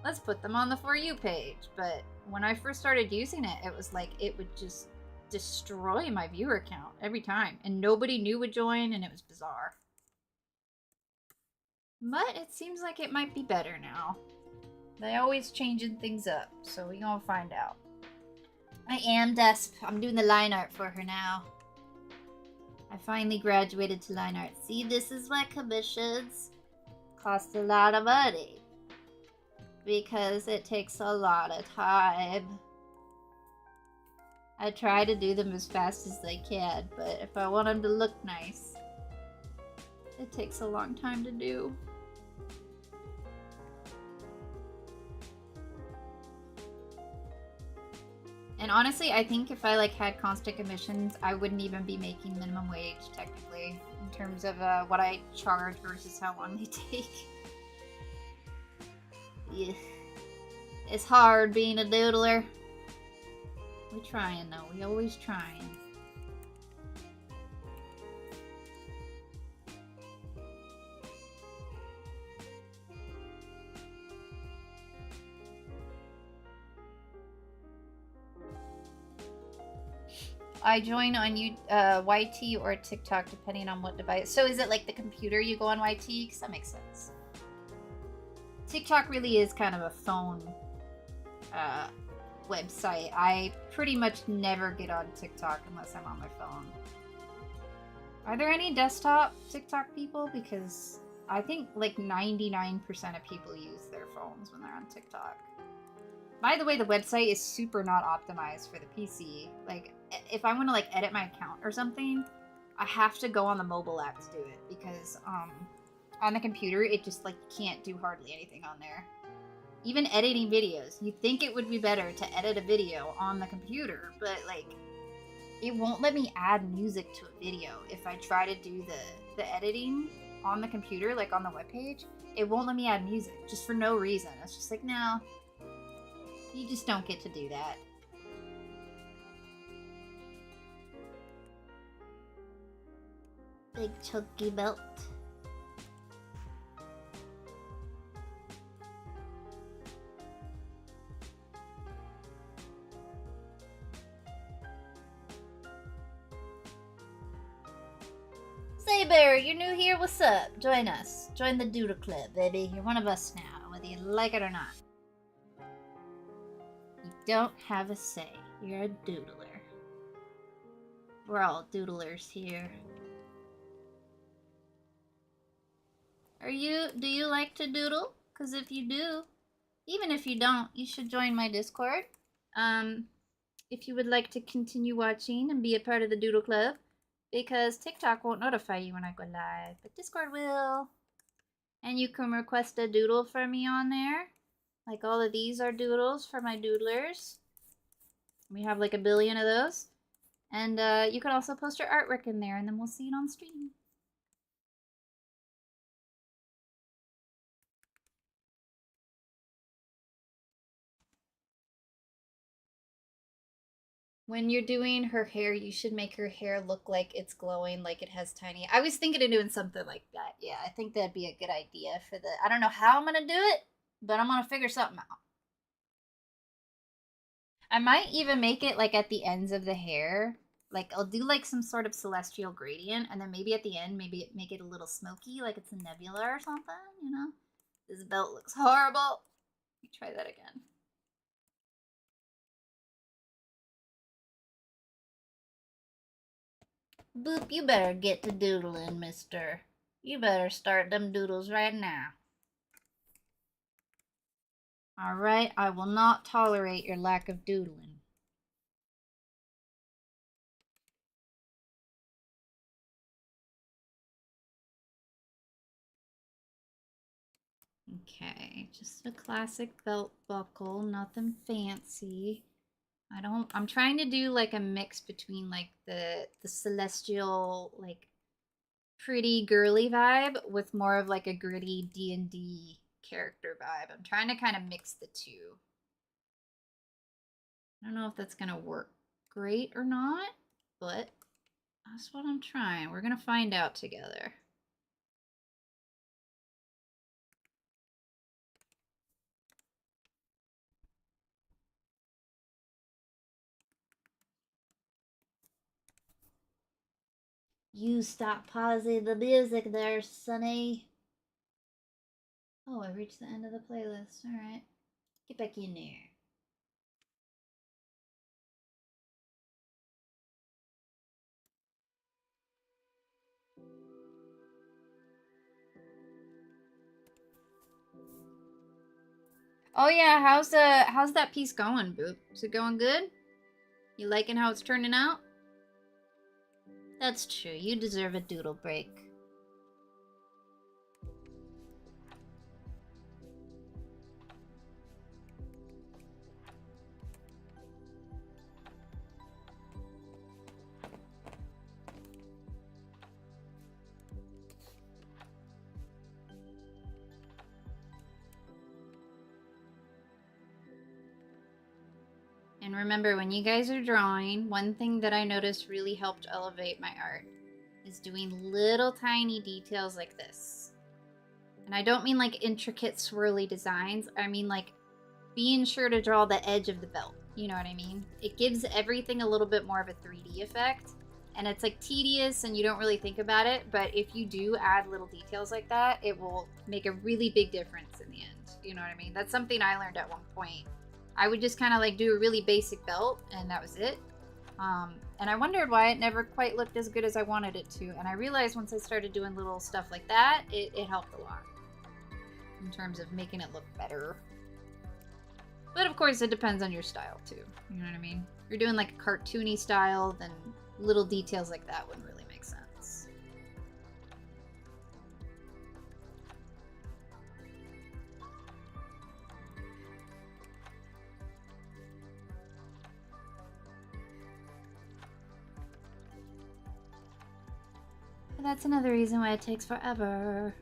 Let's put them on the For You page. But when I first started using it, it was like it would just destroy my viewer count every time, and nobody new would join, and it was bizarre. But it seems like it might be better now. They're always changing things up, so we gonna find out. I am Desp. I'm doing the line art for her now. I finally graduated to line art. See, this is why commissions cost a lot of money. Because it takes a lot of time. I try to do them as fast as I can, but if I want them to look nice, it takes a long time to do. And honestly, I think if I like had constant commissions, I wouldn't even be making minimum wage technically in terms of what I charge versus how long they take. Yeah. It's hard being a doodler. We're trying though, we always trying. I join on YT or TikTok depending on what device. So is it like the computer you go on YT? Because that makes sense. TikTok really is kind of a phone website. I pretty much never get on TikTok unless I'm on my phone. Are there any desktop TikTok people? Because I think like 99% of people use their phones when they're on TikTok. By the way, the website is super not optimized for the PC. Like, if I want to like edit my account or something, I have to go on the mobile app to do it because on the computer it just like can't do hardly anything on there. Even editing videos, you'd think it would be better to edit a video on the computer, but like it won't let me add music to a video. If I try to do the editing on the computer, like on the webpage, it won't let me add music just for no reason. It's just like, no, you just don't get to do that. Big chunky belt. Saber, you're new here? What's up? Join us. Join the Doodle Club, baby. You're one of us now, whether you like it or not. You don't have a say. You're a doodler. We're all doodlers here. Do you like to doodle? Because if you do, even if you don't, you should join my Discord. If you would like to continue watching and be a part of the Doodle Club, because TikTok won't notify you when I go live, but Discord will. And you can request a doodle for me on there. Like all of these are doodles for my doodlers. We have like a billion of those. And you can also post your artwork in there, and then we'll see it on stream. When you're doing her hair, you should make her hair look like it's glowing, like it has tiny. I was thinking of doing something like that. Yeah, I think that'd be a good idea for the. I don't know how I'm gonna do it, but I'm gonna figure something out. I might even make it like at the ends of the hair. Like I'll do like some sort of celestial gradient, and then maybe at the end, maybe make it a little smoky, like it's a nebula or something. You know, this belt looks horrible. Let me try that again. Boop, you better get to doodling, mister. You better start them doodles right now. Alright, I will not tolerate your lack of doodling. Okay, just a classic belt buckle, nothing fancy. I'm trying to do like a mix between like the celestial, like pretty girly vibe with more of like a gritty D&D character vibe. I'm trying to kind of mix the two. I don't know if that's gonna work great or not, but that's what I'm trying. We're gonna find out together. You stop pausing the music there, Sonny. Oh, I reached the end of the playlist. Alright. Get back in there. Oh yeah, how's that piece going, Boop? Is it going good? You liking how it's turning out? That's true. You deserve a doodle break. And remember, when you guys are drawing, one thing that I noticed really helped elevate my art is doing little tiny details like this. And I don't mean like intricate swirly designs. I mean like being sure to draw the edge of the belt. You know what I mean? It gives everything a little bit more of a 3D effect. And it's like tedious and you don't really think about it. But if you do add little details like that, it will make a really big difference in the end. You know what I mean? That's something I learned at one point. I would just kind of like do a really basic belt and that was it. And I wondered why it never quite looked as good as I wanted it to. And I realized once I started doing little stuff like that, it helped a lot in terms of making it look better. But of course, it depends on your style too. You know what I mean? If you're doing like a cartoony style, then little details like that wouldn't really make sense. But that's another reason why it takes forever.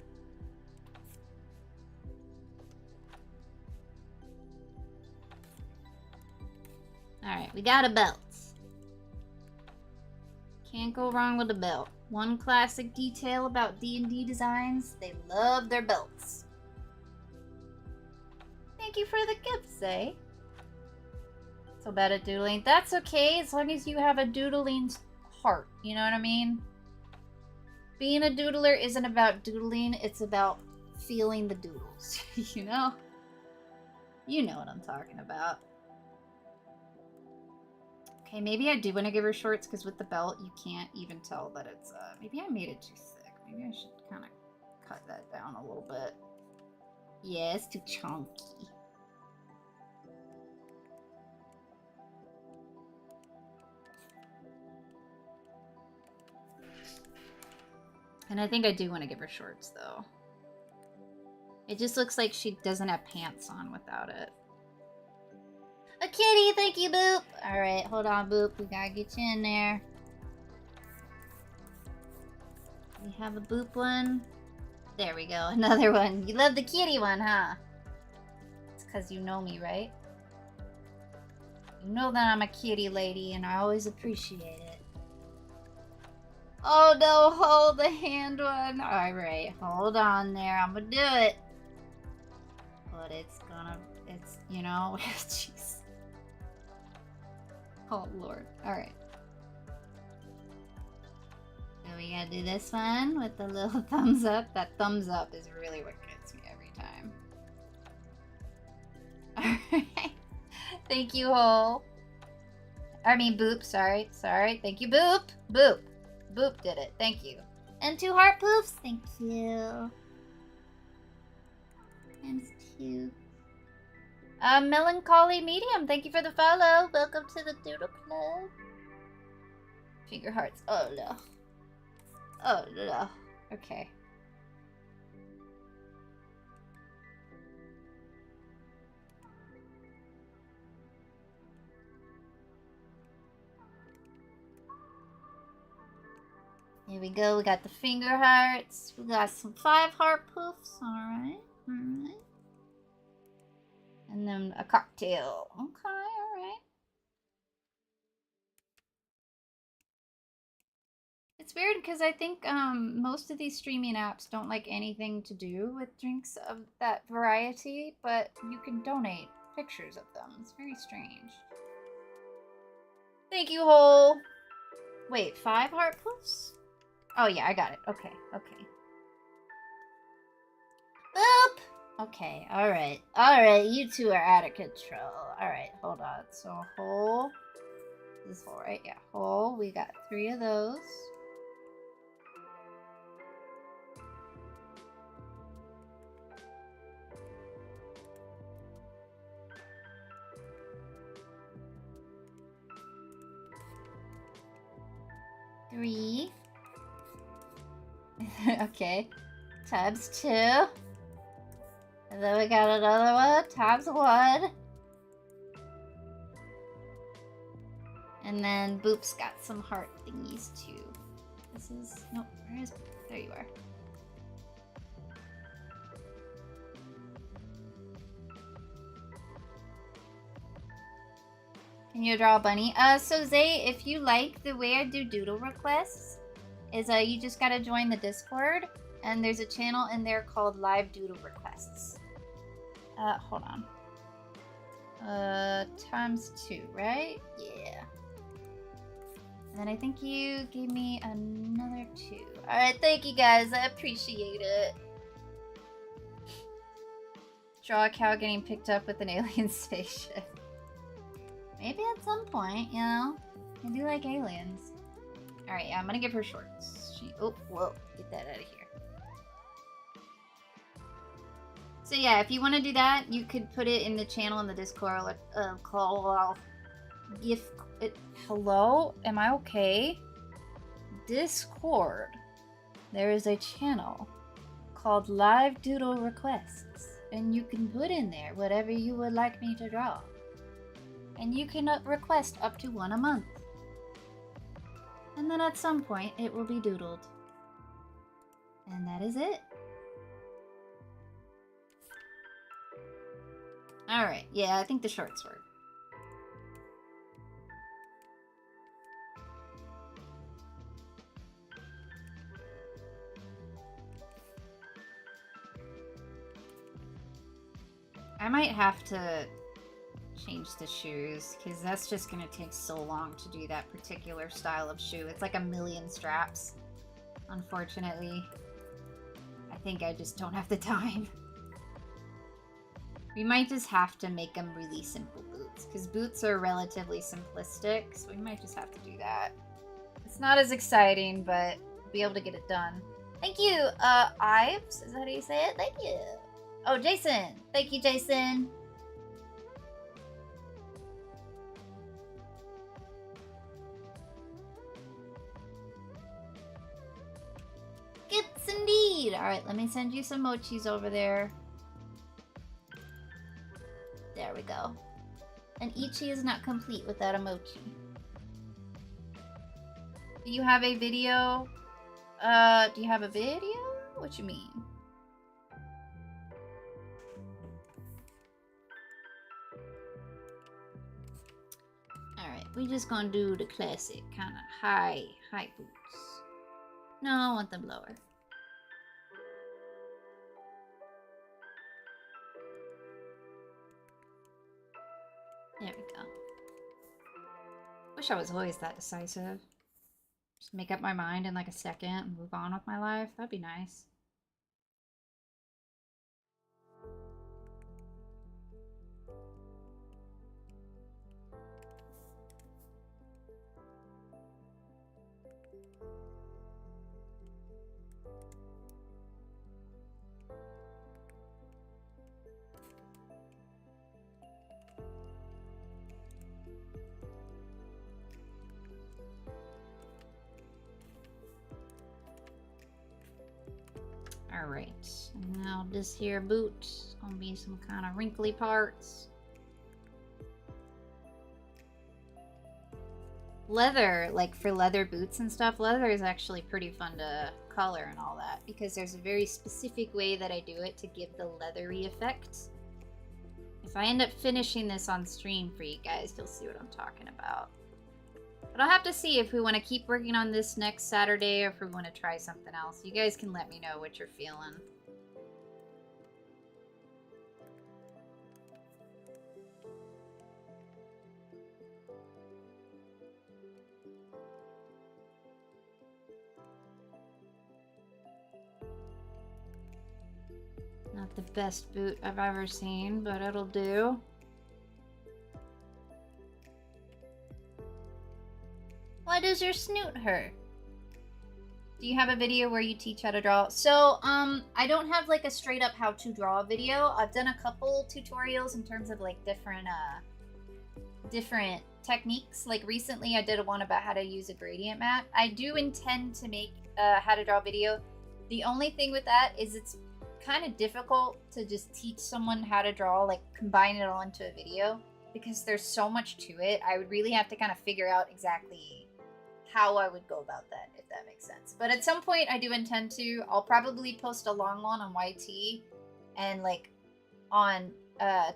Alright, we got a belt. Can't go wrong with a belt. One classic detail about D&D designs, they love their belts. Thank you for the gifts, eh? So bad at doodling. That's okay, as long as you have a doodling heart, you know what I mean? Being a doodler isn't about doodling, it's about feeling the doodles, you know? You know what I'm talking about. Okay, maybe I do want to give her shorts because with the belt you can't even tell that it's maybe I made it too thick. Maybe I should kind of cut that down a little bit. Yeah, it's too chunky. And I think I do want to give her shorts, though. It just looks like she doesn't have pants on without it. A kitty! Thank you, Boop! Alright, hold on, Boop. We gotta get you in there. We have a Boop one. There we go. Another one. You love the kitty one, huh? It's because you know me, right? You know that I'm a kitty lady, and I always appreciate it. Oh, no. Hold the hand one. Alright, hold on there. I'm gonna do it. But it's, you know, jeez. Oh, Lord. Alright. So we gotta do this one with the little thumbs up. That thumbs up is really what gets me every time. Alright. Thank you, Hole. I mean, Boop. Sorry. Thank you, Boop. Boop. Boop did it. Thank you. And 2 heart poofs. Thank you. And 2. Melancholy Medium. Thank you for the follow. Welcome to the Doodle Club. Finger hearts. Oh, no. Oh, no. Okay. Here we go. We got the finger hearts. We got some 5 heart poofs. Alright. Alright. And then a cocktail. Okay, alright. It's weird because I think most of these streaming apps don't like anything to do with drinks of that variety, but you can donate pictures of them. It's very strange. Thank you, Hole. Wait, 5 heart poofs? Oh yeah, I got it. Okay. Boop! Okay, alright, you two are out of control. Alright, hold on. So, Hole. This is Hole, right? Yeah, Hole. We got 3 of those. Three. Okay. Times 2. And then we got another one. Times 1. And then Boop's got some heart thingies too. This is... Nope. Where is... There you are. Can you draw a bunny? So Zay, if you like the way I do doodle requests, is you just gotta join the Discord, and there's a channel in there called Live Doodle Requests. Hold on. Times 2, right? Yeah. And then I think you gave me another 2. Alright, thank you guys. I appreciate it. Draw a cow getting picked up with an alien spaceship. Maybe at some point, you know? I do like aliens. Alright, yeah, I'm gonna give her shorts. Oh, whoa. Get that out of here. So yeah, if you want to do that, you could put it in the channel in the Discord. Call gift. Hello? Am I okay? Discord. There is a channel called Live Doodle Requests. And you can put in there whatever you would like me to draw. And you can request up to 1 a month. And then at some point, it will be doodled. And that is it. Alright, yeah, I think the shorts work. I might have to change the shoes, because that's just going to take so long to do that particular style of shoe. It's like 1,000,000 straps, unfortunately. I think I just don't have the time. We might just have to make them really simple boots, because boots are relatively simplistic, so we might just have to do that. It's not as exciting, but we'll be able to get it done. Thank you, Ives. Is that how you say it? Thank you. Oh, Jason. Thank you, Jason. Gifts indeed. All right, let me send you some mochis over there. There we go. An Ichi is not complete without a mochi. Do you have a video? Do you have a video? What you mean? Alright, we just gonna do the classic kind of high boots. No, I want them lower. There we go. Wish I was always that decisive. Just make up my mind in like a second and move on with my life. That'd be nice. Alright, and now this here boot is gonna be some kind of wrinkly parts. Leather, like for leather boots and stuff, leather is actually pretty fun to color and all that because there's a very specific way that I do it to give the leathery effect. If I end up finishing this on stream for you guys, you'll see what I'm talking about. But I'll have to see if we want to keep working on this next Saturday or if we want to try something else. You guys can let me know what you're feeling. Not the best boot I've ever seen, but it'll do. Why does your snoot hurt? Do you have a video where you teach how to draw? So, I don't have like a straight up how to draw video. I've done a couple tutorials in terms of like different techniques. Like recently I did one about how to use a gradient map. I do intend to make a how to draw video. The only thing with that is it's kind of difficult to just teach someone how to draw, like combine it all into a video because there's so much to it. I would really have to kind of figure out exactly how I would go about that, if that makes sense. But at some point I do intend to. I'll probably post a long one on YT, and like on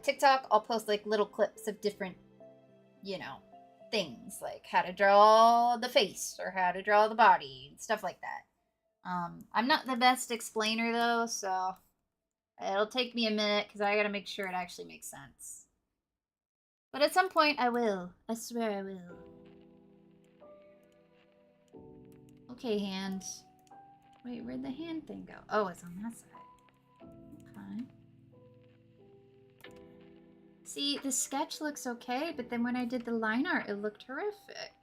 TikTok I'll post like little clips of different, you know, things like how to draw the face or how to draw the body, stuff like that. I'm not the best explainer though, so it'll take me a minute because I gotta make sure it actually makes sense. But at some point I will. I swear I will. Okay, hands. Wait, where'd the hand thing go? Oh, it's on that side. Okay. See, the sketch looks okay, but then when I did the line art, it looked horrific.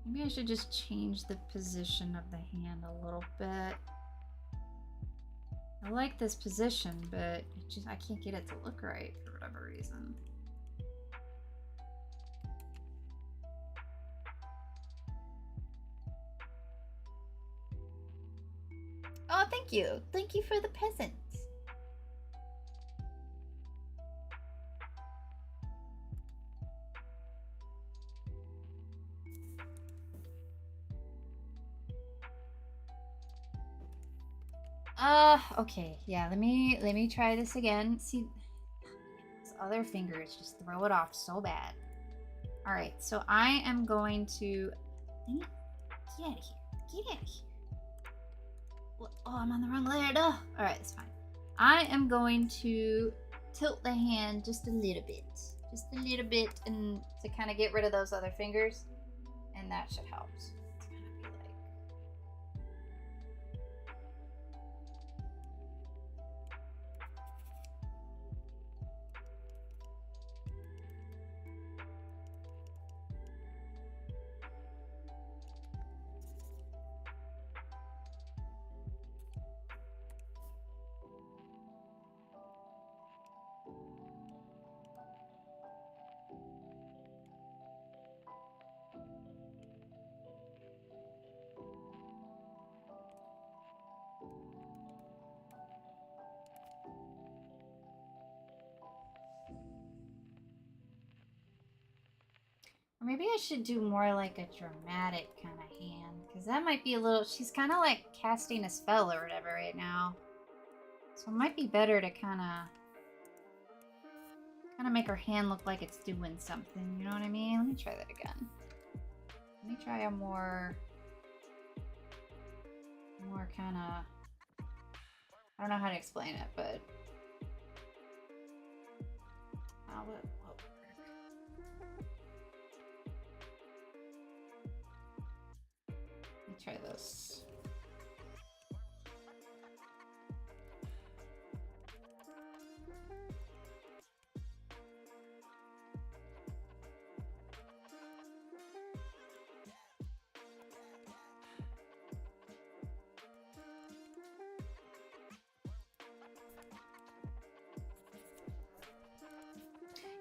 Maybe I should just change the position of the hand a little bit. I like this position, but I can't get it to look right for whatever reason. Oh, thank you. Thank you for the presents. Okay, yeah, let me try this again. See, this other fingers just throw it off so bad. All right, so I am going to get out of here. Get out of here. Oh, I'm on the wrong layer. Oh, all right, it's fine. I am going to tilt the hand just a little bit, and to kind of get rid of those other fingers, and that should help. Or maybe I should do more like a dramatic kind of hand. Because that might be a little... She's kind of like casting a spell or whatever right now. So it might be better to kind of make her hand look like it's doing something. You know what I mean? Let me try that again. Let me try a more kind of... I don't know how to explain it, but... What will work? Let me try this.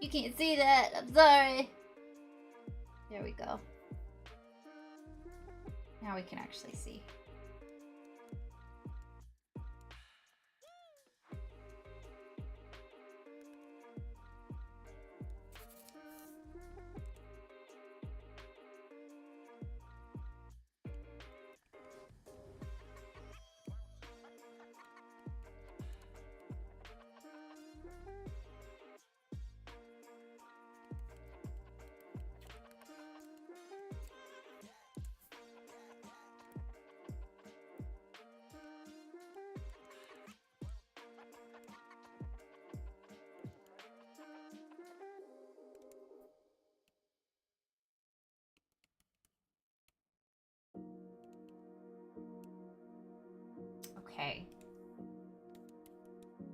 You can't see that. I'm sorry. There we go. Now we can actually see. Okay.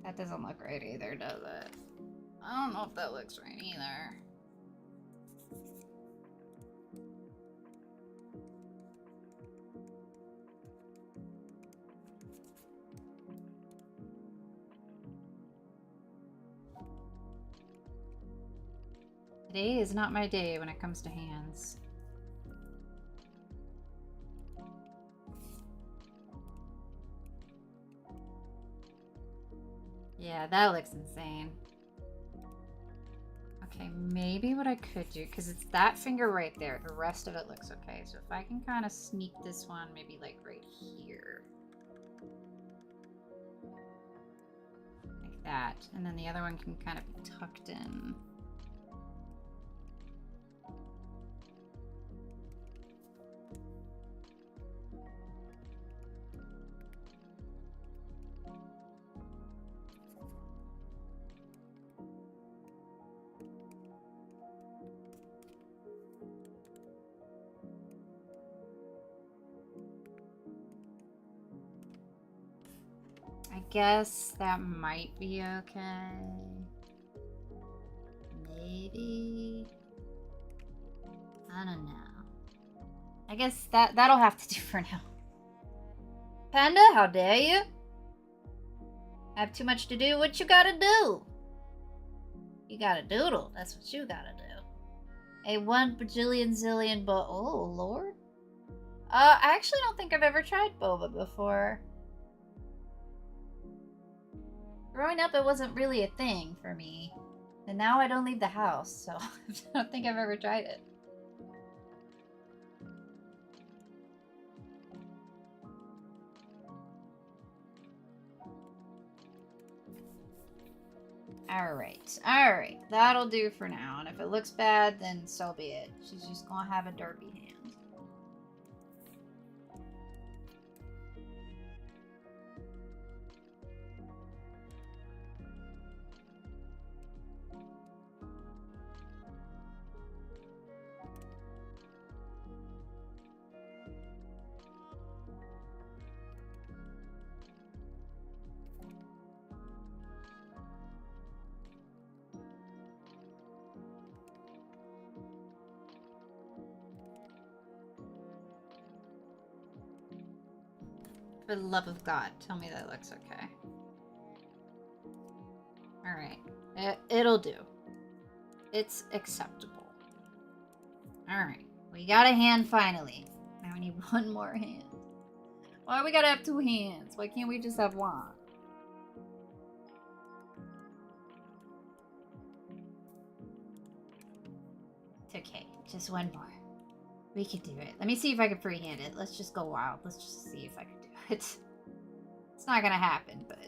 That doesn't look right either, does it? I don't know if that looks right either. Today is not my day when it comes to hands. Yeah, that looks insane. Okay, maybe what I could do, because it's that finger right there. The rest of it looks okay. So if I can kind of sneak this one, maybe like right here. Like that. And then the other one can kind of be tucked in. I guess that might be okay. Maybe. I don't know. I guess that'll have to do for now. Panda, how dare you? Have too much to do? What you gotta do? You gotta doodle. That's what you gotta do. A 1 bajillion zillion oh, Lord. I actually don't think I've ever tried boba before. Growing up, it wasn't really a thing for me. And now I don't leave the house, so I don't think I've ever tried it. Alright. That'll do for now. And if it looks bad, then so be it. She's just gonna have a derpy hand. For the love of God, tell me that looks okay. Alright. It'll do. It's acceptable. Alright. We got a hand finally. Now we need one more hand. Why we gotta have 2 hands? Why can't we just have 1? It's okay. Just one more. We can do it. Let me see if I can freehand it. Let's just go wild. Let's just see if I can do it. It's not gonna happen, but...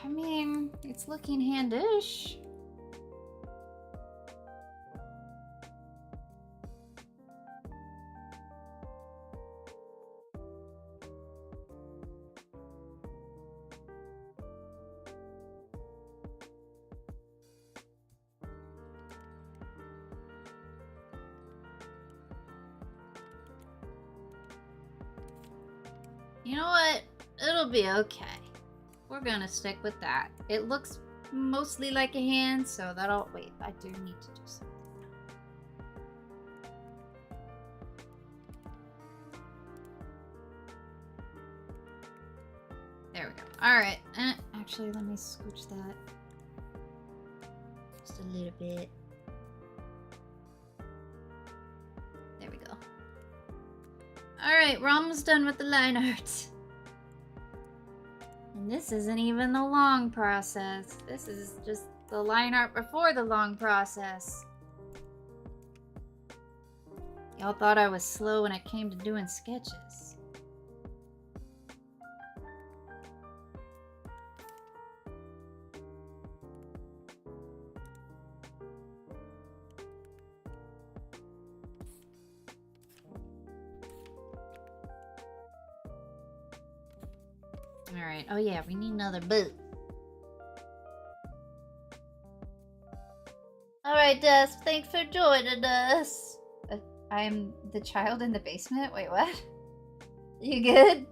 I mean, it's looking handish. You know what? It'll be okay. We're gonna stick with that. It looks mostly like a hand, so that'll... Wait, I do need to do something. There we go. Alright. Actually, let me scooch that. Just a little bit. There we go. Alright, we're almost done with the line art. And this isn't even the long process. This is just the line art before the long process. Y'all thought I was slow when it came to doing sketches. Alright, oh yeah, we need another boot. Alright, Des, thanks for joining us. I am the child in the basement? Wait, what? You good?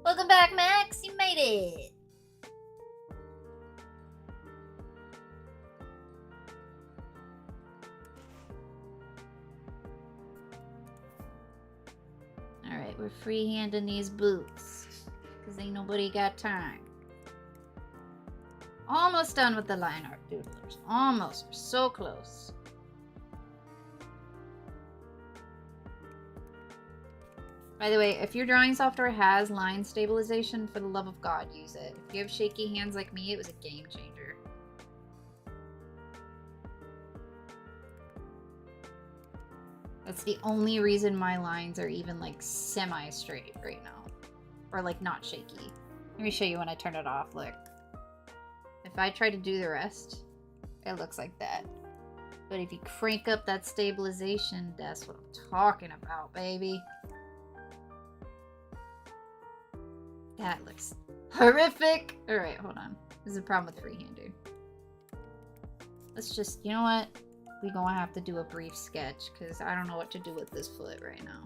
Welcome back, Max, you made it. Alright, we're freehanding these boots. Because ain't nobody got time. Almost done with the line art, doodlers. Almost. We're so close. By the way, if your drawing software has line stabilization, for the love of God, use it. If you have shaky hands like me, it was a game changer. That's the only reason my lines are even like semi-straight right now. Or like not shaky. Let me show you when I turn it off. Look. If I try to do the rest, it looks like that. But if you crank up that stabilization, that's what I'm talking about, baby. That looks horrific. Alright, hold on. This is a problem with freehanding. Let's just, you know what? We're gonna have to do a brief sketch because I don't know what to do with this foot right now.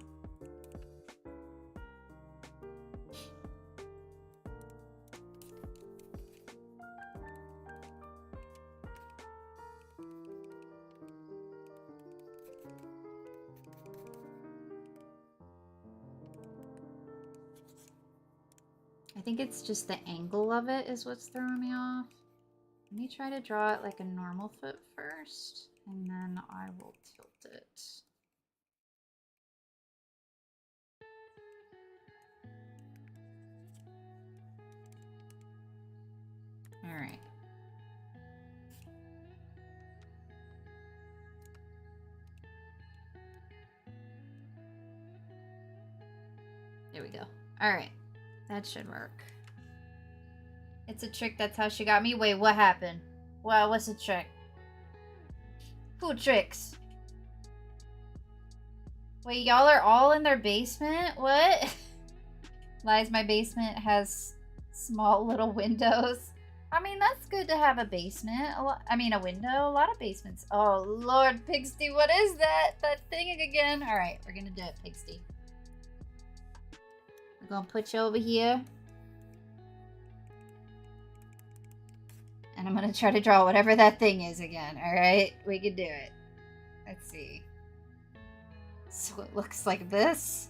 I think it's just the angle of it is what's throwing me off. Let me try to draw it like a normal foot first, and then I will tilt it. All right. There we go. All right. That should work. It's a trick. That's how she got me. Wait, what happened? Wow, what's a trick? Who tricks? Wait, y'all are all in their basement? What? Lies, my basement has small little windows. I mean, that's good to have a basement. A window. A lot of basements. Oh, Lord, Pigsty, what is that? That thing again. All right, we're going to do it, Pigsty. We're going to put you over here. And I'm going to try to draw whatever that thing is again. All right, we can do it. Let's see. So it looks like this.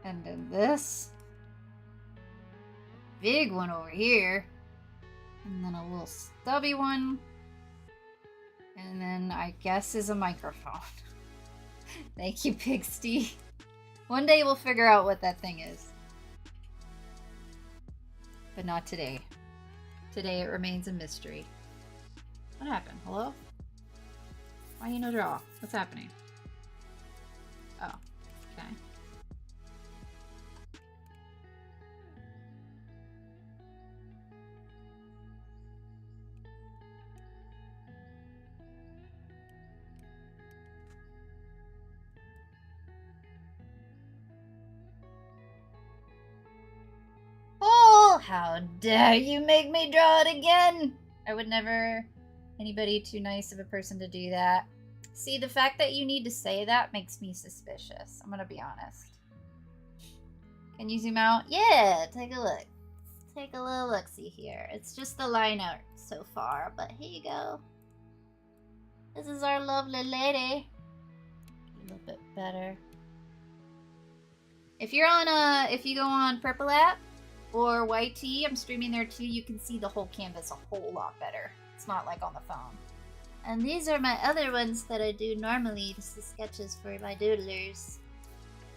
And then this. Big one over here. And then a little stubby one. And then I guess is a microphone. Thank you, Pigsty. One day we'll figure out what that thing is. But not today. Today it remains a mystery. What happened? Hello? Why you no draw? What's happening? Oh, okay. Oh, how dare you make me draw it again! I would never... Anybody too nice of a person to do that. See, the fact that you need to say that makes me suspicious. I'm gonna be honest. Can you zoom out? Yeah, take a look. Take a little look-see here. It's just the line art so far, but here you go. This is our lovely lady. A little bit better. If you're on if you go on Purple app or YT, I'm streaming there too, you can see the whole canvas a whole lot better. It's not like on the phone. And these are my other ones that I do normally, just the sketches for my doodlers.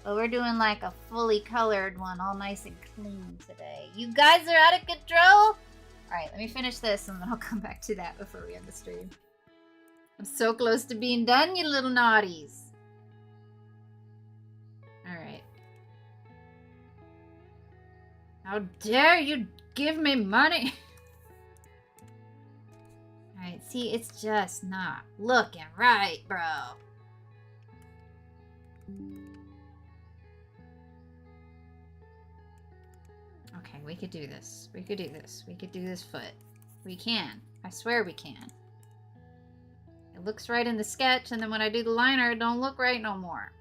But we're doing like a fully colored one, all nice and clean today. You guys are out of control? Alright, let me finish this and then I'll come back to that before we end the stream. I'm so close to being done, you little naughties. Alright. How dare you give me money? Alright, see, it's just not looking right, bro. Okay, we could do this. We could do this. We could do this foot. We can. I swear we can. It looks right in the sketch, and then when I do the liner, it don't look right no more.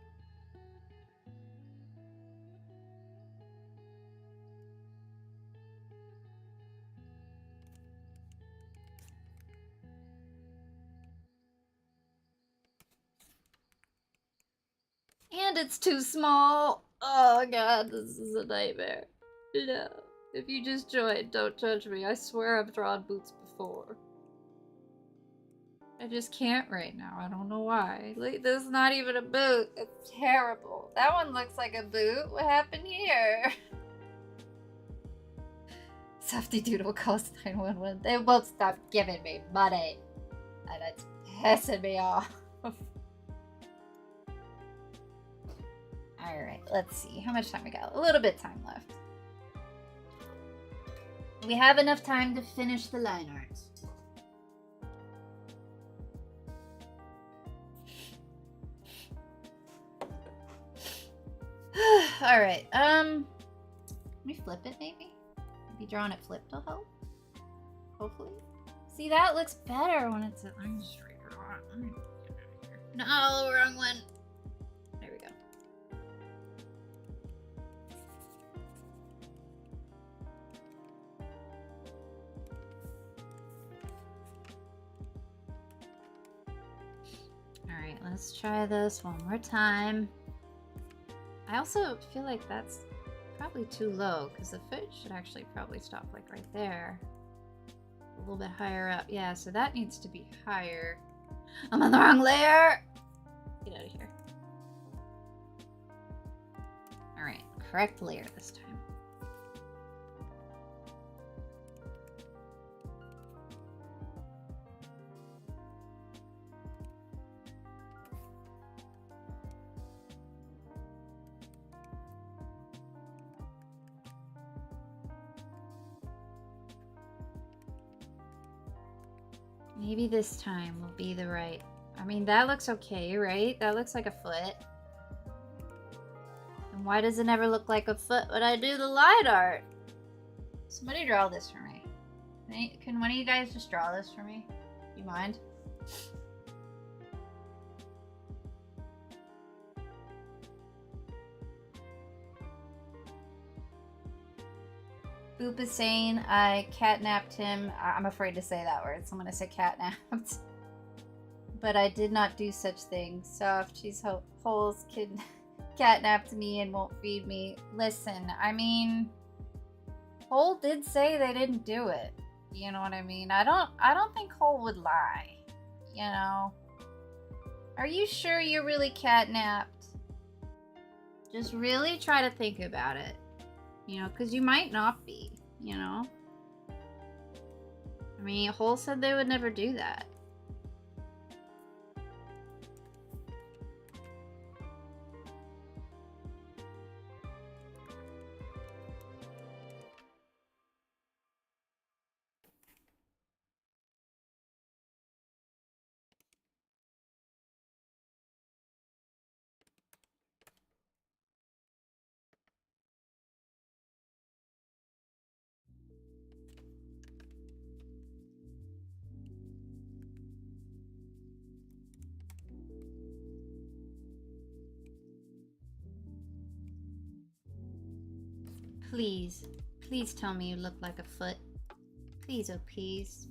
And it's too small. Oh god, this is a nightmare. No. If you just joined, don't judge me. I swear I've drawn boots before. I just can't right now. I don't know why. Like, this is not even a boot. It's terrible. That one looks like a boot. What happened here? Softy Doodle calls 911. They won't stop giving me money. And it's pissing me off. Alright, let's see. How much time we got? A little bit time left. We have enough time to finish the line art. Alright, let me flip it maybe? Maybe drawing it flipped will help? Hopefully. See, that looks better when it's a line straight. No, wrong one. There we go. Alright, let's try this one more time. I also feel like that's probably too low because the foot should actually probably stop like right there. A little bit higher up. Yeah, so that needs to be higher. I'm on the wrong layer! Get out of here. Alright, correct layer this time. Maybe this time will be the right... I mean, that looks okay, right? That looks like a foot. And why does it never look like a foot when I do the light art? Somebody draw this for me. Can one of you guys just draw this for me? You mind? Boop is saying I catnapped him. I'm afraid to say that word, so I'm gonna say catnapped. But I did not do such things. Softy's holes catnapped me and won't feed me. Listen, I mean, Hole did say they didn't do it. You know what I mean? I don't think Hole would lie. You know? Are you sure you're really catnapped? Just really try to think about it. You know, because you might not be, you know? I mean, Hole said they would never do that. Please, please tell me you look like a foot. Please, oh please.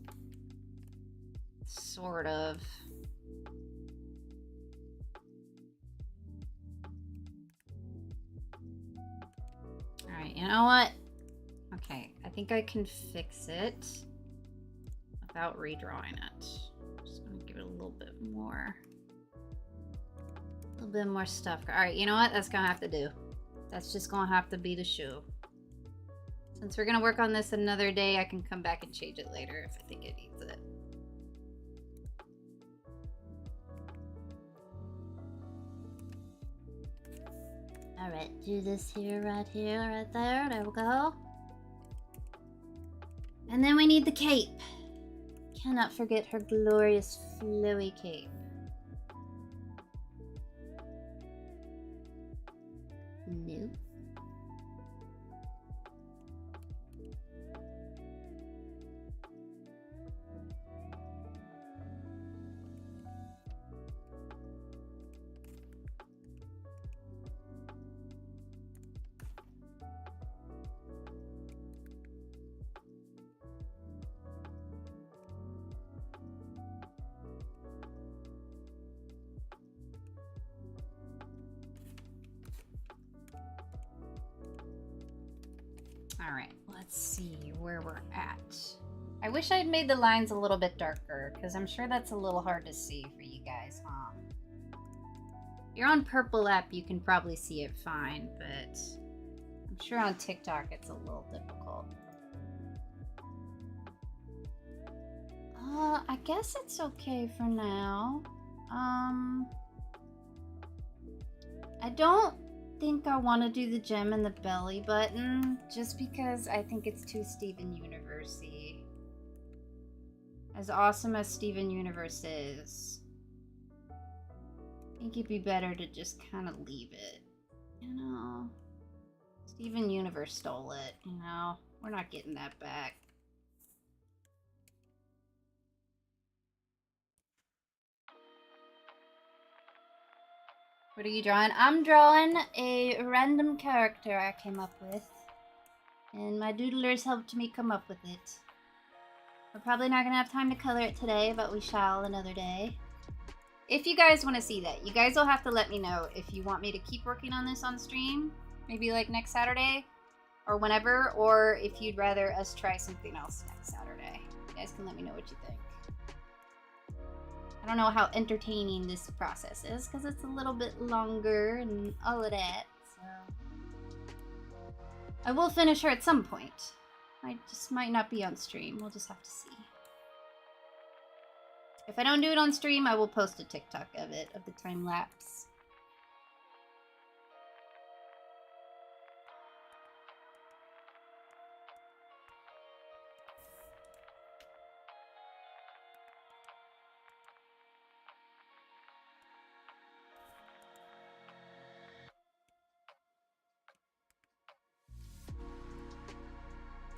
Sort of. Alright, you know what? Okay, I think I can fix it without redrawing it. Just gonna give it a little bit more. A little bit more stuff. Alright, you know what? That's gonna have to do. That's just gonna have to be the shoe. Since we're gonna work on this another day, I can come back and change it later if I think it needs it. Alright, do this here, right there. There we go. And then we need the cape. Cannot forget her glorious flowy cape. Nope. Alright, let's see where we're at. I wish I'd made the lines a little bit darker, because I'm sure that's a little hard to see for you guys, huh? If you're on Purple app, you can probably see it fine, but I'm sure on TikTok it's a little difficult. I guess it's okay for now. I don't think I want to do the gem and the belly button just because I think it's too Steven Universe-y. As awesome as Steven Universe is, I think it'd be better to just kind of leave it, you know? Steven Universe stole it, you know? We're not getting that back. What are you drawing? I'm drawing a random character I came up with. And my doodlers helped me come up with it. We're probably not going to have time to color it today, but we shall another day. If you guys want to see that, you guys will have to let me know if you want me to keep working on this on stream. Maybe like next Saturday or whenever. Or if you'd rather us try something else next Saturday. You guys can let me know what you think. I don't know how entertaining this process is because it's a little bit longer and all of that, so I will finish her at some point. I just might not be on stream. We'll just have to see. If I don't do it on stream, I will post a TikTok of it, of the time lapse.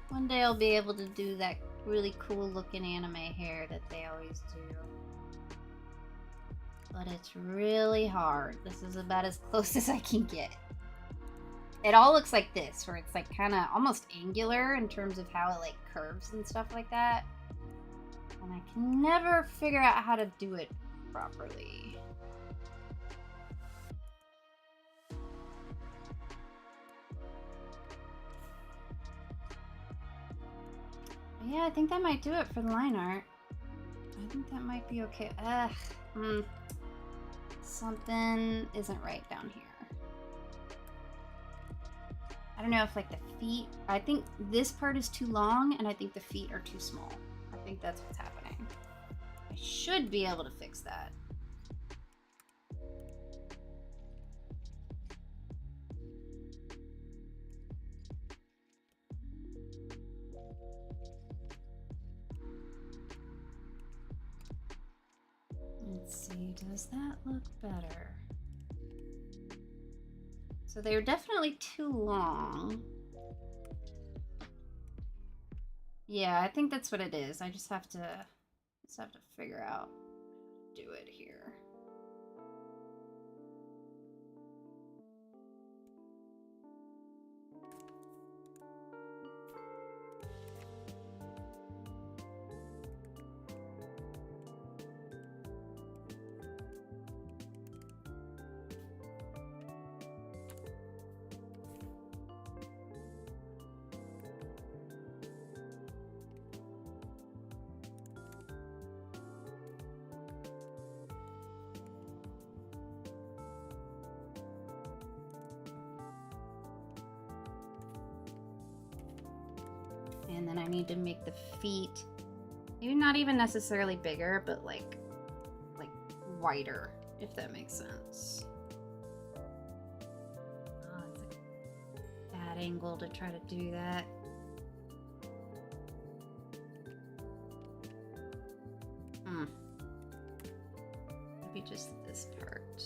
One day I'll be able to do that really cool looking anime hair that they always do. But it's really hard. This is about as close as I can get. It all looks like this, where it's like kind of almost angular in terms of how it like curves and stuff like that. And I can never figure out how to do it properly. Yeah, I think that might do it for the line art. I think that might be okay. Something isn't right down here. I don't know if like the feet, I think this part is too long and I think the feet are too small. I think that's what's happening. I should be able to fix that. Let's see, does that look better? So they're definitely too long. Yeah, I think that's what it is. I just have to figure out how to do it here. And then I need to make the feet, maybe not even necessarily bigger, but like wider, if that makes sense. Oh, it's a bad angle to try to do that. Maybe just this part.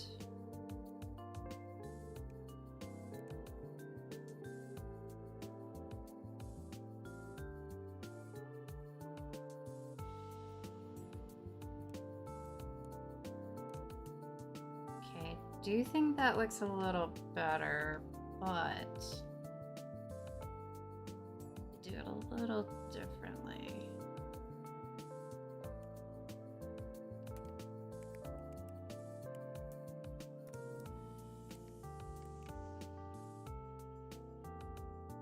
I do think that looks a little better, but do it a little differently.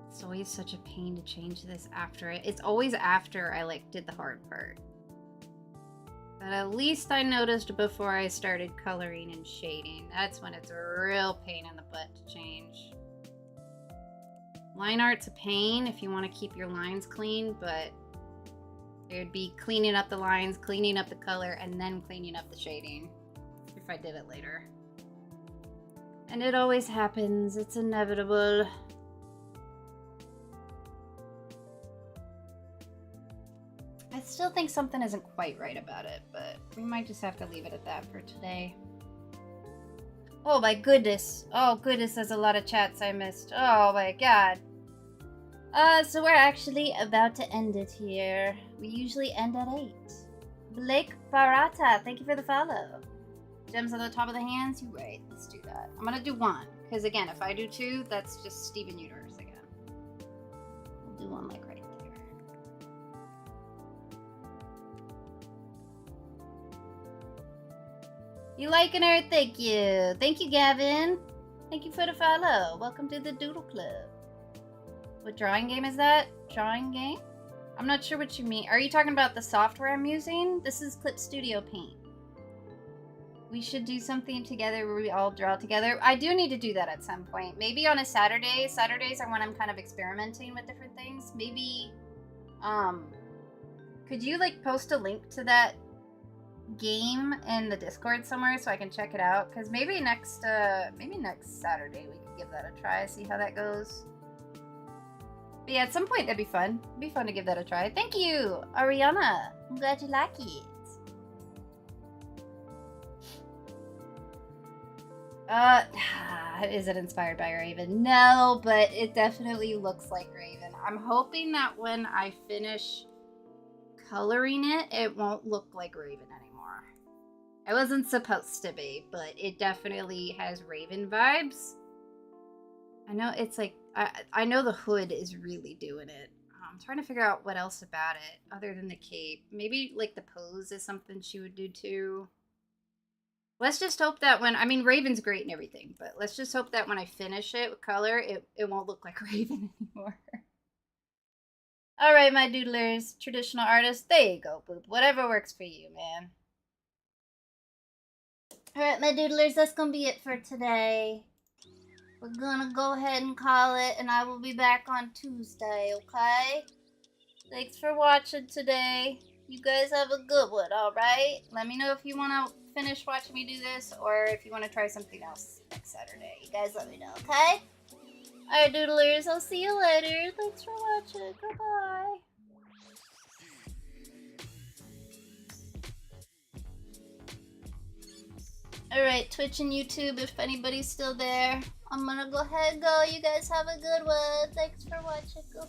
It's always such a pain to change this after it's always after I like did the hard part. But at least I noticed before I started coloring and shading. That's when it's a real pain in the butt to change. Line art's a pain if you want to keep your lines clean, but it would be cleaning up the lines, cleaning up the color, and then cleaning up the shading if I did it later. And it always happens. It's inevitable. I still think something isn't quite right about it, but we might just have to leave it at that for today. Oh my goodness. Oh goodness, there's a lot of chats I missed. Oh my god. So we're actually about to end it here. We usually end at 8. Blake Barata, thank you for the follow. Gems on the top of the hands? You're right. Let's do that. I'm gonna do 1. Because again, if I do 2, that's just Steven Universe again. We'll do 1 like right there. You liking her? Thank you. Thank you, Gavin. Thank you for the follow. Welcome to the Doodle Club. What drawing game is that? Drawing game? I'm not sure what you mean. Are you talking about the software I'm using? This is Clip Studio Paint. We should do something together where we all draw together. I do need to do that at some point. Maybe on a Saturday. Saturdays are when I'm kind of experimenting with different things. Maybe, could you like post a link to that game in the Discord somewhere so I can check it out? Because maybe next Saturday we could give that a try, see how that goes. But yeah, at some point that'd be fun. It'd be fun to give that a try. Thank you, Ariana. I'm glad you like it. Is it inspired by Raven? No, but it definitely looks like Raven. I'm hoping that when I finish coloring it, it won't look like Raven anymore. It wasn't supposed to be, but it definitely has Raven vibes. I know it's like, I know the hood is really doing it. I'm trying to figure out what else about it other than the cape. Maybe like the pose is something she would do too. Let's just hope that when, I mean, Raven's great and everything, but let's just hope that when I finish it with color, it won't look like Raven anymore. All right, my doodlers, traditional artists, there you go, Boop. Whatever works for you, man. All right, my doodlers, that's gonna be it for today. We're gonna go ahead and call it, and I will be back on Tuesday, okay? Thanks for watching today. You guys have a good one, alright? Let me know if you want to finish watching me do this or if you want to try something else next Saturday. You guys let me know, okay? Alright, doodlers, I'll see you later. Thanks for watching. Goodbye. Alright, Twitch and YouTube, if anybody's still there, I'm gonna go ahead and go. You guys have a good one. Thanks for watching. Goodbye.